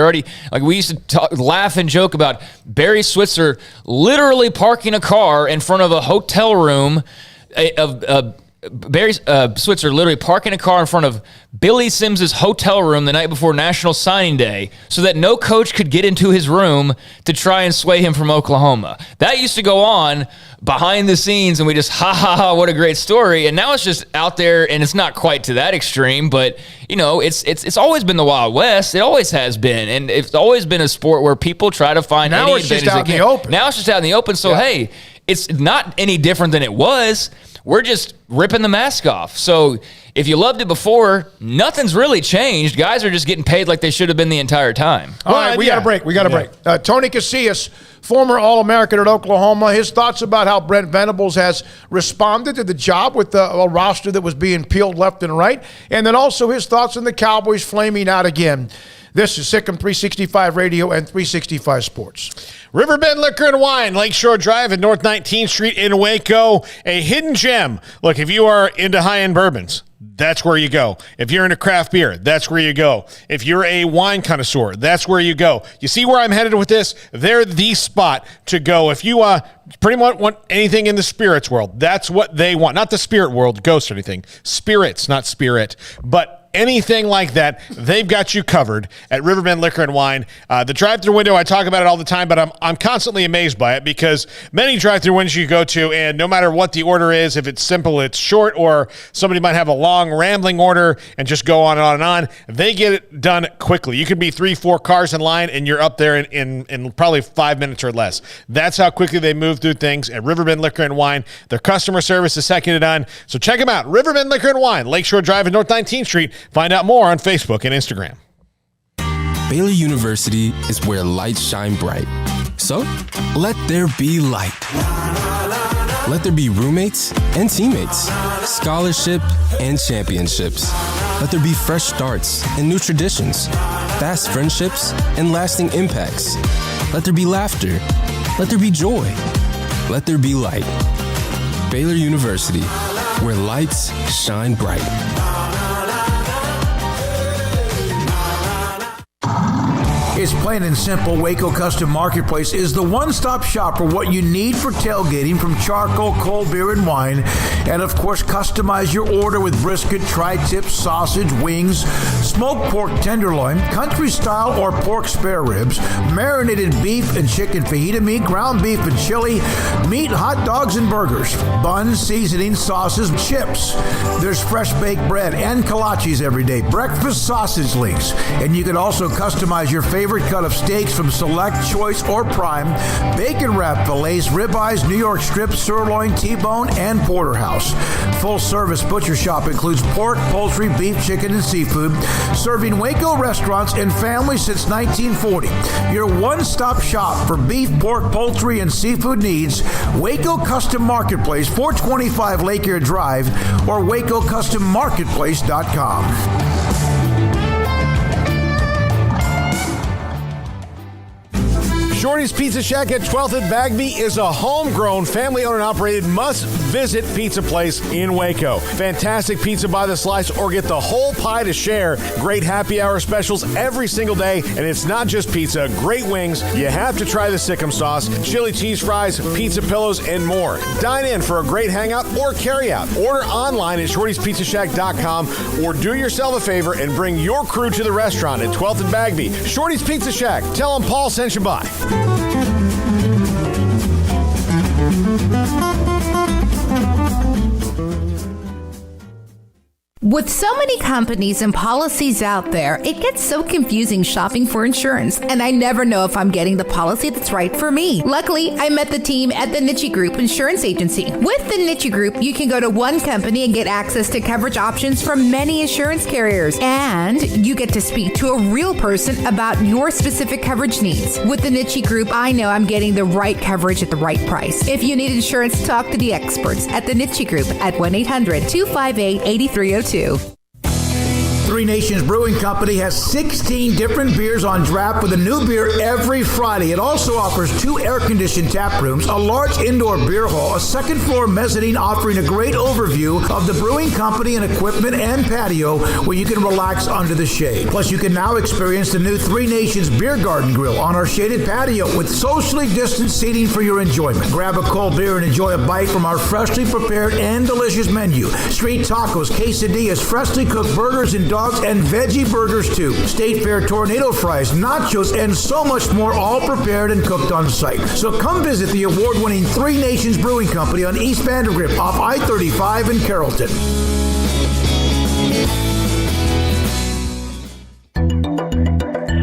used to laugh and joke about Barry Switzer literally parking a car in front of a hotel room Barry Switzer literally parking a car in front of Billy Sims's hotel room the night before National Signing Day so that no coach could get into his room to try and sway him from Oklahoma. That used to go on behind the scenes, and we just, what a great story. And now it's just out there, and it's not quite to that extreme, but, it's always been the Wild West. It always has been, and it's always been a sport where people try to find any advantage. Now it's just out in the open. Now it's just out in the open, so hey, it's not any different than it was. We're just ripping the mask off. So if you loved it before, nothing's really changed. Guys are just getting paid like they should have been the entire time. All right, we got a break. Tony Casillas, former All-American at Oklahoma, his thoughts about how Brent Venables has responded to the job with a roster that was being peeled left and right, and then also his thoughts on the Cowboys flaming out again. This is Sikkim 365 Radio and 365 Sports. Riverbend Liquor and Wine, Lakeshore Drive at North 19th Street in Waco. A hidden gem. Look, if you are into high-end bourbons, that's where you go. If you're into craft beer, that's where you go. If you're a wine connoisseur, that's where you go. You see where I'm headed with this? They're the spot to go. If you pretty much want anything in the spirits world, that's what they want. Not the spirit world, ghost or anything. Spirits, not spirit. But anything like that, they've got you covered at Riverbend Liquor and Wine. The drive-thru window, I talk about it all the time, but I'm constantly amazed by it because many drive-thru windows you go to, and no matter what the order is, if it's simple, it's short, or somebody might have a long, rambling order and just go on and on and on, they get it done quickly. You could be 3-4 cars in line, and you're up there in probably 5 minutes or less. That's how quickly they move through things at Riverbend Liquor and Wine. Their customer service is second to none. So check them out. Riverbend Liquor and Wine, Lakeshore Drive at North 19th Street. Find out more on Facebook and Instagram. Baylor University is where lights shine bright. So, let there be light. Let there be roommates and teammates, scholarship and championships. Let there be fresh starts and new traditions, fast friendships and lasting impacts. Let there be laughter. Let there be joy. Let there be light. Baylor University, where lights shine bright. It's plain and simple. Waco Custom Marketplace is the one-stop shop for what you need for tailgating, from charcoal, cold beer, and wine. And, of course, customize your order with brisket, tri-tip, sausage, wings, smoked pork tenderloin, country-style or pork spare ribs, marinated beef and chicken fajita meat, ground beef and chili, meat, hot dogs, and burgers, buns, seasoning, sauces, chips. There's fresh baked bread and kolaches every day, breakfast sausage links. And you can also customize your favorite cut of steaks from Select, Choice, or Prime, bacon wrap fillets, ribeyes, New York strip, sirloin, T-bone, and porterhouse. Full service butcher shop includes pork, poultry, beef, chicken, and seafood, serving Waco restaurants and families since 1940. Your one-stop shop for beef, pork, poultry, and seafood needs. Waco Custom Marketplace, 425 Lake Air Drive, or WacoCustomMarketplace.com. Shorty's Pizza Shack at 12th and Bagby is a homegrown, family-owned and operated must-visit pizza place in Waco. Fantastic pizza by the slice or get the whole pie to share. Great happy hour specials every single day, and it's not just pizza. Great wings. You have to try the Sikkim sauce, chili cheese fries, pizza pillows, and more. Dine in for a great hangout or carry-out. Order online at shortyspizzashack.com or do yourself a favor and bring your crew to the restaurant at 12th and Bagby. Shorty's Pizza Shack. Tell them Paul sent you by. With so many companies and policies out there, it gets so confusing shopping for insurance, and I never know if I'm getting the policy that's right for me. Luckily, I met the team at the Niche Group Insurance Agency. With the Niche Group, you can go to one company and get access to coverage options from many insurance carriers, and you get to speak to a real person about your specific coverage needs. With the Niche Group, I know I'm getting the right coverage at the right price. If you need insurance, talk to the experts at the Niche Group at 1-800-258-8302. Three Nations Brewing Company has 16 different beers on draft with a new beer every Friday. It also offers 2 air-conditioned tap rooms, a large indoor beer hall, a second-floor mezzanine offering a great overview of the brewing company and equipment and patio where you can relax under the shade. Plus, you can now experience the new Three Nations Beer Garden Grill on our shaded patio with socially distanced seating for your enjoyment. Grab a cold beer and enjoy a bite from our freshly prepared and delicious menu. Street tacos, quesadillas, freshly cooked burgers and dogs and veggie burgers too. State Fair tornado fries, nachos, and so much more, all prepared and cooked on site. So come visit the award-winning Three Nations Brewing Company on East Vandergrift off I-35 in Carrollton.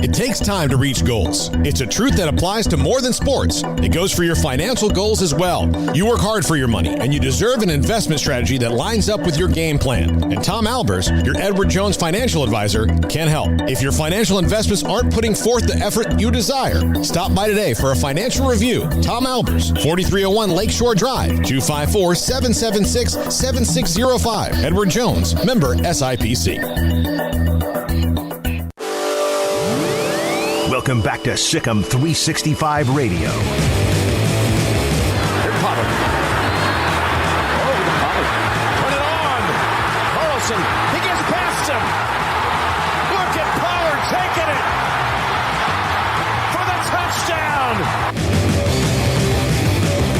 It takes time to reach goals. It's a truth that applies to more than sports. It goes for your financial goals as well. You work hard for your money, and you deserve an investment strategy that lines up with your game plan. And Tom Albers, your Edward Jones financial advisor, can help. If your financial investments aren't putting forth the effort you desire, stop by today for a financial review. Tom Albers, 4301 Lakeshore Drive, 254-776-7605. Edward Jones, member SIPC. Welcome back to Sikkim 365 Radio. He gets past him. Look at Pollard taking it for the touchdown.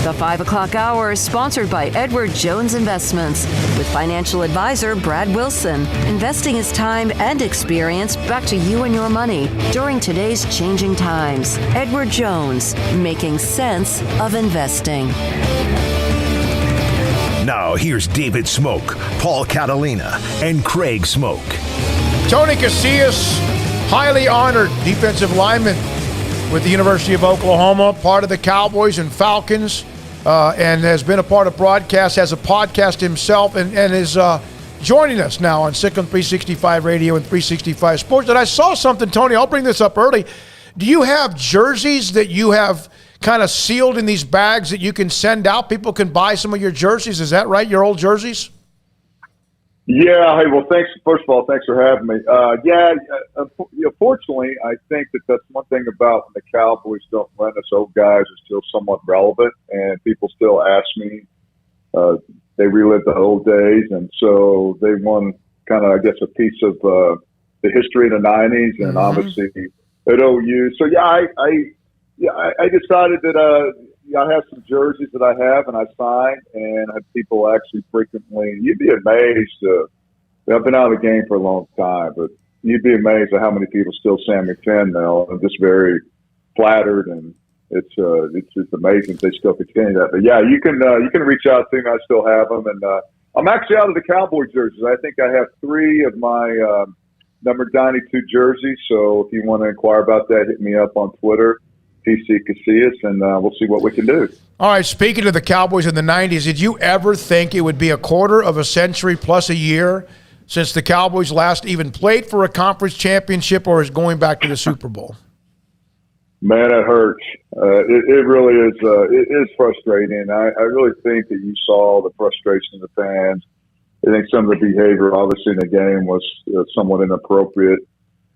The 5 o'clock hour is sponsored by Edward Jones Investments with financial advisor Brad Wilson. Investing his time and experience back to you and your money during today's changing times. Edward Jones, making sense of investing. Now, here's David Smoak, Paul Catalina, and Craig Smoak. Tony Casillas, highly honored defensive lineman with the University of Oklahoma, part of the Cowboys and Falcons, and has been a part of broadcast, has a podcast himself, and is joining us now on Sikkim 365 Radio and 365 Sports. And I saw something, Tony, I'll bring this up early. Do you have jerseys that you have kind of sealed in these bags that you can send out? People can buy some of your jerseys. Is that right, your old jerseys? Yeah. Hey, well, thanks. First of all, thanks for having me. Fortunately, I think that's one thing about when the Cowboys don't run us old guys are still somewhat relevant, and people still ask me. They relive the old days, and so they won kind of, I guess, a piece of the history of the 90s, and obviously at OU. So, I decided that I have some jerseys that I have and I signed, and I have people actually frequently. You'd be amazed. I've been out of the game for a long time, but you'd be amazed at how many people still send me fan mail. I'm just very flattered, and it's amazing they still continue that. But yeah, you can reach out to me. I still have them, and I'm actually out of the Cowboy jerseys. I think I have 3 of my number 92 jerseys. So if you want to inquire about that, hit me up on Twitter. PC Casillas, and we'll see what we can do. All right, speaking of the Cowboys in the 90s, did you ever think it would be a quarter of a century plus a year since the Cowboys last even played for a conference championship or is going back to the Super Bowl? Man, it hurts. It really is. It is frustrating. I really think that you saw the frustration of the fans. I think some of the behavior, obviously, in the game was somewhat inappropriate.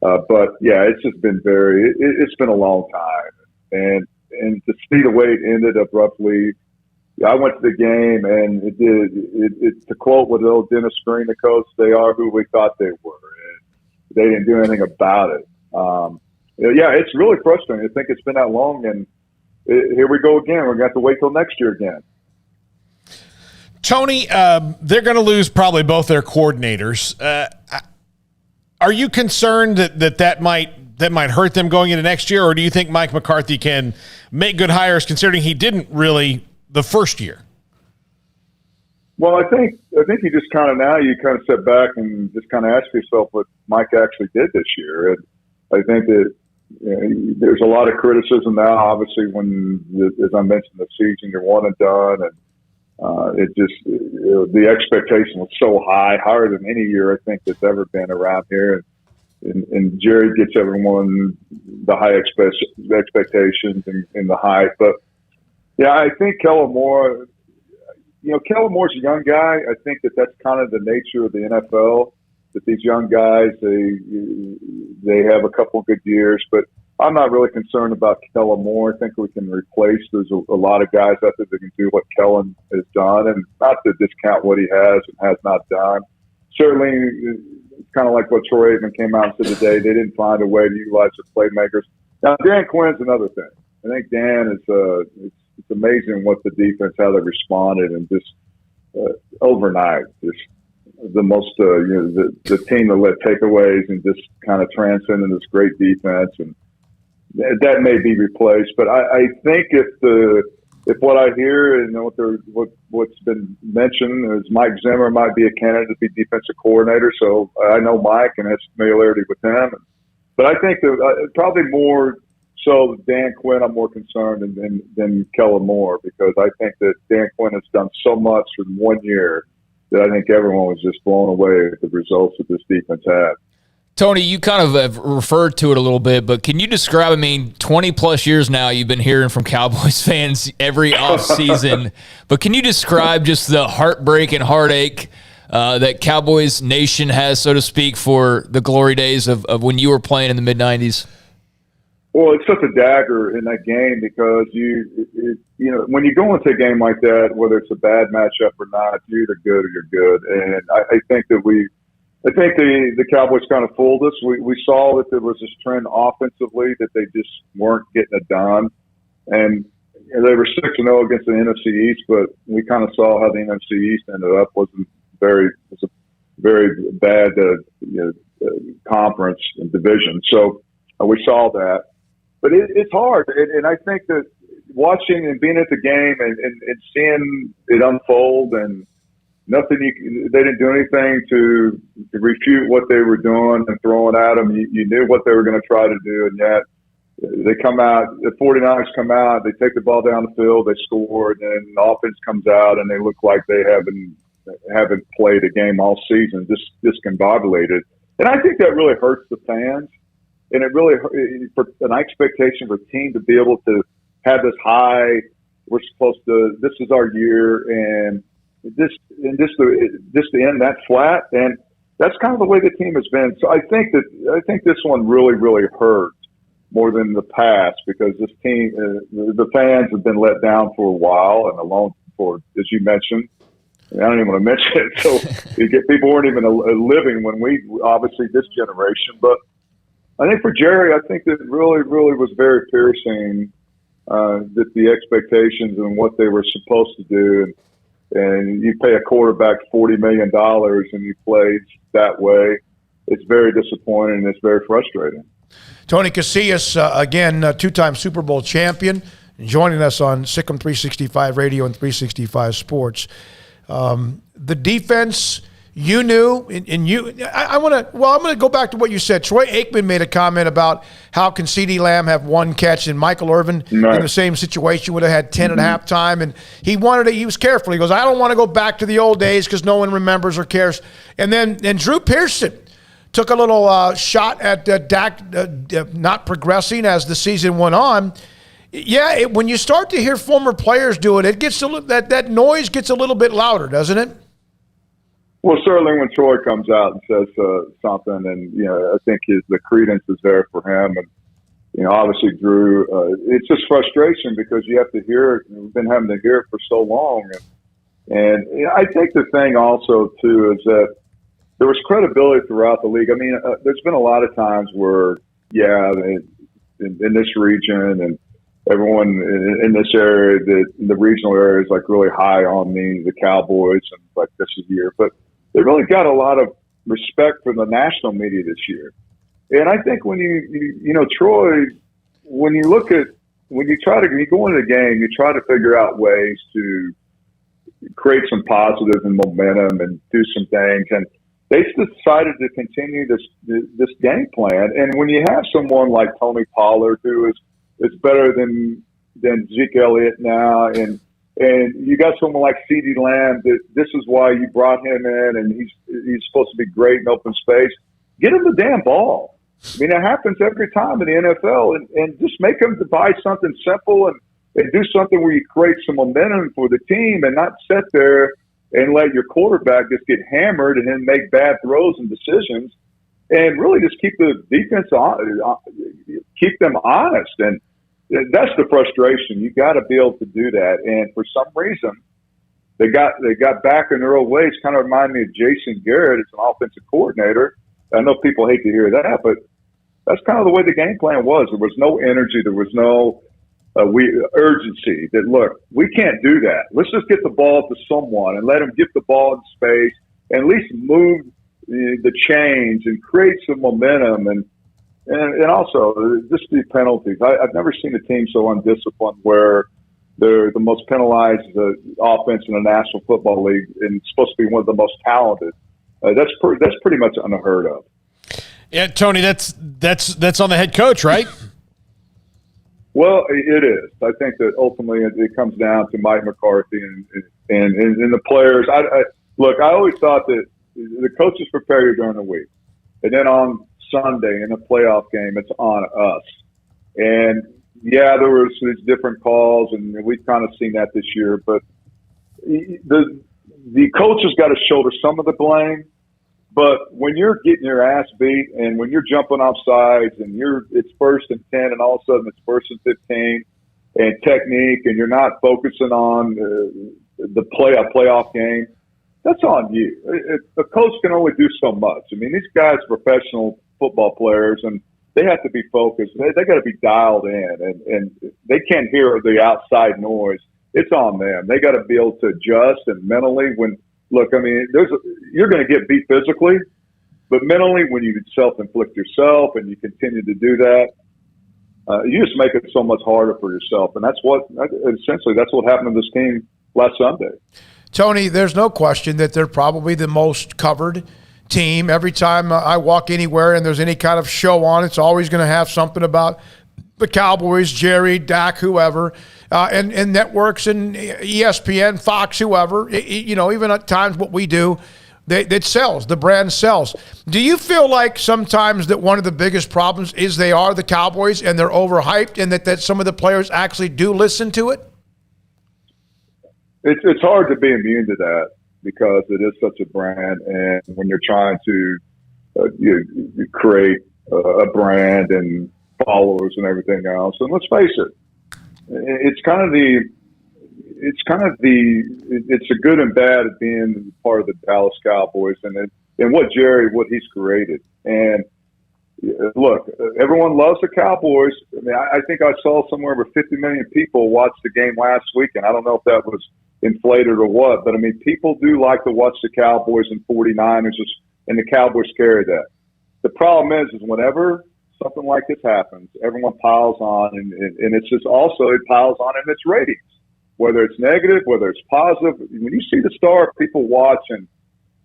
But, yeah, it's just been it's been a long time. And to see the way it ended abruptly, I went to the game, and it to quote what the old Dennis Green, the coach, they are who we thought they were. And they didn't do anything about it. It's really frustrating. I think it's been that long, and here we go again. We're going to have to wait till next year again. Tony, they're going to lose probably both their coordinators. Are you concerned that might hurt them going into next year, or do you think Mike McCarthy can make good hires considering he didn't really the first year? Well, I think you just kind of step back and just kind of ask yourself what Mike actually did this year. And I think that there's a lot of criticism now, obviously, when, as I mentioned, the season, you're one and done, and the expectation was so high, higher than any year I think that's ever been around here. And Jerry gets everyone the high expectations and the hype. But, yeah, I think Kellen Moore, Kellen Moore's a young guy. I think that's kind of the nature of the NFL, that these young guys, they have a couple good years. But I'm not really concerned about Kellen Moore. I think we can replace. There's a lot of guys out there that can do what Kellen has done, and not to discount what he has and has not done. Certainly, it's kind of like what Troy Aikman came out and said today. They didn't find a way to utilize their playmakers. Now, Dan Quinn's another thing. I think Dan is it's amazing what the defense, how they responded, and just overnight, just the most, the team that let takeaways and just kind of transcended this great defense, and that may be replaced. But I think if what I hear and what's been mentioned is Mike Zimmer might be a candidate to be defensive coordinator. So I know Mike and has familiarity with him. But I think that probably more so Dan Quinn, I'm more concerned than Kellen Moore, because I think that Dan Quinn has done so much in 1 year that I think everyone was just blown away at the results that this defense had. Tony, you kind of have referred to it a little bit, but can you describe, 20-plus years now you've been hearing from Cowboys fans every offseason, but can you describe just the heartbreak and heartache that Cowboys Nation has, so to speak, for the glory days of when you were playing in the mid-'90s? Well, it's such a dagger in that game because you when you go into a game like that, whether it's a bad matchup or not, you're either good or you're good. And I think that the Cowboys kind of fooled us. We saw that there was this trend offensively that they just weren't getting it done, and they were 6-0 against the NFC East, but we kind of saw how the NFC East ended up. It was a very bad conference and division. So we saw that. But it's hard, and I think that watching and being at the game and seeing it unfold, and they didn't do anything to refute what they were doing and throwing at them. You knew what they were going to try to do, and yet they come out. The 49ers come out, they take the ball down the field, they score, and then the offense comes out, and they look like they haven't played a game all season, just discombobulated. And I think that really hurts the fans. And it really, for an expectation for a team to be able to have this high, we're supposed to, this is our year, and just to end that flat, and that's kind of the way the team has been. So I think this one really, really hurt more than the past because this team, the fans have been let down for a while and alone for, as you mentioned. I don't even want to mention it. So people weren't even living when obviously this generation, but. I think for Jerry, I think that really, really was very piercing that the expectations and what they were supposed to do. And you pay a quarterback $40 million and he plays that way. It's very disappointing and it's very frustrating. Tony Casillas, again, two-time Super Bowl champion, joining us on Sikkim 365 Radio and 365 Sports. The defense... You knew, and I'm going to go back to what you said. Troy Aikman made a comment about how can CeeDee Lamb have one catch and Michael Irvin in the same situation would have had 10 at halftime, and he was careful. He goes, I don't want to go back to the old days because no one remembers or cares. And then Drew Pearson took a little shot at Dak not progressing as the season went on. Yeah, when you start to hear former players do it gets that noise gets a little bit louder, doesn't it? Well, certainly when Troy comes out and says something, and I think the credence is there for him, and obviously Drew. It's just frustration because you have to hear it. We've been having to hear it for so long, and I think the thing also too is that there was credibility throughout the league. I mean, there's been a lot of times where, in this region and everyone in this area, the regional area is like really high on the Cowboys, and like this is the year, but. They really got a lot of respect from the national media this year. And I think when Troy, when you go into the game, you try to figure out ways to create some positive and momentum and do some things. And they decided to continue this game plan. And when you have someone like Tony Pollard, who is better than Zeke Elliott now, and you got someone like CeeDee Lamb that this is why you brought him in, and he's supposed to be great in open space. Get him the damn ball. I mean, it happens every time in the NFL, and just make him devise something simple and do something where you create some momentum for the team and not sit there and let your quarterback just get hammered and then make bad throws and decisions, and really just keep the defense keep them honest. And that's the frustration. You got to be able to do that. And for some reason, they got back in their old ways. Kind of remind me of Jason Garrett as an offensive coordinator. I know people hate to hear that, but that's kind of the way the game plan was. There was no energy. There was no urgency. That look, we can't do that. Let's just get the ball to someone and let them get the ball in space and at least move the chains and create some momentum and also just the penalties. I've never seen a team so undisciplined where they're the most penalized offense in the National Football League and supposed to be one of the most talented. That's pretty much unheard of. Yeah, Tony, that's on the head coach, right? Well, it is. I think that ultimately it comes down to Mike McCarthy and the players. I always thought that the coaches prepare you during the week, and then on Sunday in a playoff game, it's on us. And yeah, there was these different calls, and we've kind of seen that this year. But the coaches got to shoulder some of the blame, But when you're getting your ass beat and when you're jumping off sides and it's 1st and 10 and all of a sudden it's 1st and 15 and technique and you're not focusing on a playoff game, that's on you. A coach can only do so much. I mean, these guys are professional football players and they have to be focused. They got to be dialed in and they can't hear the outside noise. It's on them. They got to be able to adjust and mentally look, I mean, you're going to get beat physically, but mentally when you self-inflict yourself and you continue to do that, you just make it so much harder for yourself. And that's what happened to this team last Sunday. Tony, there's no question that they're probably the most covered team. Every time I walk anywhere and there's any kind of show on, it's always going to have something about the Cowboys, Jerry, Dak, whoever, and networks and ESPN, Fox, whoever. Even at times what we do, it sells. The brand sells. Do you feel like sometimes that one of the biggest problems is they are the Cowboys and they're overhyped and that some of the players actually do listen to it? It's hard to be immune to that because it is such a brand, and when you're trying to you create a brand and followers and everything else, and let's face it, it's a good and bad of being part of the Dallas Cowboys and what he's created. And look, everyone loves the Cowboys. I mean, I think I saw somewhere over 50 million people watch the game last week, and I don't know if that was inflated or what, but I mean, people do like to watch the Cowboys and 49ers, and the Cowboys carry that. The problem is whenever something like this happens, everyone piles on, and it's just also it piles on in its ratings, whether it's negative, whether it's positive. When you see the star people watch, and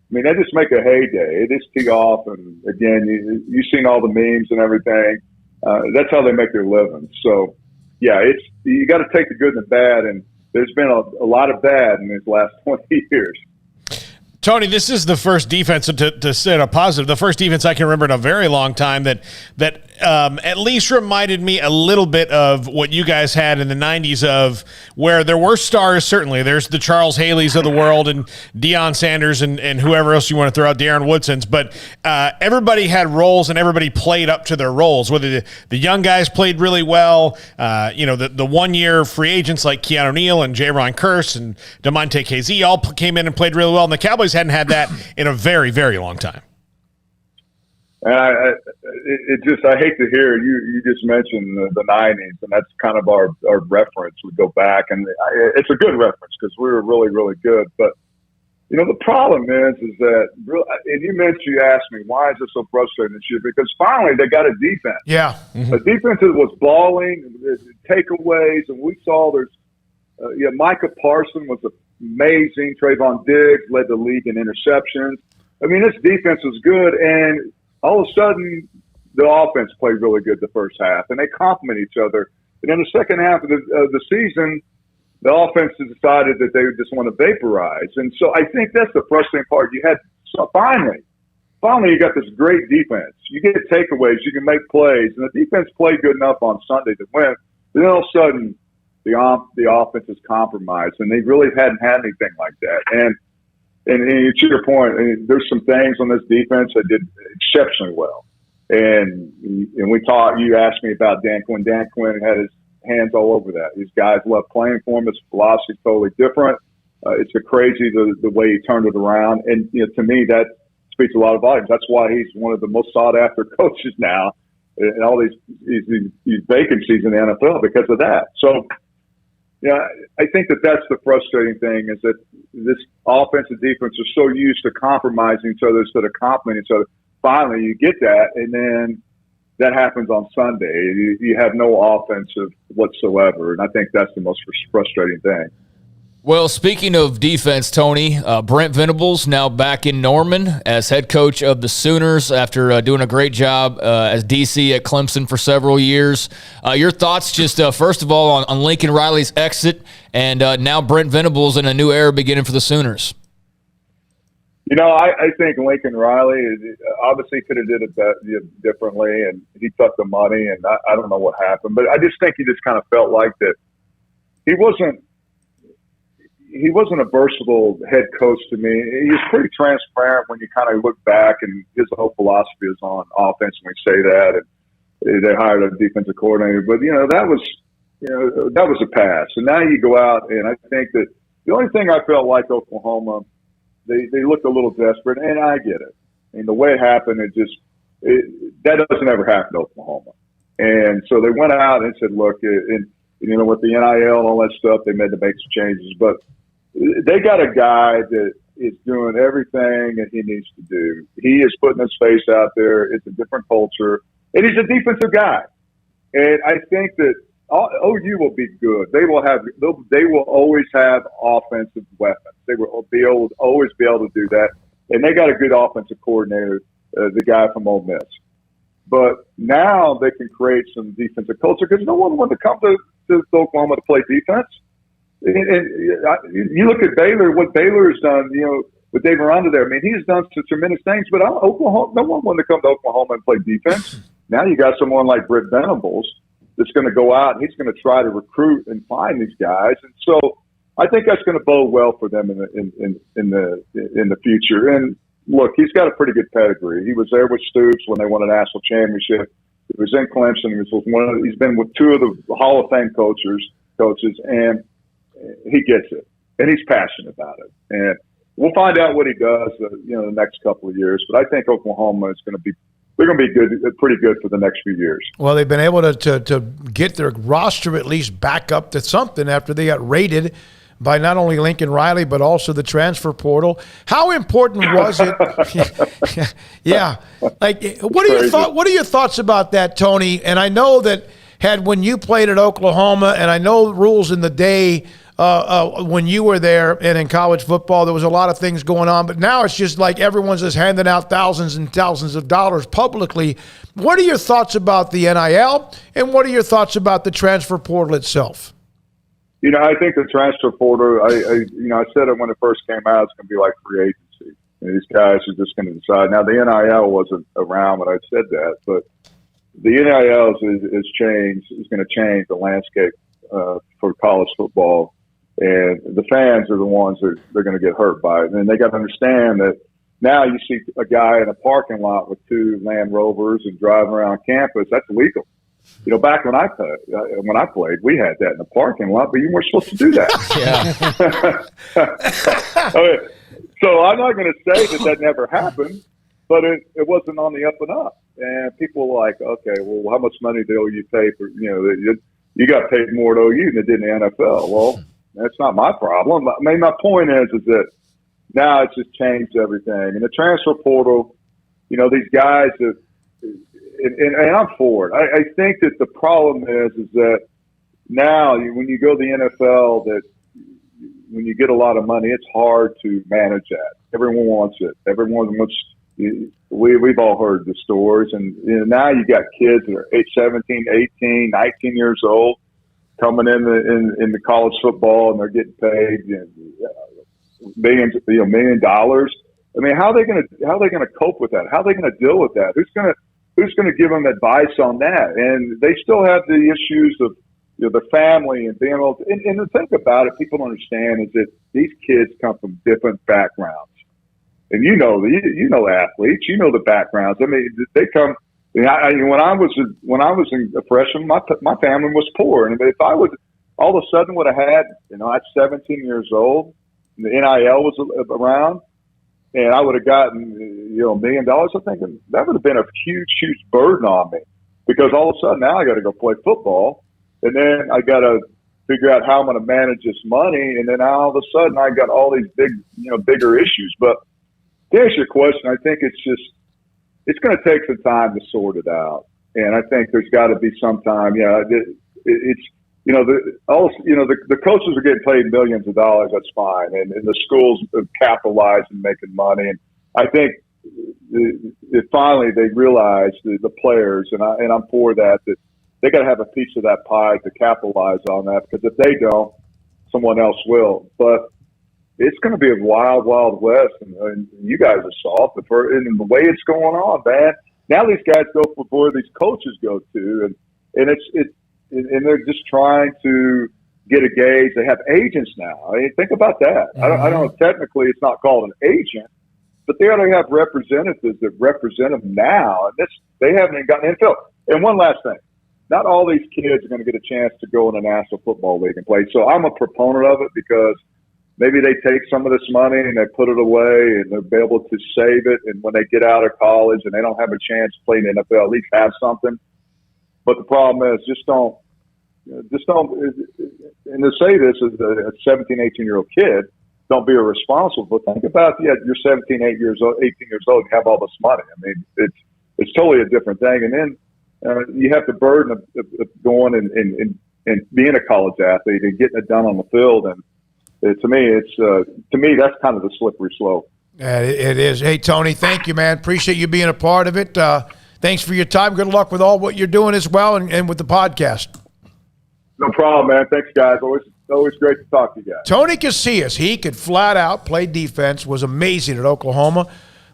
I mean, they just make a heyday. They just tee off, and again, you've seen all the memes and everything. That's how they make their living. So, yeah, you got to take the good and the bad, and there's been a lot of bad in these last 20 years. Tony, this is the first defense, to say a positive, the first defense I can remember in a very long time that at least reminded me a little bit of what you guys had in the 90s, of where there were stars. Certainly there's the Charles Haleys of the world and Deion Sanders and whoever else you want to throw out, Darren Woodson's, but everybody had roles and everybody played up to their roles, whether the young guys played really well, the 1 year free agents like Keanu Neal and J-Ron Kearse and DeMonte KZ all came in and played really well, and the Cowboys hadn't had that in a very, very long time. And I hate to hear you just mentioned the 90s, and that's kind of our reference. We go back, and it's a good reference because we were really, really good. But the problem is that, and you asked me, why is it so frustrating this year? Because finally they got a defense. Yeah, a defense that was balling, takeaways, and we saw Micah Parsons was amazing. Trayvon Diggs led the league in interceptions. I mean, this defense was good, and all of a sudden, the offense played really good the first half, and they complement each other. And in the second half of the season, the offense decided that they just want to vaporize. And so I think that's the frustrating part. Finally, you got this great defense. You get takeaways, you can make plays, and the defense played good enough on Sunday to win. Then all of a sudden, the offense is compromised, and they really hadn't had anything like that. And to your point, there's some things on this defense that did exceptionally well. And you asked me about Dan Quinn. Dan Quinn had his hands all over that. These guys love playing for him. His philosophy is totally different. It's crazy the way he turned it around. And to me, that speaks a lot of volumes. That's why he's one of the most sought after coaches now in all these vacancies in the NFL because of that. So, I think that's the frustrating thing is that this offense and defense are so used to compromising each other instead of complimenting each other. Finally, you get that, and then that happens on Sunday. You have no offensive whatsoever, and I think that's the most frustrating thing. Well, speaking of defense, Tony, Brent Venables now back in Norman as head coach of the Sooners after doing a great job as DC at Clemson for several years. Your thoughts just, first of all, on Lincoln Riley's exit and now Brent Venables in a new era beginning for the Sooners? I think Lincoln Riley obviously could have did it differently, and he took the money, and I don't know what happened. But I just think he just kind of felt like that he wasn't – he wasn't a versatile head coach to me. He was pretty transparent when you kind of look back, and his whole philosophy is on offense. When we say that, and they hired a defensive coordinator, but that was a pass. And now you go out, and I think that the only thing I felt like Oklahoma, they looked a little desperate, and I get it. And the way it happened, that doesn't ever happen to Oklahoma. And so they went out and said, look, and with the NIL and all that stuff, they had to make some changes. But they got a guy that is doing everything that he needs to do. He is putting his face out there. It's a different culture. And he's a defensive guy. And I think that OU will be good. They will always have offensive weapons. They will always be able to do that. And they got a good offensive coordinator, the guy from Ole Miss. But now they can create some defensive culture because no one wanted to come to Oklahoma to play defense. And you look at Baylor, what Baylor has done, with Dave Aranda there. I mean, he's done some tremendous things, but Oklahoma, no one wanted to come to Oklahoma and play defense. Now you got someone like Britt Venables that's going to go out and he's going to try to recruit and find these guys. And so I think that's going to bode well for them in the future. And look, he's got a pretty good pedigree. He was there with Stoops when they won a national championship. He was in Clemson. He's been with two of the Hall of Fame coaches, and he gets it, and he's passionate about it. And we'll find out what he does, the next couple of years. But I think Oklahoma is going to be. They're going to be good, pretty good for the next few years. Well, they've been able to get their roster at least back up to something after they got raided by not only Lincoln Riley but also the transfer portal. How important was it? Yeah. Like, what are your thoughts about that, Tony? And I know that when you played at Oklahoma, and I know rules in the day when you were there and in college football, there was a lot of things going on, but now it's just like everyone's just handing out thousands and thousands of dollars publicly. What are your thoughts about the NIL, and what are your thoughts about the transfer portal itself? I think the transfer portal, I said it when it first came out, it's going to be like free agency. These guys are just going to decide. Now, the NIL wasn't around when I said that, but the NIL is going to change the landscape for college football. And the fans are the ones that they're going to get hurt by it. And they got to understand that now you see a guy in a parking lot with two Land Rovers and driving around campus. That's illegal. Back when I played, we had that in the parking lot, but you weren't supposed to do that. Yeah. So I'm not going to say that never happened, but it wasn't on the up and up. And people were like, okay, well, how much money did OU pay for? You got paid more at OU than it did in the NFL. Well, that's not my problem. I mean, my point is that now it's just changed everything. And the transfer portal, these guys that, and I'm for it. I think that the problem is that now when you go to the NFL, that when you get a lot of money, it's hard to manage that. Everyone wants it. Everyone wants. We've all heard the stories, and now you got kids that are 17, 18, 19 years old coming in the college football, and they're getting paid $1 million. I mean, how are they going to cope with that? How are they going to deal with that? Who's going to give them advice on that? And they still have the issues of the family and being able to, and the thing about it, people don't understand is that these kids come from different backgrounds. And you know athletes, the backgrounds. I mean, they come. When I was a freshman, my family was poor, and if I would all of a sudden would have had, at 17 years old, the NIL was around, and I would have gotten $1 million, I think that would have been a huge, huge burden on me, because all of a sudden now I got to go play football, and then I got to figure out how I'm going to manage this money, and then all of a sudden I got all these bigger issues. But to answer your question, I think it's going to take some time to sort it out, and I think there's got to be some time. The coaches are getting paid millions of dollars. That's fine, and the schools have capitalized and making money. And I think finally they realize the players, and I'm for that they got to have a piece of that pie to capitalize on that, because if they don't, someone else will. But it's going to be a wild, wild west, and you guys are soft. And the way it's going on, man. Now these guys go for where these coaches go to, and they're just trying to get a gauge. They have agents now. I mean, think about that. I don't know. Technically, it's not called an agent, but they already have representatives that represent them now. And they haven't even gotten info. And one last thing. Not all these kids are going to get a chance to go in the National Football League and play. So I'm a proponent of it because maybe they take some of this money and they put it away and they'll be able to save it. And when they get out of college and they don't have a chance to play in the NFL, at least have something. But the problem is just don't, and to say this as a 17, 18-year-old kid, don't be irresponsible. But think about, you're 17, 18 years old, you have all this money. I mean, it's totally a different thing. And then you have the burden of going and being a college athlete and getting it done on the field. And to me, that's kind of the slippery slope. Yeah, it is. Hey, Tony, thank you, man. Appreciate you being a part of it. Thanks for your time. Good luck with all what you're doing as well and with the podcast. No problem, man. Thanks, guys. Always great to talk to you guys. Tony Casillas, he could flat out play defense, was amazing at Oklahoma.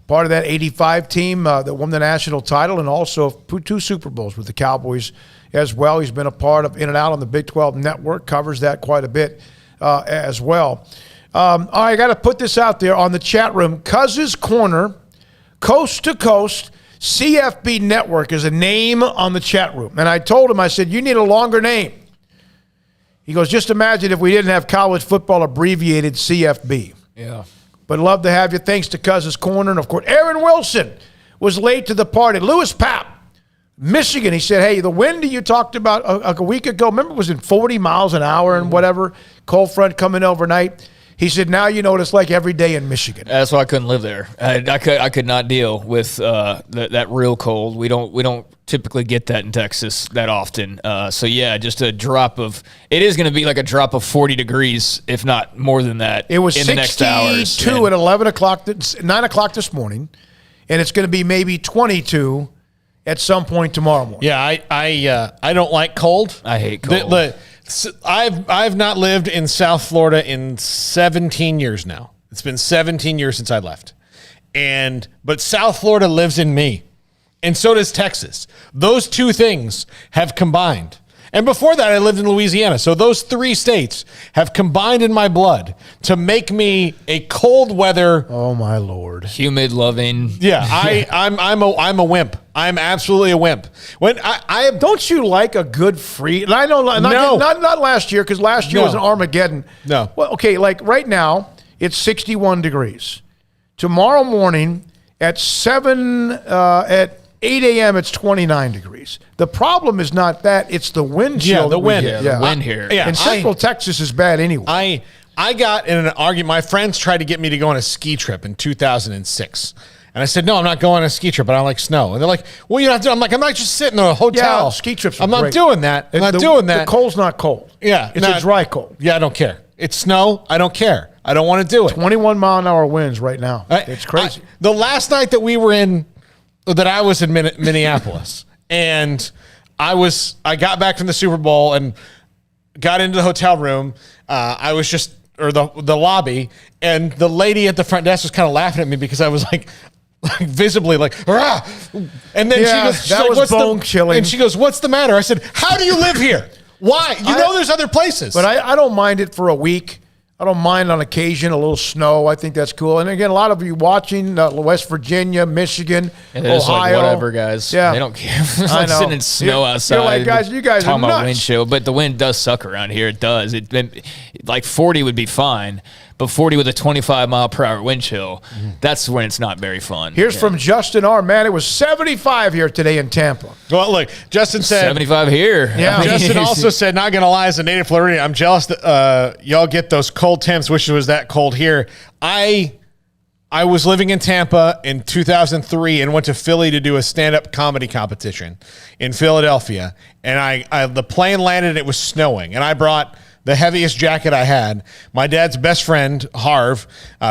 Part of that 85 team that won the national title and also 2 Super Bowls with the Cowboys as well. He's been a part of In and Out on the Big 12 Network, covers that quite a bit as well. All right, I got to put this out there on the chat room. Cuz's Corner, Coast to Coast, CFB Network is a name on the chat room. And I told him, I said, you need a longer name. He goes, just imagine if we didn't have college football abbreviated CFB. Yeah. But love to have you. Thanks to Cuz's Corner. And, of course, Aaron Wilson was late to the party. Lewis Papp, Michigan. He said, hey, the wind you talked about a week ago, remember it was in 40 miles an hour and whatever, cold front coming overnight. He said, now you know what it's like every day in Michigan. That's why I couldn't live there. I could not deal with that real cold. We don't typically get that in Texas that often. So yeah, just a drop of. It is going to be like a drop of 40 degrees, if not more than that. It was in the next hours. 62 at 11 o'clock, 9 o'clock this morning, and it's going to be maybe 22 at some point tomorrow morning. Yeah, I don't like cold. I hate cold. I've not lived in South Florida in 17 years now. It's been 17 years since I left. But South Florida lives in me. And so does Texas. Those two things have combined. And before that, I lived in Louisiana. So those 3 states have combined in my blood to make me a cold weather. Oh my Lord! Humid, loving. Yeah, I'm a wimp. I'm absolutely a wimp. When I don't you like a good free? And I know not last year because last year was an Armageddon. No. Well, okay, like right now it's 61 degrees. Tomorrow morning at 8 a.m. it's 29 degrees. The problem is not that; it's the wind chill. Yeah, the wind. The wind here. Yeah, and Central Texas is bad anyway. I got in an argument. My friends tried to get me to go on a ski trip in 2006. And I said, no, I'm not going on a ski trip. I don't like snow. And they're like, well, you're not doing. I'm like, I'm not just sitting in a hotel. Yeah, ski trips are I'm not great. doing that. I'm not doing that. The cold's not cold. Yeah. It's a dry cold. Yeah, I don't care. It's snow. I don't care. I don't want to do it. 21-mile-an-hour winds right now. It's crazy. The last night that I was in Minneapolis, and I got back from the Super Bowl and got into the hotel room. I was just, or the lobby, and the lady at the front desk was kind of laughing at me because I was like visibly like, rah! And then she goes, bone chilling. And she goes, what's the matter? I said, how do you live here? Why? There's other places. But I don't mind it for a week. I don't mind on occasion a little snow. I think that's cool. And again, a lot of you watching West Virginia, Michigan, Ohio. Like, whatever, guys. Yeah. They don't care. It's like sitting in snow outside. You're like, guys, you guys are talking nuts. about wind chill, but the wind does suck around here. It does. Like 40 would be fine, but 40 with a 25-mile-per-hour wind chill, that's when it's not very fun. Here's from Justin R. Man, it was 75 here today in Tampa. Well, look, Justin said 75 here. Yeah. Justin also said, not going to lie, as a native Floridian, I'm jealous that y'all get those cold temps. Wish it was that cold here. I was living in Tampa in 2003 and went to Philly to do a stand-up comedy competition in Philadelphia. And the plane landed and it was snowing. And I brought the heaviest jacket I had. My dad's best friend, Harv,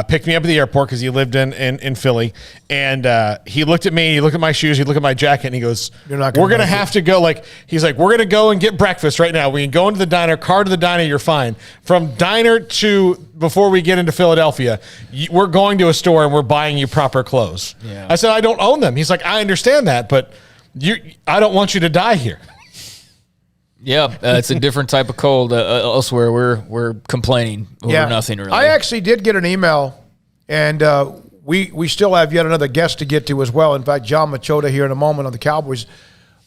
picked me up at the airport because he lived in Philly. And he looked at me, he looked at my shoes, he looked at my jacket, and he goes, we're going to have to go. He's like, we're going to go and get breakfast right now. We can go into the diner, car to the diner, you're fine. From diner to before we get into Philadelphia, we're going to a store and we're buying you proper clothes. Yeah. I said, I don't own them. He's like, I understand that, but I don't want you to die here. Yeah, it's a different type of cold. Elsewhere, we're complaining over nothing, really. I actually did get an email, and we still have yet another guest to get to as well. In fact, John Machota here in a moment on the Cowboys.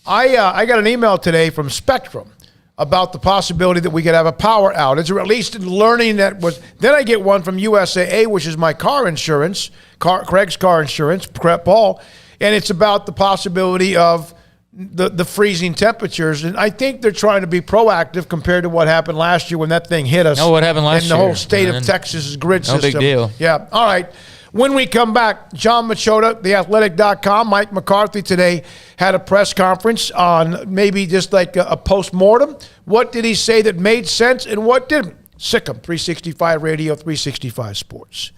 I got an email today from Spectrum about the possibility that we could have a power outage, or at least learning that was. Then I get one from USAA, which is my car insurance, Craig's car insurance, Paul, and it's about the possibility of the freezing temperatures. And I think they're trying to be proactive compared to what happened last year when that thing hit us. No, what happened last year? And the whole state of Texas's grid system. No big deal. Yeah. All right. When we come back, John Machota, theathletic.com, Mike McCarthy today had a press conference on maybe just like a postmortem. What did he say that made sense and what didn't? Sikkim, 365 Radio, 365 Sports.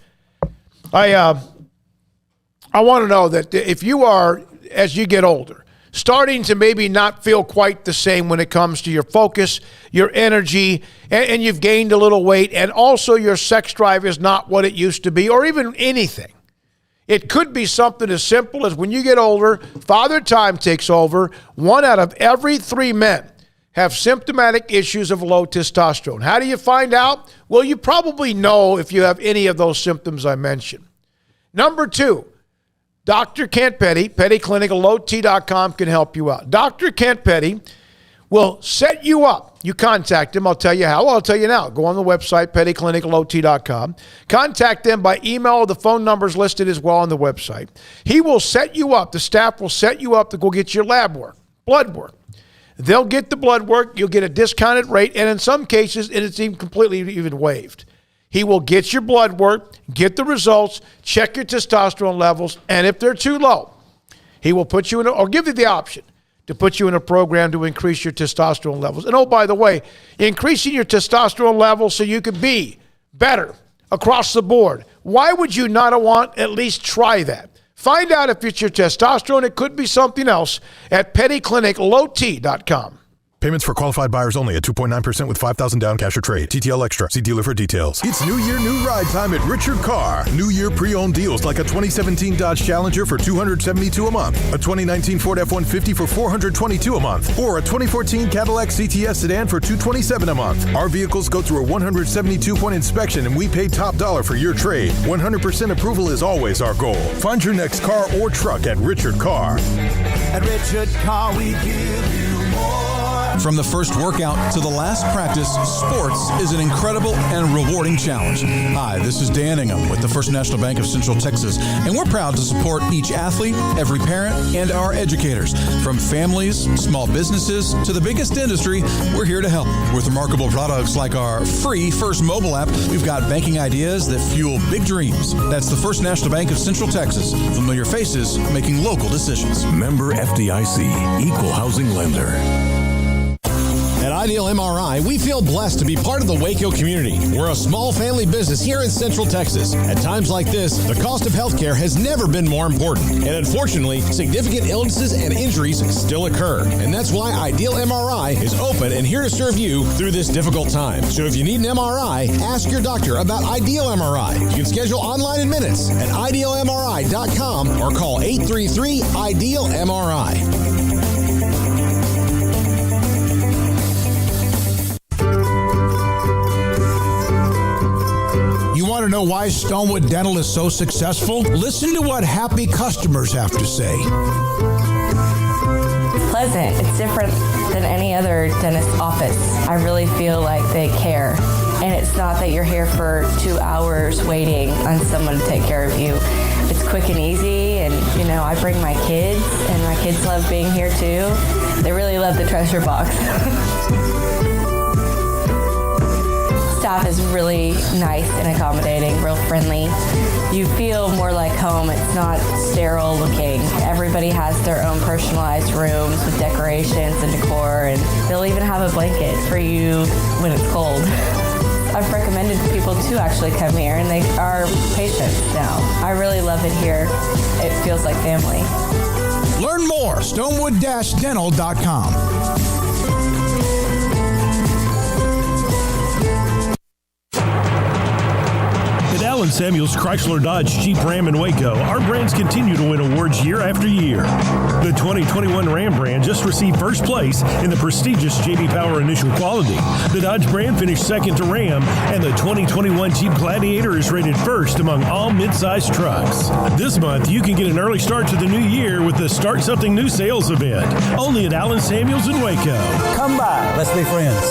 I want to know that if you are, as you get older, starting to maybe not feel quite the same when it comes to your focus, your energy, and you've gained a little weight, and also your sex drive is not what it used to be, or even anything. It could be something as simple as when you get older, Father Time takes over. 1 out of every 3 men have symptomatic issues of low testosterone. How do you find out? Well, you probably know if you have any of those symptoms I mentioned. Number 2, Dr. Kent Petty, Petty Clinic, lowt.com can help you out. Dr. Kent Petty will set you up. You contact him. I'll tell you how. Well, I'll tell you now. Go on the website, pettyclinic.lowt.com. Contact them by email. The phone number's listed as well on the website. He will set you up. The staff will set you up to go get your lab work, blood work. They'll get the blood work. You'll get a discounted rate, and in some cases, it's even completely waived. He will get your blood work, get the results, check your testosterone levels, and if they're too low, he will put you in or give you the option to put you in a program to increase your testosterone levels. And oh, by the way, increasing your testosterone levels so you can be better across the board. Why would you not want at least try that? Find out if it's your testosterone. It could be something else at pettycliniclowt.com. Payments for qualified buyers only at 2.9% with 5,000 down, cash or trade. TTL Extra. See dealer for details. It's New Year, new ride time at Richard Carr. New Year pre-owned deals like a 2017 Dodge Challenger for $272 a month, a 2019 Ford F-150 for $422 a month, or a 2014 Cadillac CTS sedan for $227 a month. Our vehicles go through a 172-point inspection and we pay top dollar for your trade. 100% approval is always our goal. Find your next car or truck at Richard Carr. At Richard Carr, we give you more. From the first workout to the last practice, sports is an incredible and rewarding challenge. Hi, this is Dan Ingham with the First National Bank of Central Texas, and we're proud to support each athlete, every parent, and our educators. From families, small businesses, to the biggest industry, we're here to help. With remarkable products like our free First mobile app, we've got banking ideas that fuel big dreams. That's the First National Bank of Central Texas. Familiar faces making local decisions. Member FDIC, Equal Housing Lender. At Ideal MRI, we feel blessed to be part of the Waco community. We're a small family business here in Central Texas. At times like this, the cost of healthcare has never been more important. And unfortunately, significant illnesses and injuries still occur. And that's why Ideal MRI is open and here to serve you through this difficult time. So if you need an MRI, ask your doctor about Ideal MRI. You can schedule online in minutes at idealmri.com or call 833-IDEAL-MRI. You want to know why Stonewood Dental is so successful? Listen to what happy customers have to say. It's pleasant. It's different than any other dentist office. I really feel like they care. And it's not that you're here for 2 hours waiting on someone to take care of you. It's quick and easy, and I bring my kids, and my kids love being here too. They really love the treasure box. Staff is really nice and accommodating, real friendly. You feel more like home. It's not sterile looking. Everybody has their own personalized rooms with decorations and decor, and they'll even have a blanket for you when it's cold. I've recommended people to actually come here, and they are patients now. I really love it here. It feels like family. Learn more, stonewood-dental.com. Allen Samuels Chrysler Dodge Jeep Ram in Waco, our brands continue to win awards year after year. The 2021 Ram brand just received first place in the prestigious J.D. Power Initial Quality. The Dodge brand finished second to Ram, and the 2021 Jeep Gladiator is rated first among all mid-size trucks. This month, you can get an early start to the new year with the Start Something New sales event, only at Allen Samuels in Waco. Come by, let's be friends.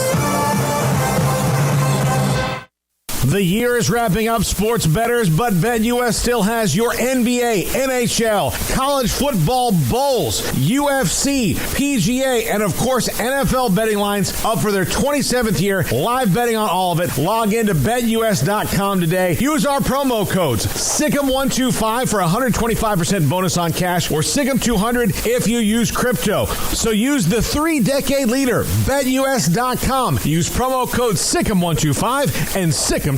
The year is wrapping up, sports bettors, but BetUS still has your NBA, NHL, college football bowls, UFC, PGA, and of course NFL betting lines up for their 27th year. Live betting on all of it. Log in to BetUS.com today. Use our promo codes SICK'EM125 for a 125% bonus on cash, or SICK'EM200 if you use crypto. So use the 3-decade leader, BetUS.com. Use promo code SICK'EM125 and SICK'EM200.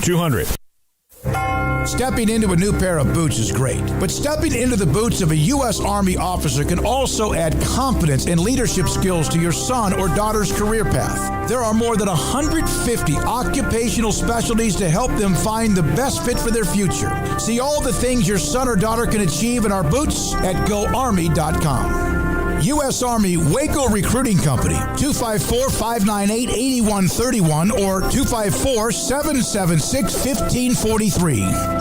Stepping into a new pair of boots is great, but stepping into the boots of a U.S. Army officer can also add confidence and leadership skills to your son or daughter's career path. There are more than 150 occupational specialties to help them find the best fit for their future. See all the things your son or daughter can achieve in our boots at GoArmy.com. U.S. Army Waco Recruiting Company, 254-598-8131 or 254-776-1543.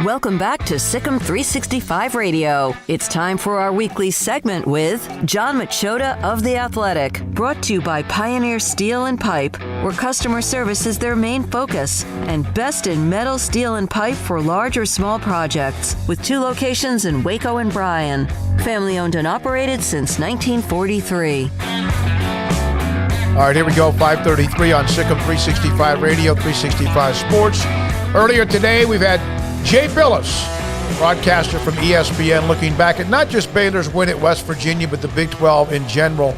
Welcome back to Sikkim 365 Radio. It's time for our weekly segment with John Machota of The Athletic, brought to you by Pioneer Steel and Pipe, where customer service is their main focus, and best in metal, steel, and pipe for large or small projects, with 2 locations in Waco and Bryan. Family owned and operated since 1943. All right, here we go, 5:33 on Sikkim 365 Radio, 365 Sports. Earlier today, we've had Jay Bilas, broadcaster from ESPN, looking back at not just Baylor's win at West Virginia, but the Big 12 in general.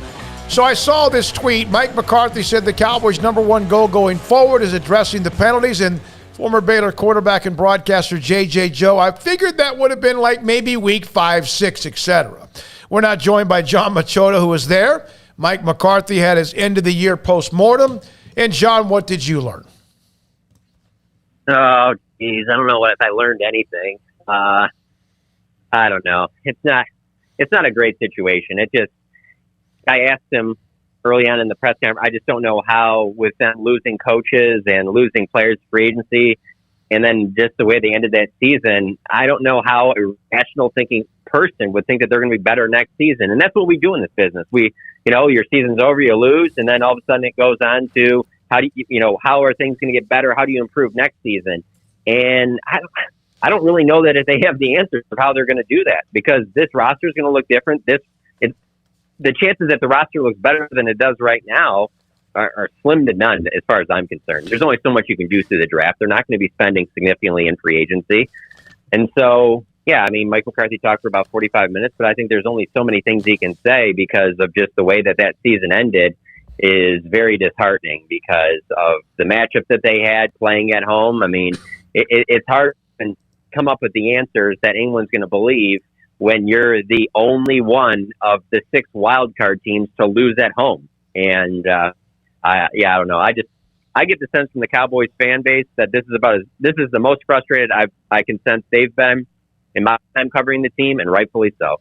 So I saw this tweet. Mike McCarthy said the Cowboys' #1 goal going forward is addressing the penalties, and former Baylor quarterback and broadcaster J.J. Joe, I figured that would have been like maybe week 5, 6, etc. We're not joined by John Machota, who was there. Mike McCarthy had his end-of-the-year postmortem. And, John, what did you learn? Oh, geez, I don't know if I learned anything. I don't know. It's not a great situation. I asked him early on in the press conference, I just don't know how, with them losing coaches and losing players free agency, and then just the way they ended that season, I don't know how a rational thinking person would think that they're going to be better next season. And that's what we do in this business. Your season's over, you lose, and then all of a sudden it goes on to how are things going to get better? How do you improve next season? And I don't really know that if they have the answers of how they're going to do that, because this roster is going to look different. The chances that the roster looks better than it does right now are slim to none, as far as I'm concerned. There's only so much you can do through the draft. They're not going to be spending significantly in free agency. And so, yeah, I mean, Mike McCarthy talked for about 45 minutes, but I think there's only so many things he can say because of just the way that season ended is very disheartening because of the matchup that they had playing at home. I mean, it's hard to come up with the answers that anyone's going to believe when you're the only one of the 6 wild card teams to lose at home. And I don't know. I get the sense from the Cowboys fan base that this is the most frustrated I can sense they've been in my time covering the team, and rightfully so.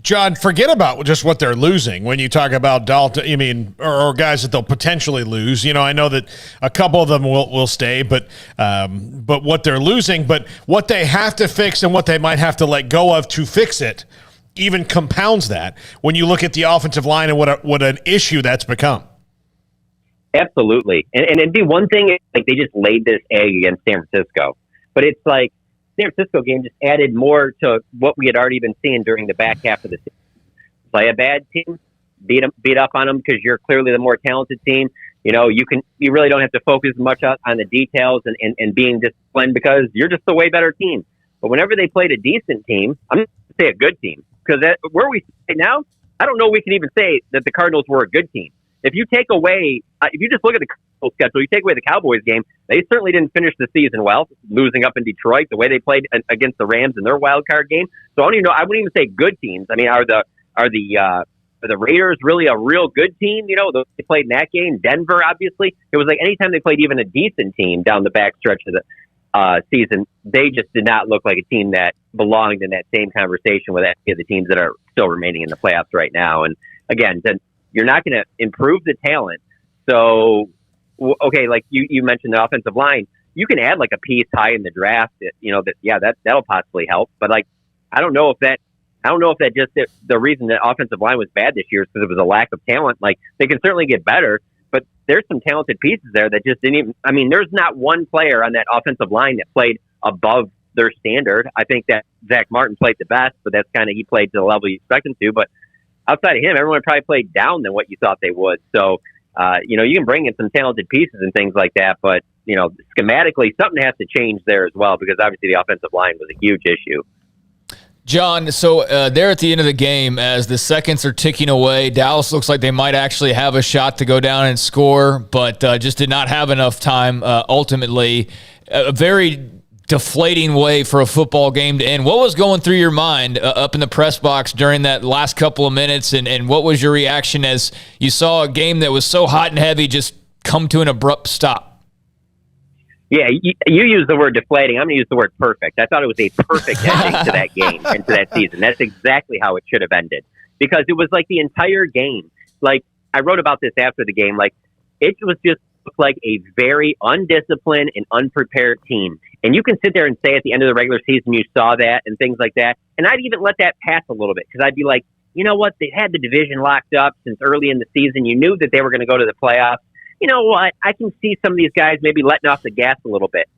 John, forget about just what they're losing when you talk about Dalton, or guys that they'll potentially lose. I know that a couple of them will stay, but what they're losing, but what they have to fix and what they might have to let go of to fix it even compounds that when you look at the offensive line and what an issue that's become. Absolutely. And it'd be one thing if they just laid this egg against San Francisco, but it's like San Francisco game just added more to what we had already been seeing during the back half of the season. Play a bad team, beat up on them because you're clearly the more talented team. You really don't have to focus much on the details and being disciplined because you're just a way better team. But whenever they played a decent team, I'm going to say a good team, because where we sit now, I don't know we can even say that the Cardinals were a good team. If you take away, if you just look at the Cardinals schedule, you take away the Cowboys game, they certainly didn't finish the season well, losing up in Detroit, the way they played against the Rams in their wild card game. So I wouldn't even say good teams. I mean, are the the Raiders really a real good team? You know, they played in that game. Denver, obviously. It was like anytime they played even a decent team down the backstretch of the season, they just did not look like a team that belonged in that same conversation with any of the teams that are still remaining in the playoffs right now. And again, then you're not going to improve the talent. So, okay, like you mentioned the offensive line, you can add like a piece high in the draft. That'll possibly help. But like, I don't know if that just the reason that offensive line was bad this year is because it was a lack of talent. Like, they can certainly get better, but there's some talented pieces there that just didn't even. I mean, there's not one player on that offensive line that played above their standard. I think that Zach Martin played the best, but that's kind of, he played to the level you expect him to. But outside of him, everyone probably played down than what you thought they would. So, you can bring in some talented pieces and things like that, but schematically, something has to change there as well, because obviously the offensive line was a huge issue. John, so there at the end of the game, as the seconds are ticking away, Dallas looks like they might actually have a shot to go down and score, but just did not have enough time ultimately. A very deflating way for a football game to end. What was going through your mind up in the press box during that last couple of minutes, and what was your reaction as you saw a game that was so hot and heavy just come to an abrupt stop? Yeah, you use the word deflating. I'm going to use the word perfect. I thought it was a perfect ending to that game and to that season. That's exactly how it should have ended, because it was like the entire game. Like, I wrote about this after the game. Like, it was just like a very undisciplined and unprepared team. And you can sit there and say at the end of the regular season you saw that and things like that. And I'd even let that pass a little bit, because I'd be like, you know what? They had the division locked up since early in the season. You knew that they were going to go to the playoffs. You know what? I can see some of these guys maybe letting off the gas a little bit.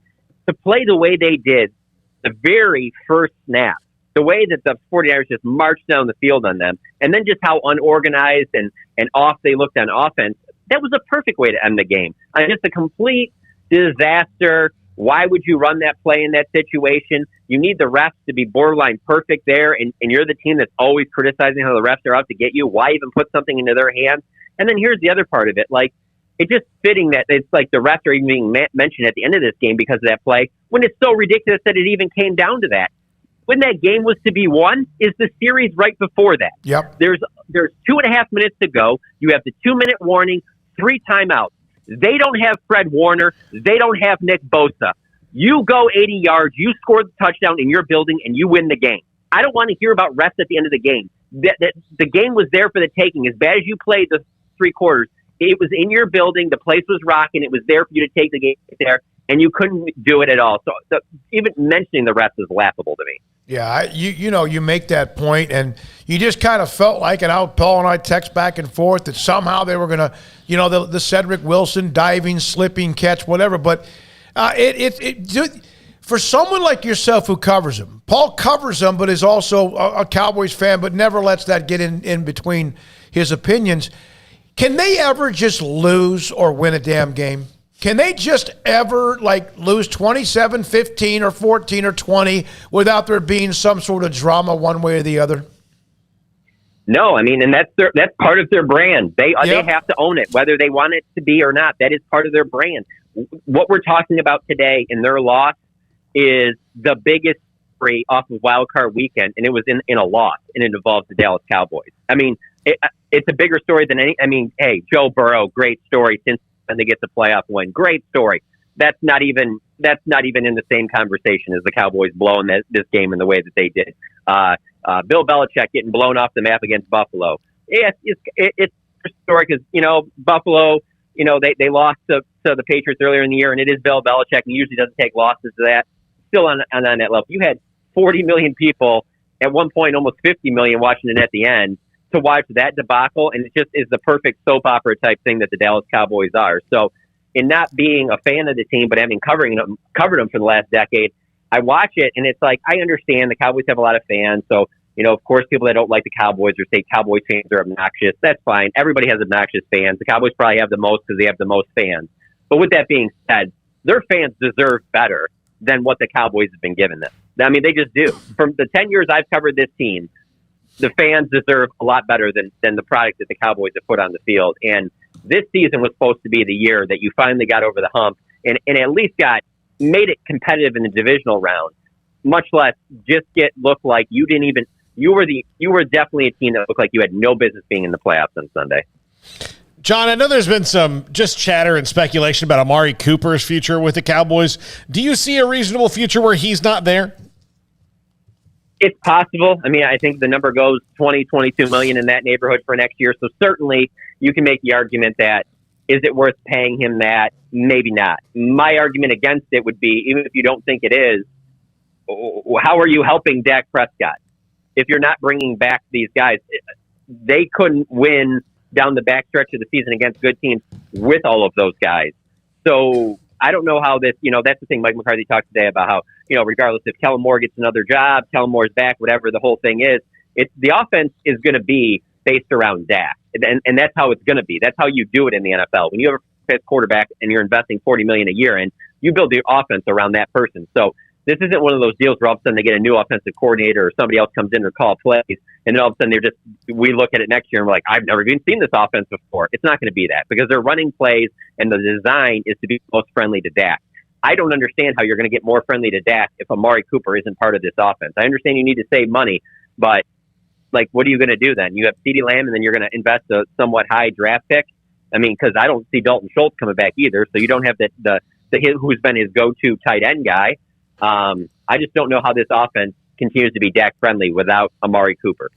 To play the way they did, the very first snap, the way that the 49ers just marched down the field on them, and then just how unorganized and off they looked on offense, that was a perfect way to end the game. Just a complete disaster. Why would you run that play in that situation? You need the refs to be borderline perfect there, and you're the team that's always criticizing how the refs are out to get you. Why even put something into their hands? And then here's the other part of it. Like, it's just fitting that it's like the refs are even being mentioned at the end of this game because of that play, when it's so ridiculous that it even came down to that. When that game was to be won is the series right before that. Yep. There's 2.5 minutes to go. You have the 2-minute warning, 3 timeouts. They don't have Fred Warner. They don't have Nick Bosa. You go 80 yards, you score the touchdown in your building, and you win the game. I don't want to hear about refs at the end of the game. The game was there for the taking. As bad as you played the 3 quarters, it was in your building. The place was rocking. It was there for you to take the game there, and you couldn't do it at all. So even mentioning the refs is laughable to me. Yeah, you make that point, and you just kind of felt like, and Paul and I text back and forth, that somehow they were going to, the Cedric Wilson diving, slipping, catch, whatever. But for someone like yourself who covers him, Paul covers him, but is also a Cowboys fan, but never lets that get in between his opinions. Can they ever just lose or win a damn game? Can they just ever lose 27-15 or 14 or 20 without there being some sort of drama one way or the other? No, I mean, and that's part of their brand. They have to own it, whether they want it to be or not. That is part of their brand. What we're talking about today in their loss is the biggest story off of Wild Card Weekend, and it was in a loss, and it involves the Dallas Cowboys. I mean, it's a bigger story than any. I mean, hey, Joe Burrow, great story since then they get the playoff win, great story. That's not even in the same conversation as the Cowboys blowing this game in the way that they did. Bill Belichick getting blown off the map against Buffalo. It's a story because Buffalo, they lost to the Patriots earlier in the year, and it is Bill Belichick, and he usually doesn't take losses to that. Still on that level, you had 40 million people at one point, almost 50 million watching it at the end, to watch that debacle, and it just is the perfect soap opera type thing that the Dallas Cowboys are. So, in not being a fan of the team, but having covered them for the last decade, I watch it, and it's like, I understand the Cowboys have a lot of fans, so, of course, people that don't like the Cowboys or say Cowboys fans are obnoxious, that's fine. Everybody has obnoxious fans. The Cowboys probably have the most because they have the most fans. But with that being said, their fans deserve better than what the Cowboys have been giving them. I mean, they just do. From the 10 years I've covered this team, the fans deserve a lot better than the product that the Cowboys have put on the field. And this season was supposed to be the year that you finally got over the hump and at least made it competitive in the divisional round, much less just look like you didn't even, you were definitely a team that looked like you had no business being in the playoffs on Sunday. John, I know there's been some just chatter and speculation about Amari Cooper's future with the Cowboys. Do you see a reasonable future where he's not there? It's possible. I mean, I think the number goes 20, 22 million in that neighborhood for next year. So certainly you can make the argument that, is it worth paying him that? Maybe not. My argument against it would be, even if you don't think it is, how are you helping Dak Prescott? If you're not bringing back these guys, they couldn't win down the backstretch of the season against good teams with all of those guys. So I don't know how this, that's the thing Mike McCarthy talked today about how, regardless if Kellen Moore gets another job, Kellen Moore's back, whatever the whole thing is, the offense is going to be based around Dak. And that's how it's going to be. That's how you do it in the NFL. When you have a fifth quarterback and you're investing $40 million a year in, you build the offense around that person. So this isn't one of those deals where all of a sudden they get a new offensive coordinator or somebody else comes in or call plays, and then all of a sudden we look at it next year and we're like, I've never even seen this offense before. It's not going to be that, because they're running plays and the design is to be most friendly to Dak. I don't understand how you're going to get more friendly to Dak if Amari Cooper isn't part of this offense. I understand you need to save money, but what are you going to do then? You have CeeDee Lamb, and then you're going to invest a somewhat high draft pick. I mean, because I don't see Dalton Schultz coming back either, so you don't have the who's been his go-to tight end guy. I just don't know how this offense continues to be Dak friendly without Amari Cooper.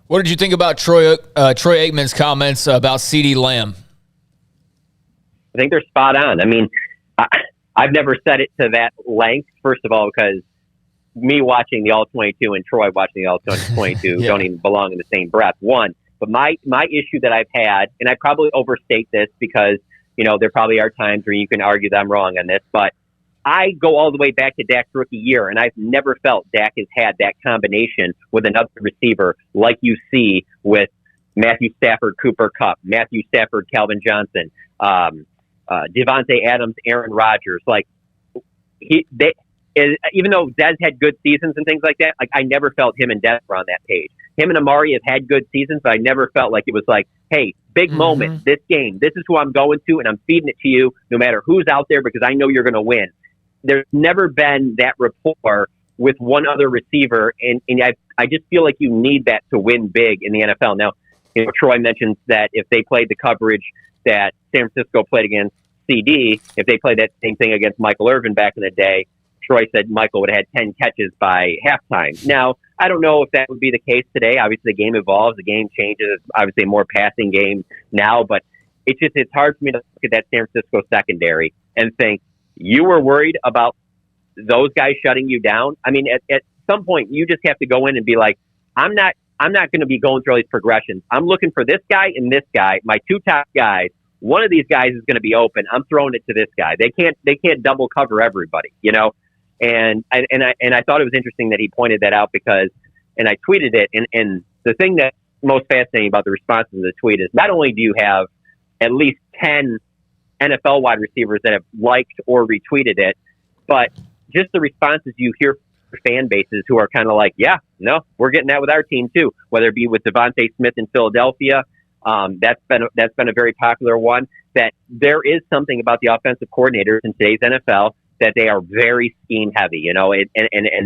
What did you think about Troy Aikman's comments about CeeDee Lamb? I think they're spot on. I mean, I've never said it to that length, first of all, because me watching the All-22 and Troy watching the All-22 don't even belong in the same breath. One, but my issue that I've had, and I probably overstate this because, there probably are times where you can argue that I'm wrong on this, but I go all the way back to Dak's rookie year, and I've never felt Dak has had that combination with another receiver like you see with Matthew Stafford, Cooper Kupp, Matthew Stafford, Calvin Johnson, Devontae Adams, Aaron Rodgers. Even though Dez had good seasons and things like that, I never felt him and Dez were on that page. Him and Amari have had good seasons, but I never felt like it was like, hey, big moment, this game, this is who I'm going to, and I'm feeding it to you no matter who's out there because I know you're going to win. There's never been that rapport with one other receiver, and I just feel like you need that to win big in the NFL. Now, Troy mentions that if they played the coverage that San Francisco played against CD, if they played that same thing against Michael Irvin back in the day, Troy said Michael would have had 10 catches by halftime. Now, I don't know if that would be the case today. Obviously, the game evolves, the game changes. It's obviously a more passing game now, but it's hard for me to look at that San Francisco secondary and think, you were worried about those guys shutting you down? I mean, at some point, you just have to go in and be like, I'm not going to be going through all these progressions. I'm looking for this guy and this guy, my two top guys. One of these guys is going to be open. I'm throwing it to this guy. They can't double cover everybody, And I thought it was interesting that he pointed that out because, and I tweeted it. And the thing that's most fascinating about the responses to the tweet is not only do you have at least 10 NFL wide receivers that have liked or retweeted it, but just the responses you hear from fan bases who are kind of like, yeah, no, we're getting that with our team too, whether it be with Devontae Smith in Philadelphia. That's been a very popular one, that there is something about the offensive coordinators in today's NFL that they are very scheme heavy, and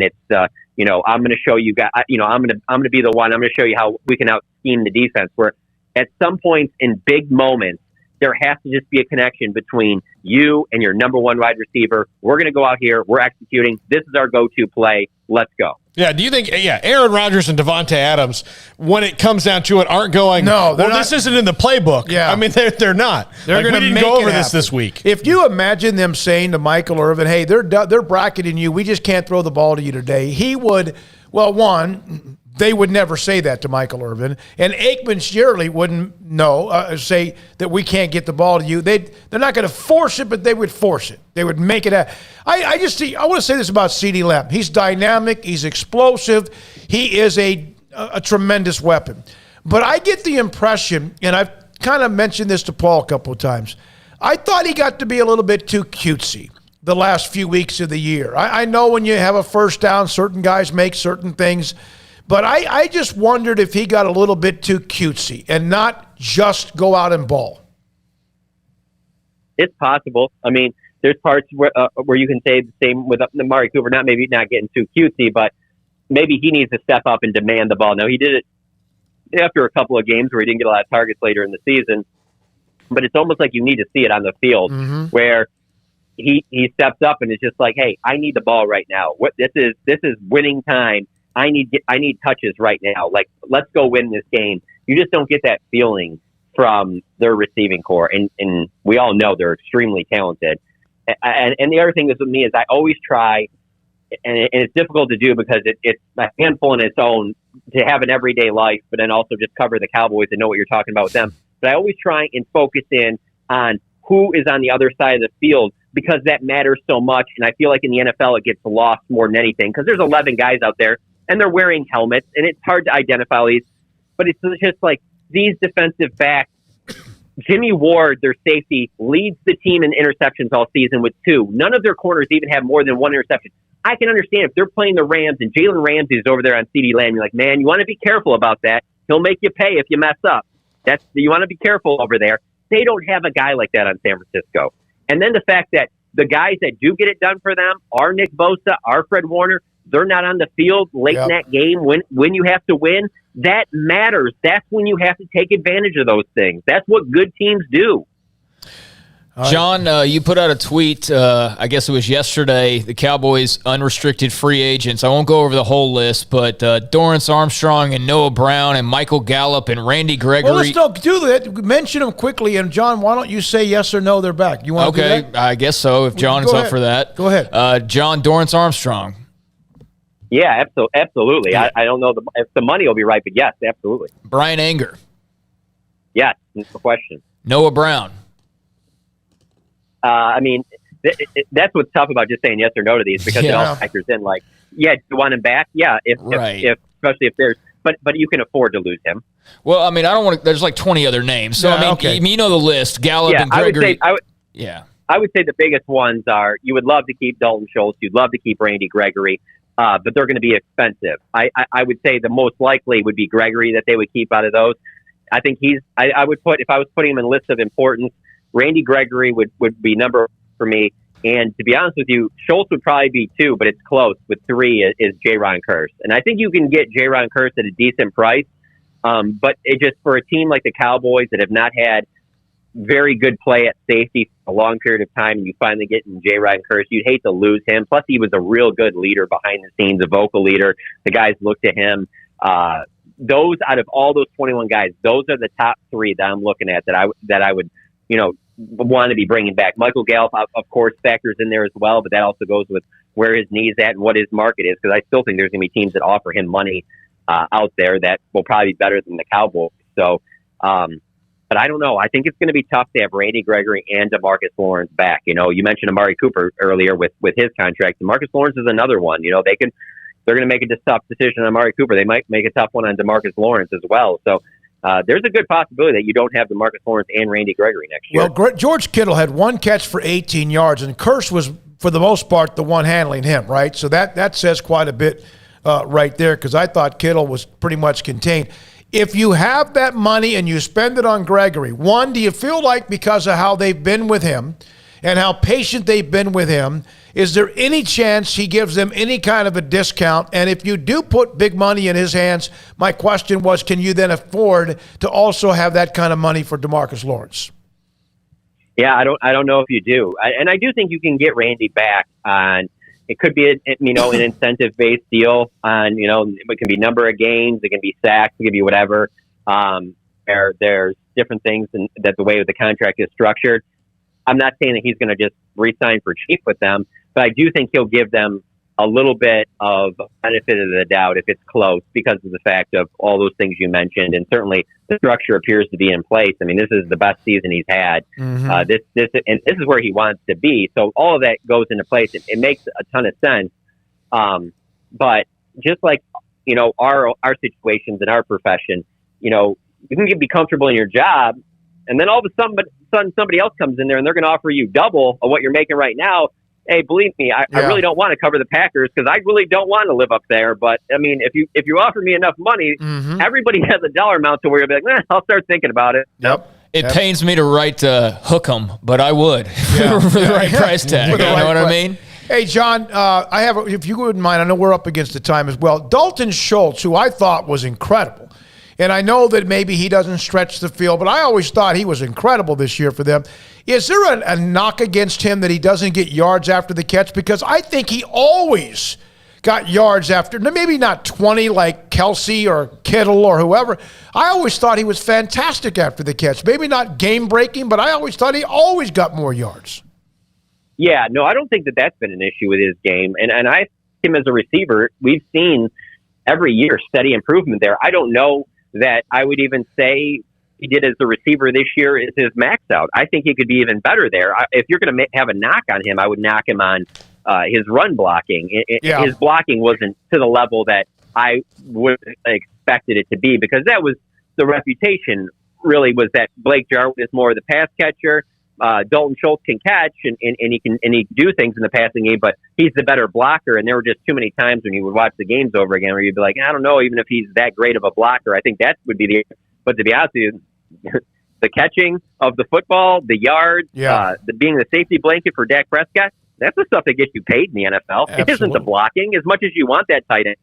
it's, I'm going to show you guys, I'm going to be the one, I'm going to show you how we can out scheme the defense, where at some points in big moments, there has to just be a connection between you and your number one wide receiver. We're going to go out here. We're executing. This is our go-to play. Let's go. Yeah, do you think, Aaron Rodgers and Devontae Adams, when it comes down to it, aren't going, no, this isn't in the playbook. Yeah. I mean, they're not. They're going to go over this week. If you imagine them saying to Michael Irvin, hey, they're bracketing you. We just can't throw the ball to you today. He would, they would never say that to Michael Irvin. And Aikman surely wouldn't say that we can't get the ball to you. They're not going to force it, but they would force it. They would make it. I want to say this about CeeDee Lamb. He's dynamic. He's explosive. He is a tremendous weapon. But I get the impression, and I've kind of mentioned this to Paul a couple of times, I thought he got to be a little bit too cutesy the last few weeks of the year. I know when you have a first down, certain guys make certain things. But I just wondered if he got a little bit too cutesy and not just go out and ball. It's possible. I mean, there's parts where you can say the same with Amari Cooper, not getting too cutesy, but maybe he needs to step up and demand the ball. Now, he did it after a couple of games where he didn't get a lot of targets later in the season, but it's almost like you need to see it on the field where he steps up and is just like, hey, I need the ball right now. This is winning time. I need touches right now. Like, let's go win this game. You just don't get that feeling from their receiving core, and we all know they're extremely talented. And the other thing is with me is I always try, and it's difficult to do because it's a handful in its own to have an everyday life, but then also just cover the Cowboys and know what you're talking about with them. But I always try and focus in on who is on the other side of the field because that matters so much. And I feel like in the NFL it gets lost more than anything because there's 11 guys out there and they're wearing helmets and it's hard to identify all these. But it's just like these defensive backs. Jimmy Ward, their safety, leads the team in interceptions all season with 2. None of their corners even have more than 1 interception. I can understand if they're playing the Rams and Jalen Ramsey is over there on CeeDee Lamb. You're like, man, you want to be careful about that. He'll make you pay if you mess up. You want to be careful over there. They don't have a guy like that on San Francisco. And then the fact that the guys that do get it done for them are Nick Bosa, are Fred Warner. They're not on the field late in that game when you have to win. That matters. That's when you have to take advantage of those things. That's what good teams do. John, you put out a tweet, I guess it was yesterday, the Cowboys' unrestricted free agents. I won't go over the whole list, but Dorrance Armstrong and Noah Brown and Michael Gallup and Randy Gregory. Well, let's not do that. Mention them quickly. And, John, why don't you say yes or no, they're back? You want to do that? I guess so, if John is up for that. Go ahead. John, Dorrance Armstrong. Yeah, absolutely. Yeah. I don't know if the money will be right, but yes, absolutely. Brian Anger. Yes, no question. Noah Brown. I mean, that's what's tough about just saying yes or no to these because it all factors in. Like, yeah, do you want him back? Yeah, if especially if there's, but you can afford to lose him. Well, I mean, I don't want to. There's like 20 other names, so I mean, you know the list. Gallup and Gregory. I would say the biggest ones are you would love to keep Dalton Schultz, you'd love to keep Randy Gregory, but they're going to be expensive. I would say the most likely would be Gregory that they would keep out of those. I think I would put if I was putting him in a list of importance. Randy Gregory would be number 1 for me. And to be honest with you, Schultz would probably be 2, but it's close. With 3 is J-Ron Kearse. And I think you can get J-Ron Kearse at a decent price. But it just for a team like the Cowboys that have not had very good play at safety for a long period of time, and you finally get in J-Ron Kearse, you'd hate to lose him. Plus, he was a real good leader behind the scenes, a vocal leader. The guys looked to him. Those out of all those 21 guys, those are the top 3 that I'm looking at that I would want to be bringing back. Michael Gallup, of course, factors in there as well, but that also goes with where his knee's at and what his market is, because I still think there's going to be teams that offer him money out there that will probably be better than the Cowboys. So, but I don't know. I think it's going to be tough to have Randy Gregory and DeMarcus Lawrence back. You mentioned Amari Cooper earlier with his contract. DeMarcus Lawrence is another one. They're going to make a tough decision on Amari Cooper. They might make a tough one on DeMarcus Lawrence as well. So, there's a good possibility that you don't have DeMarcus Lawrence and Randy Gregory next year. Well, George Kittle had 1 catch for 18 yards, and Kearse was, for the most part, the one handling him, right? So that says quite a bit right there because I thought Kittle was pretty much contained. If you have that money and you spend it on Gregory, 1, do you feel like because of how they've been with him and how patient they've been with him, is there any chance he gives them any kind of a discount? And if you do put big money in his hands, my question was, can you then afford to also have that kind of money for DeMarcus Lawrence? Yeah, I don't know if you do. And I do think you can get Randy back on, it could be, an incentive-based deal on, it can be number of games, it can be sacks, it can be whatever. There's different things that the way the contract is structured. I'm not saying that he's going to just re-sign for cheap with them, but I do think he'll give them a little bit of benefit of the doubt if it's close because of the fact of all those things you mentioned. And certainly the structure appears to be in place. I mean, this is the best season he's had. Mm-hmm. This is where he wants to be. So all of that goes into place. It makes a ton of sense. But just like, our situations in our profession, you can be comfortable in your job, and then all of a sudden somebody else comes in there and they're going to offer you double of what you're making right now. Hey, believe me, I really don't want to cover the Packers because I really don't want to live up there. But I mean, if you offer me enough money, everybody has a dollar amount to where you'll be like, I'll start thinking about it. Yep. It pains me to write hook 'em, but I would for the right price tag. You know what I mean? Hey, John, if you wouldn't mind, I know we're up against the time as well. Dalton Schultz, who I thought was incredible, and I know that maybe he doesn't stretch the field, but I always thought he was incredible this year for them. Is there a knock against him that he doesn't get yards after the catch? Because I think he always got yards after, maybe not 20 like Kelsey or Kittle or whoever. I always thought he was fantastic after the catch. Maybe not game-breaking, but I always thought he always got more yards. Yeah, no, I don't think that that's been an issue with his game. And I him as a receiver, we've seen every year steady improvement there. I don't know that I would even say he did as a receiver this year is his max out. I think he could be even better there. If you're going to have a knock on him, I would knock him on his run blocking. His blocking wasn't to the level that I would have expected it to be, because that was the reputation really, was that Blake Jarwin is more of the pass catcher. Dalton Schultz can catch and he can do things in the passing game, but he's the better blocker. And there were just too many times when you would watch the games over again where you'd be like, I don't know, even if he's that great of a blocker. I think that would be but to be honest with you, the catching of the football, the yards, being the safety blanket for Dak Prescott, that's the stuff that gets you paid in the NFL. Absolutely. It isn't the blocking. As much as you want that tight end,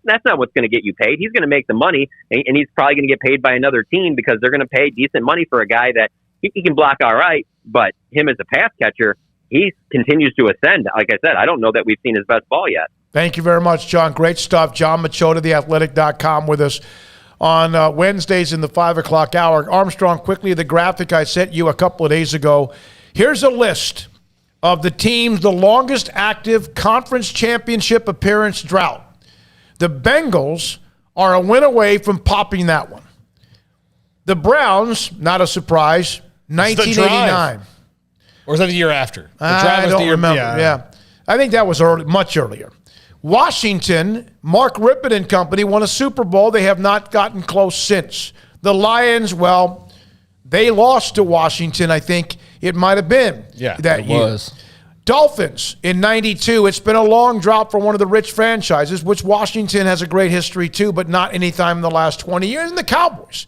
that's not what's going to get you paid. He's going to make the money, and he's probably going to get paid by another team because they're going to pay decent money for a guy that he can block all right, but him as a pass catcher, he continues to ascend. Like I said, I don't know that we've seen his best ball yet. Thank you very much, John. Great stuff. John Machota, theathletic.com, with us on Wednesdays in the 5 o'clock hour. Armstrong, quickly, the graphic I sent you a couple of days ago. Here's a list of the teams, the longest active conference championship appearance drought. The Bengals are a win away from popping that one. The Browns, not a surprise, 1989. Or was that the year after? I don't remember. Yeah. I think that was much earlier. Washington, Mark Rippon and company won a Super Bowl. They have not gotten close since. The Lions, well, they lost to Washington, I think it might have been that year. Was. Dolphins in 92. It's been a long drought for one of the rich franchises, which Washington has a great history too, but not any time in the last 20 years. And the Cowboys,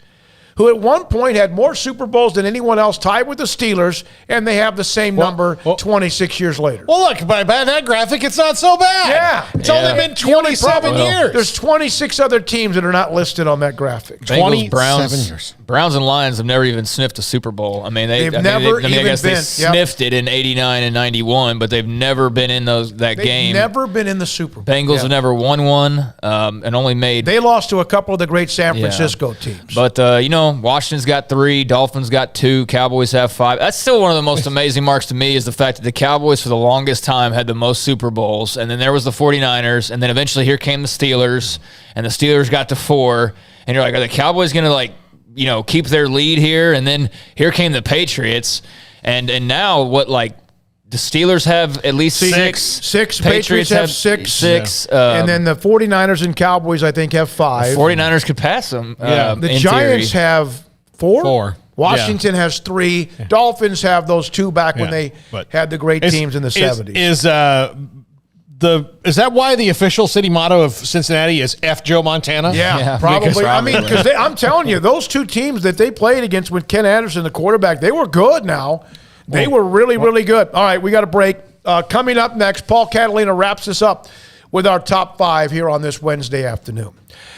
who at one point had more Super Bowls than anyone else, tied with the Steelers, and they have the same number 26 years later. Well, look, by that graphic, it's not so bad. Yeah. It's only been 27 years. There's 26 other teams that are not listed on that graphic. 27 years. Browns and Lions have never even sniffed a Super Bowl. I mean, they sniffed it in 89 and 91, but they've never been in that game. They've never been in the Super Bowl. Bengals have never won one and only made. They lost to a couple of the great San Francisco teams. But, Washington's got 3, Dolphins got 2, Cowboys have 5. That's still one of the most amazing marks to me, is the fact that the Cowboys for the longest time had the most Super Bowls, and then there was the 49ers, and then eventually here came the Steelers, and the Steelers got to 4, and you're like, are the Cowboys going to keep their lead here? And then here came the Patriots, and now the Steelers have at least 6. 6. Patriots have 6. And then the 49ers and Cowboys, I think, have 5. The 49ers could pass them. The Giants have 4. Washington has 3. Dolphins have those 2 back when they had the great teams in the 70s. Is that why the official city motto of Cincinnati is F Joe Montana? Yeah, probably. I mean, because I'm telling you, those 2 teams that they played against with Ken Anderson, the quarterback, they were good now. They were really, really good. All right, we got a break. Coming up next, Paul Catalina wraps us up with our top 5 here on this Wednesday afternoon.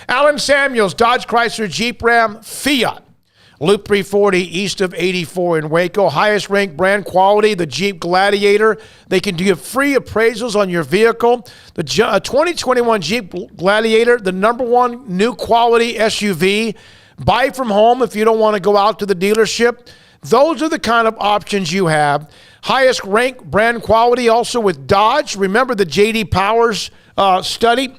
Alan Samuels, Dodge Chrysler Jeep Ram Fiat. Loop 340 east of 84 in Waco. Highest ranked brand quality, the Jeep Gladiator. They can give free appraisals on your vehicle. The 2021 Jeep Gladiator, the #1 new quality SUV. Buy from home if you don't want to go out to the dealership. Those are the kind of options you have. Highest ranked brand quality also with Dodge. Remember the J.D. Powers study?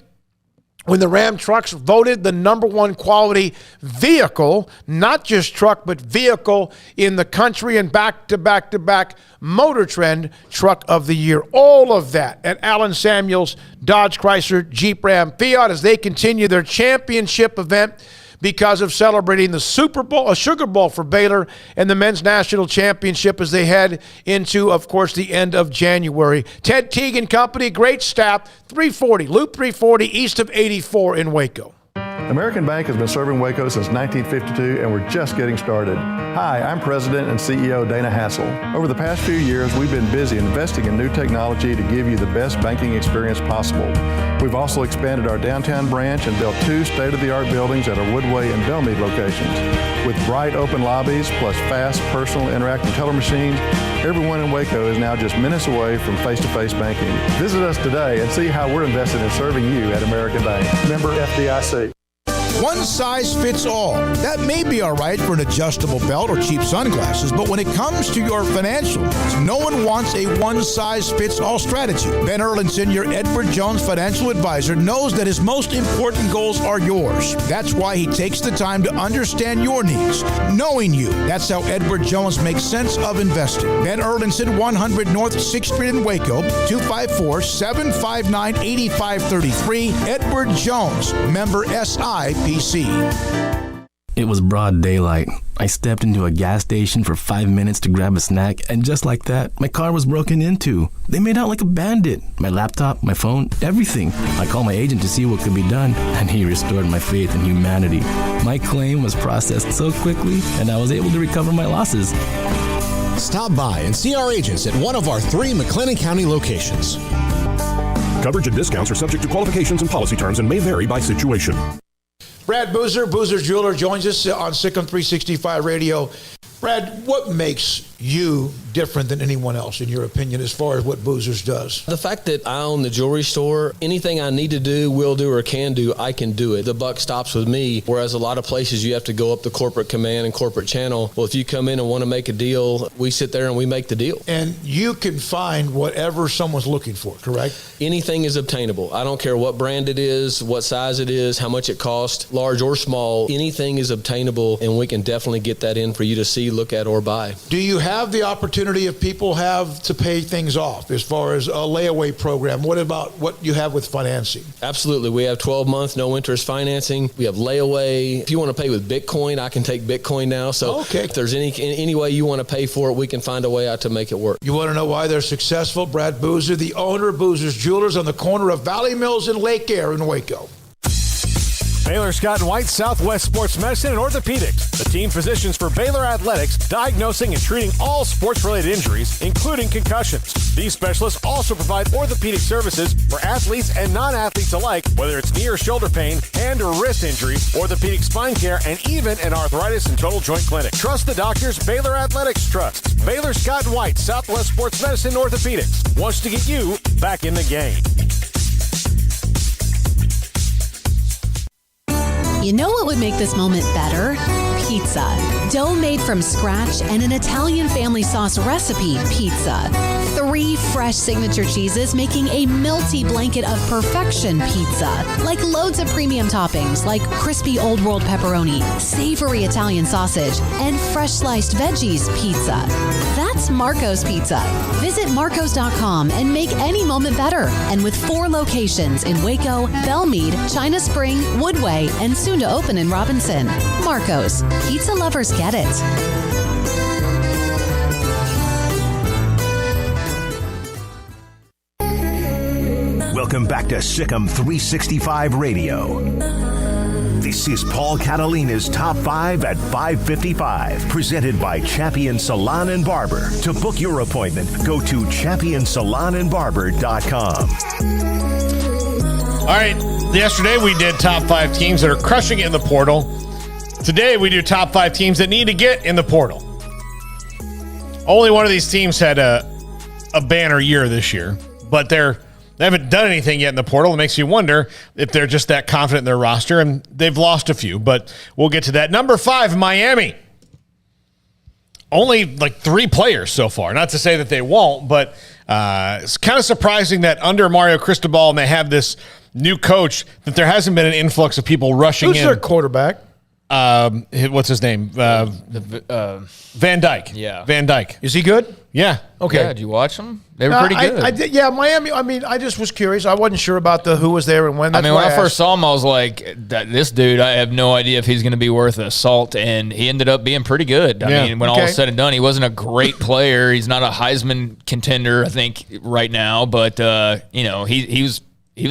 When the Ram trucks voted the #1 quality vehicle, not just truck, but vehicle in the country, and back-to-back Motor Trend Truck of the Year. All of that at Alan Samuels, Dodge Chrysler Jeep Ram Fiat, as they continue their championship event because of celebrating the Super Bowl, a Sugar Bowl for Baylor, and the Men's National Championship as they head into, of course, the end of January. Ted Teague and company, great staff, 340, Loop 340, east of 84 in Waco. American Bank has been serving Waco since 1952, and we're just getting started. Hi, I'm President and CEO Dana Hassel. Over the past few years, we've been busy investing in new technology to give you the best banking experience possible. We've also expanded our downtown branch and built 2 state-of-the-art buildings at our Woodway and Belmead locations. With bright open lobbies plus fast, personal, interactive teller machines, everyone in Waco is now just minutes away from face-to-face banking. Visit us today and see how we're invested in serving you at American Bank. Member FDIC. One size fits all. That may be all right for an adjustable belt or cheap sunglasses, but when it comes to your financial needs, no one wants a one-size-fits-all strategy. Ben Erlinson, your Edward Jones financial advisor, knows that his most important goals are yours. That's why he takes the time to understand your needs, knowing you. That's how Edward Jones makes sense of investing. Ben Erlinson, 100 North 6th Street in Waco, 254-759-8533. Edward Jones, member SIPC. It was broad daylight. I stepped into a gas station for 5 minutes to grab a snack, and just like that, my car was broken into. They made out like a bandit. My laptop, my phone, everything. I called my agent to see what could be done, and he restored my faith in humanity. My claim was processed so quickly, and I was able to recover my losses. Stop by and see our agents at one of our 3 McLennan County locations. Coverage and discounts are subject to qualifications and policy terms and may vary by situation. Brad Boozer, Boozer's Jeweler, joins us on Sikkim 365 Radio. Brad, what makes you different than anyone else, in your opinion, as far as what Boozer's does? The fact that I own the jewelry store, anything I need to do, will do, or can do, I can do it. The buck stops with me, whereas a lot of places you have to go up the corporate command and corporate channel. Well, if you come in and want to make a deal, we sit there and we make the deal. And you can find whatever someone's looking for, correct? Anything is obtainable. I don't care what brand it is, what size it is, how much it costs, large or small. Anything is obtainable, and we can definitely get that in for you to see, look at, or buy. Do you have the opportunity if people have to pay things off as far as a layaway program? What about what you have with financing? Absolutely. We have 12-month no interest financing. We have layaway. If you want to pay with Bitcoin, I can take Bitcoin now. So if there's any way you want to pay for it, we can find a way out to make it work. You want to know why they're successful? Brad Boozer, the owner of Boozer's Jewelers on the corner of Valley Mills and Lake Air in Waco. Baylor Scott and White Southwest Sports Medicine and Orthopedics, the team physicians for Baylor Athletics, diagnosing and treating all sports-related injuries, including concussions. These specialists also provide orthopedic services for athletes and non-athletes alike, whether it's knee or shoulder pain, hand or wrist injury, orthopedic spine care, and even an arthritis and total joint clinic. Trust the doctors Baylor Athletics trusts. Baylor Scott and White Southwest Sports Medicine and Orthopedics wants to get you back in the game. You know what would make this moment better? Pizza. Dough made from scratch and an Italian family sauce recipe pizza. 3 fresh signature cheeses making a melty blanket of perfection pizza. Like loads of premium toppings like crispy Old World pepperoni, savory Italian sausage, and fresh sliced veggies pizza. That's Marco's Pizza. Visit marcos.com and make any moment better. And with 4 locations in Waco, Belmead, China Spring, Woodway, and soon to open in Robinson. Marco's. Pizza lovers get it. Welcome back to Sikkim 365 Radio. This is Paul Catalina's Top 5 at 5:55, presented by Champion Salon and Barber. To book your appointment, go to championsalonandbarber.com. All right, yesterday we did top 5 teams that are crushing it in the portal. Today we do top 5 teams that need to get in the portal. Only one of these teams had a banner year this year, but they haven't done anything yet in the portal. It makes you wonder if they're just that confident in their roster, and they've lost a few, but we'll get to that. Number 5, Miami. Only like 3 players so far. Not to say that they won't, but it's kind of surprising that under Mario Cristobal and they have this new coach that there hasn't been an influx of people rushing in. Who's their quarterback? What's his name? Van Dyke. Yeah. Van Dyke. Is he good? Yeah. Okay. Yeah, did you watch them? They were pretty good. I did, yeah, Miami. I mean, I just was curious. I wasn't sure about who was there and when. That's when I first saw him, I was like, this dude, I have no idea if he's going to be worth a salt, and he ended up being pretty good. I mean, when all is said and done, he wasn't a great player. He's not a Heisman contender, I think, right now, but he was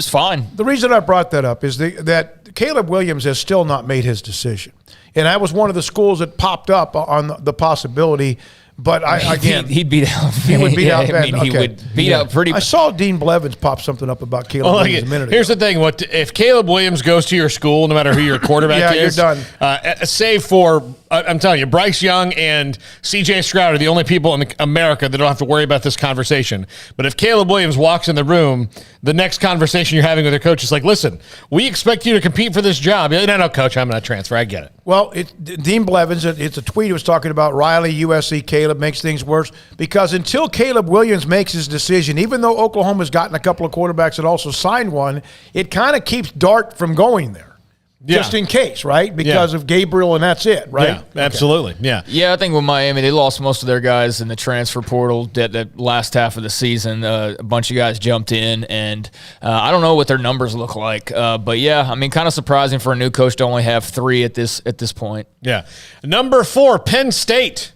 fine. The reason I brought that up is that Caleb Williams has still not made his decision. And that was one of the schools that popped up on the possibility. But he'd beat out. He would beat out Ben. He would beat out pretty. I saw Dean Blevins pop something up about Caleb Williams a minute ago. Here's the thing: if Caleb Williams goes to your school, no matter who your quarterback is, you're done. Save for, I'm telling you, Bryce Young and C.J. Stroud are the only people in America that don't have to worry about this conversation. But if Caleb Williams walks in the room, the next conversation you're having with your coach is like, "Listen, we expect you to compete for this job." No, coach, I'm going to transfer. I get it. Well, Dean Blevins, it's a tweet he was talking about Riley, USC, Caleb makes things worse because until Caleb Williams makes his decision, even though Oklahoma's gotten a couple of quarterbacks that also signed one, it kind of keeps Dart from going there. Just in case, right? Because of Gabriel, and that's it, right? Yeah, absolutely. Yeah, I think with Miami, they lost most of their guys in the transfer portal that last half of the season. A bunch of guys jumped in, and I don't know what their numbers look like. But, yeah, I mean, kind of surprising for a new coach to only have 3 at this point. Yeah. Number 4, Penn State.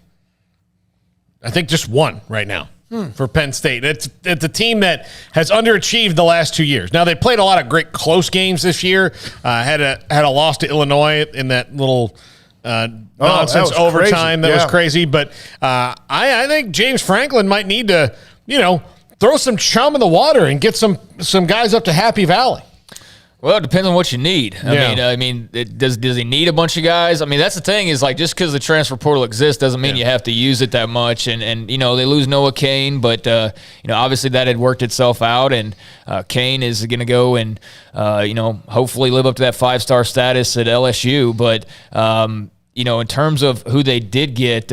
I think just 1 right now. For Penn State. It's a team that has underachieved the last 2 years. Now, they played a lot of great close games this year. Had a loss to Illinois in that little nonsense overtime. That was crazy. But I think James Franklin might need to, throw some chum in the water and get some guys up to Happy Valley. Well, it depends on what you need. I mean, does he need a bunch of guys? I mean, that's the thing is like just because the transfer portal exists doesn't mean you have to use it that much. And they lose Noah Cain, but obviously that had worked itself out. And Cain is going to go and hopefully live up to that 5-star status at LSU. But in terms of who they did get,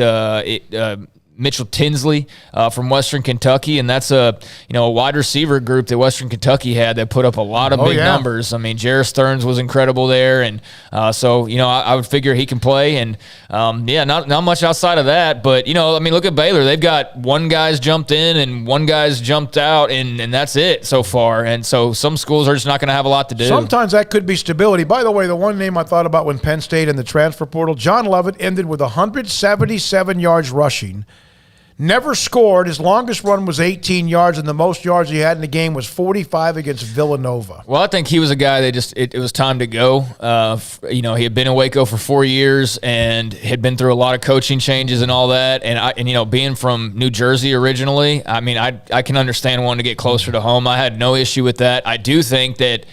Mitchell Tinsley from Western Kentucky, and that's a wide receiver group that Western Kentucky had that put up a lot of big numbers. I mean, Jarrett Stearns was incredible there, and so I would figure he can play, and not much outside of that. But look at Baylor; they've got 1 guy's jumped in and 1 guy's jumped out, and that's it so far. And so some schools are just not going to have a lot to do. Sometimes that could be stability. By the way, the one name I thought about when Penn State in the transfer portal, John Lovett ended with 177 yards rushing. Never scored. His longest run was 18 yards, and the most yards he had in the game was 45 against Villanova. Well, I think he was a guy that it was time to go. He had been in Waco for 4 years and had been through a lot of coaching changes and all that. And being from New Jersey originally, I mean, I can understand wanting to get closer to home. I had no issue with that. I do think that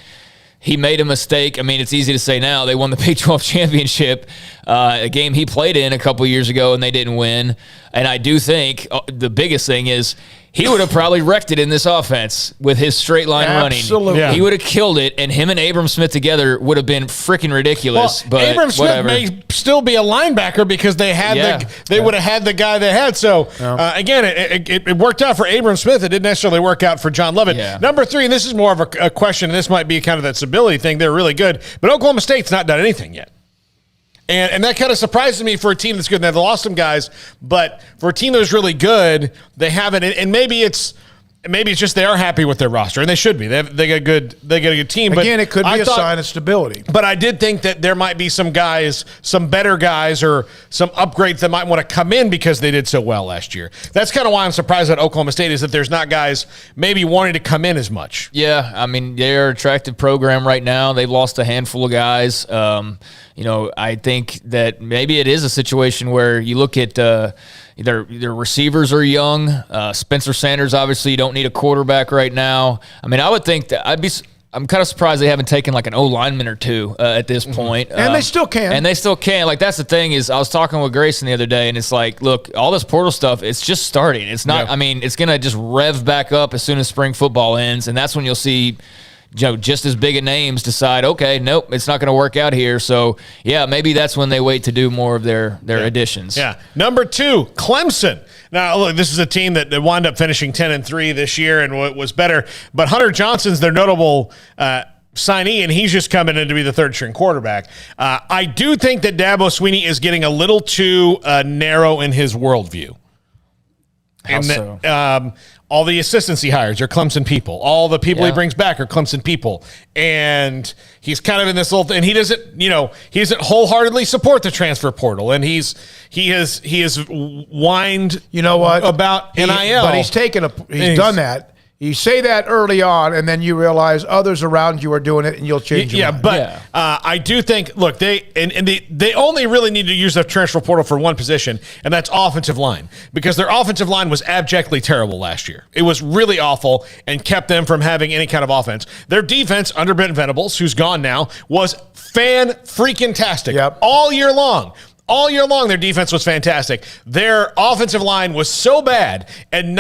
he made a mistake. I mean, it's easy to say now. They won the Big 12 championship, a game he played in a couple years ago, and they didn't win. And I do think the biggest thing is he would have probably wrecked it in this offense with his straight line running. Absolutely. Yeah. He would have killed it, and him and Abram Smith together would have been freaking ridiculous. But Abram Smith whatever. may still be a linebacker because they had would have had the guy they had. So again, it worked out for Abram Smith. It didn't necessarily work out for John Lovett. Yeah. Number 3, and this is more of a question. And this might be kind of that stability thing. They're really good, but Oklahoma State's not done anything yet. And that kind of surprises me for a team that's good. They've lost some guys, but for a team that's really good, they haven't. And maybe it's just they are happy with their roster, and they should be. They got a good team. Again, it could be a sign of stability. But I did think that there might be some guys, some better guys, or some upgrades that might want to come in because they did so well last year. That's kind of why I'm surprised at Oklahoma State is that there's not guys maybe wanting to come in as much. Yeah, I mean, they're an attractive program right now. They've lost a handful of guys. I think that maybe it is a situation where you look at their receivers are young. Spencer Sanders, obviously, you don't need a quarterback right now. I mean, I would think that I'm kind of surprised they haven't taken like an O-lineman or 2 at this point. And they still can. Like, that's the thing is I was talking with Grayson the other day, and it's like, look, all this portal stuff, it's just starting. It's not, I mean, it's going to just rev back up as soon as spring football ends, and that's when you'll see just as big of names decide, okay, nope, it's not going to work out here. So, yeah, maybe that's when they wait to do more of their additions. Yeah. Number 2, Clemson. Now, look, this is a team that wound up finishing 10-3 this year and was better. But Hunter Johnson's their notable signee, and he's just coming in to be the third-string quarterback. I do think that Dabo Swinney is getting a little too narrow in his worldview. How so? All the assistants he hires are Clemson people. All the people he brings back are Clemson people. And he's kind of in this little thing. He doesn't wholeheartedly support the transfer portal. And he has whined, about NIL. But he's done that. You say that early on, and then you realize others around you are doing it, and you'll change your mind. But I do think, look, they only really need to use the transfer portal for one position, and that's offensive line, because their offensive line was abjectly terrible last year. It was really awful and kept them from having any kind of offense. Their defense under Brent Venables, who's gone now, was fan-freaking-tastic all year long. All year long, their defense was fantastic. Their offensive line was so bad and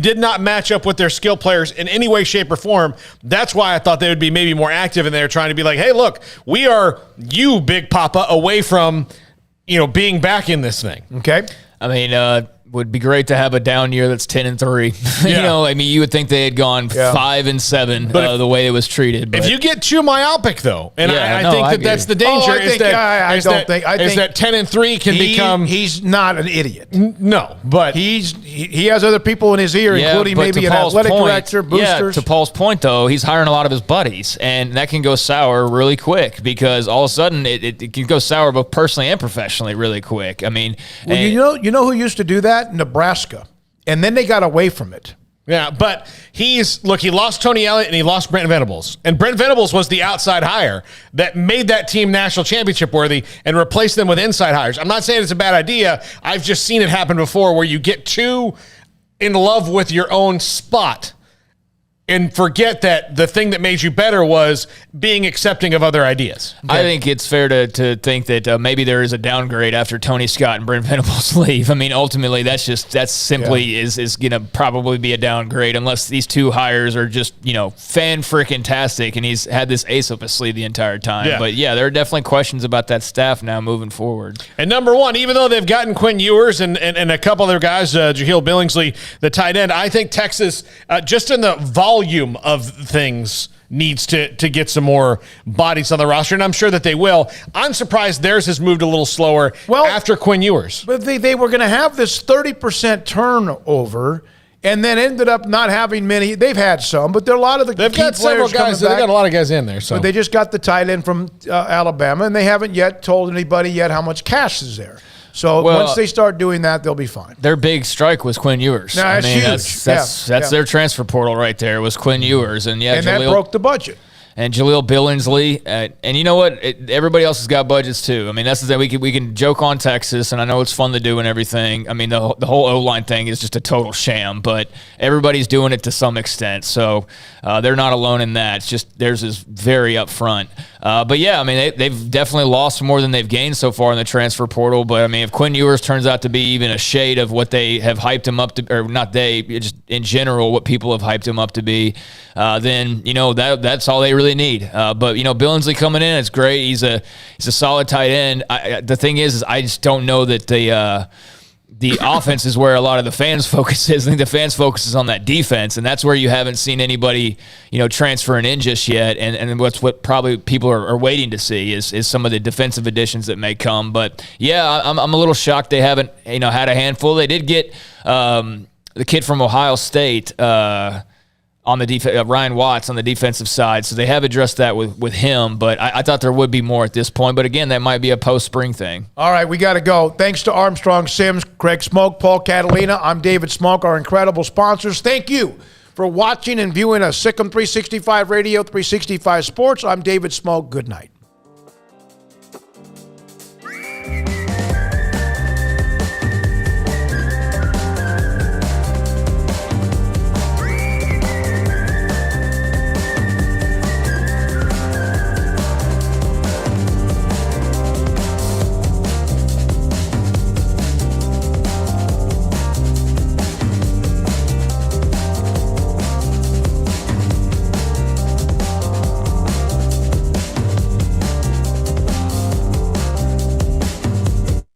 did not match up with their skill players in any way, shape, or form. That's why I thought they would be maybe more active in there, trying to be like, hey, look, we are you, Big Papa, away from being back in this thing. Okay. I mean, would be great to have a down year that's 10-3. You would think they had gone 5-7 the way it was treated. But if you get too myopic, though, and I think that's the danger. I think that 10-3 can become. He's not an idiot. No, but he has other people in his ear, including maybe an athletic director, boosters. To Paul's point, though, he's hiring a lot of his buddies, and that can go sour really quick because all of a sudden it can go sour both personally and professionally really quick. I mean, you know who used to do that? Nebraska, and then they got away from it. Yeah, but he lost Tony Elliott and he lost Brent Venables. And Brent Venables was the outside hire that made that team national championship worthy and replaced them with inside hires. I'm not saying it's a bad idea. I've just seen it happen before where you get too in love with your own spot and forget that the thing that made you better was being accepting of other ideas. Okay. I think it's fair to think that maybe there is a downgrade after Tony Scott and Brent Venables leave. I mean, ultimately, that's simply is going to probably be a downgrade unless these two hires are just, fan-freaking-tastic and he's had this ace up his sleeve the entire time. Yeah. But, there are definitely questions about that staff now moving forward. And number one, even though they've gotten Quinn Ewers and a couple other guys, Jahleel Billingsley, the tight end, I think Texas, just in the volume of things, needs to get some more bodies on the roster, and I'm sure that they will. I'm surprised theirs has moved a little slower after Quinn Ewers. But they were going to have this 30% turnover, and then ended up not having many. They've had some, but there are a lot of the They've got several guys. They've got a lot of guys in there. So. But they just got the tight end from Alabama, and they haven't yet told anybody yet how much cash is there. So once they start doing that, they'll be fine. Their big strike was Quinn Ewers. No, that's huge. That's their transfer portal right there was Quinn Ewers. And that broke the budget. And Jahleel Billingsley, and you know what? Everybody else has got budgets too. I mean, that's the thing. We can joke on Texas, and I know it's fun to do and everything. I mean, the whole O-line thing is just a total sham, but everybody's doing it to some extent. So they're not alone in that. It's just theirs is very upfront. But yeah, I mean, they've definitely lost more than they've gained so far in the transfer portal. But I mean, if Quinn Ewers turns out to be even a shade of what they have hyped him up to, or not they, just in general, what people have hyped him up to be, then that's all they really need. But Billingsley coming in, it's great. He's a solid tight end. The thing is I just don't know that the offense is where a lot of the fans' focus is. I think the fans' focus is on that defense, and that's where you haven't seen anybody, transferring in just yet. And what probably people are waiting to see is some of the defensive additions that may come. But yeah, I'm a little shocked they haven't had a handful. They did get the kid from Ohio State. On the Ryan Watts on the defensive side, so they have addressed that with him, but I thought there would be more at this point. But again, that might be a post-spring thing. All right, we got to go. Thanks to Armstrong Sims, Craig Smoak, Paul Catalina. I'm David Smoak, our incredible sponsors. Thank you for watching and viewing a Sikkim 365 Radio, 365 Sports. I'm David Smoak. Good night.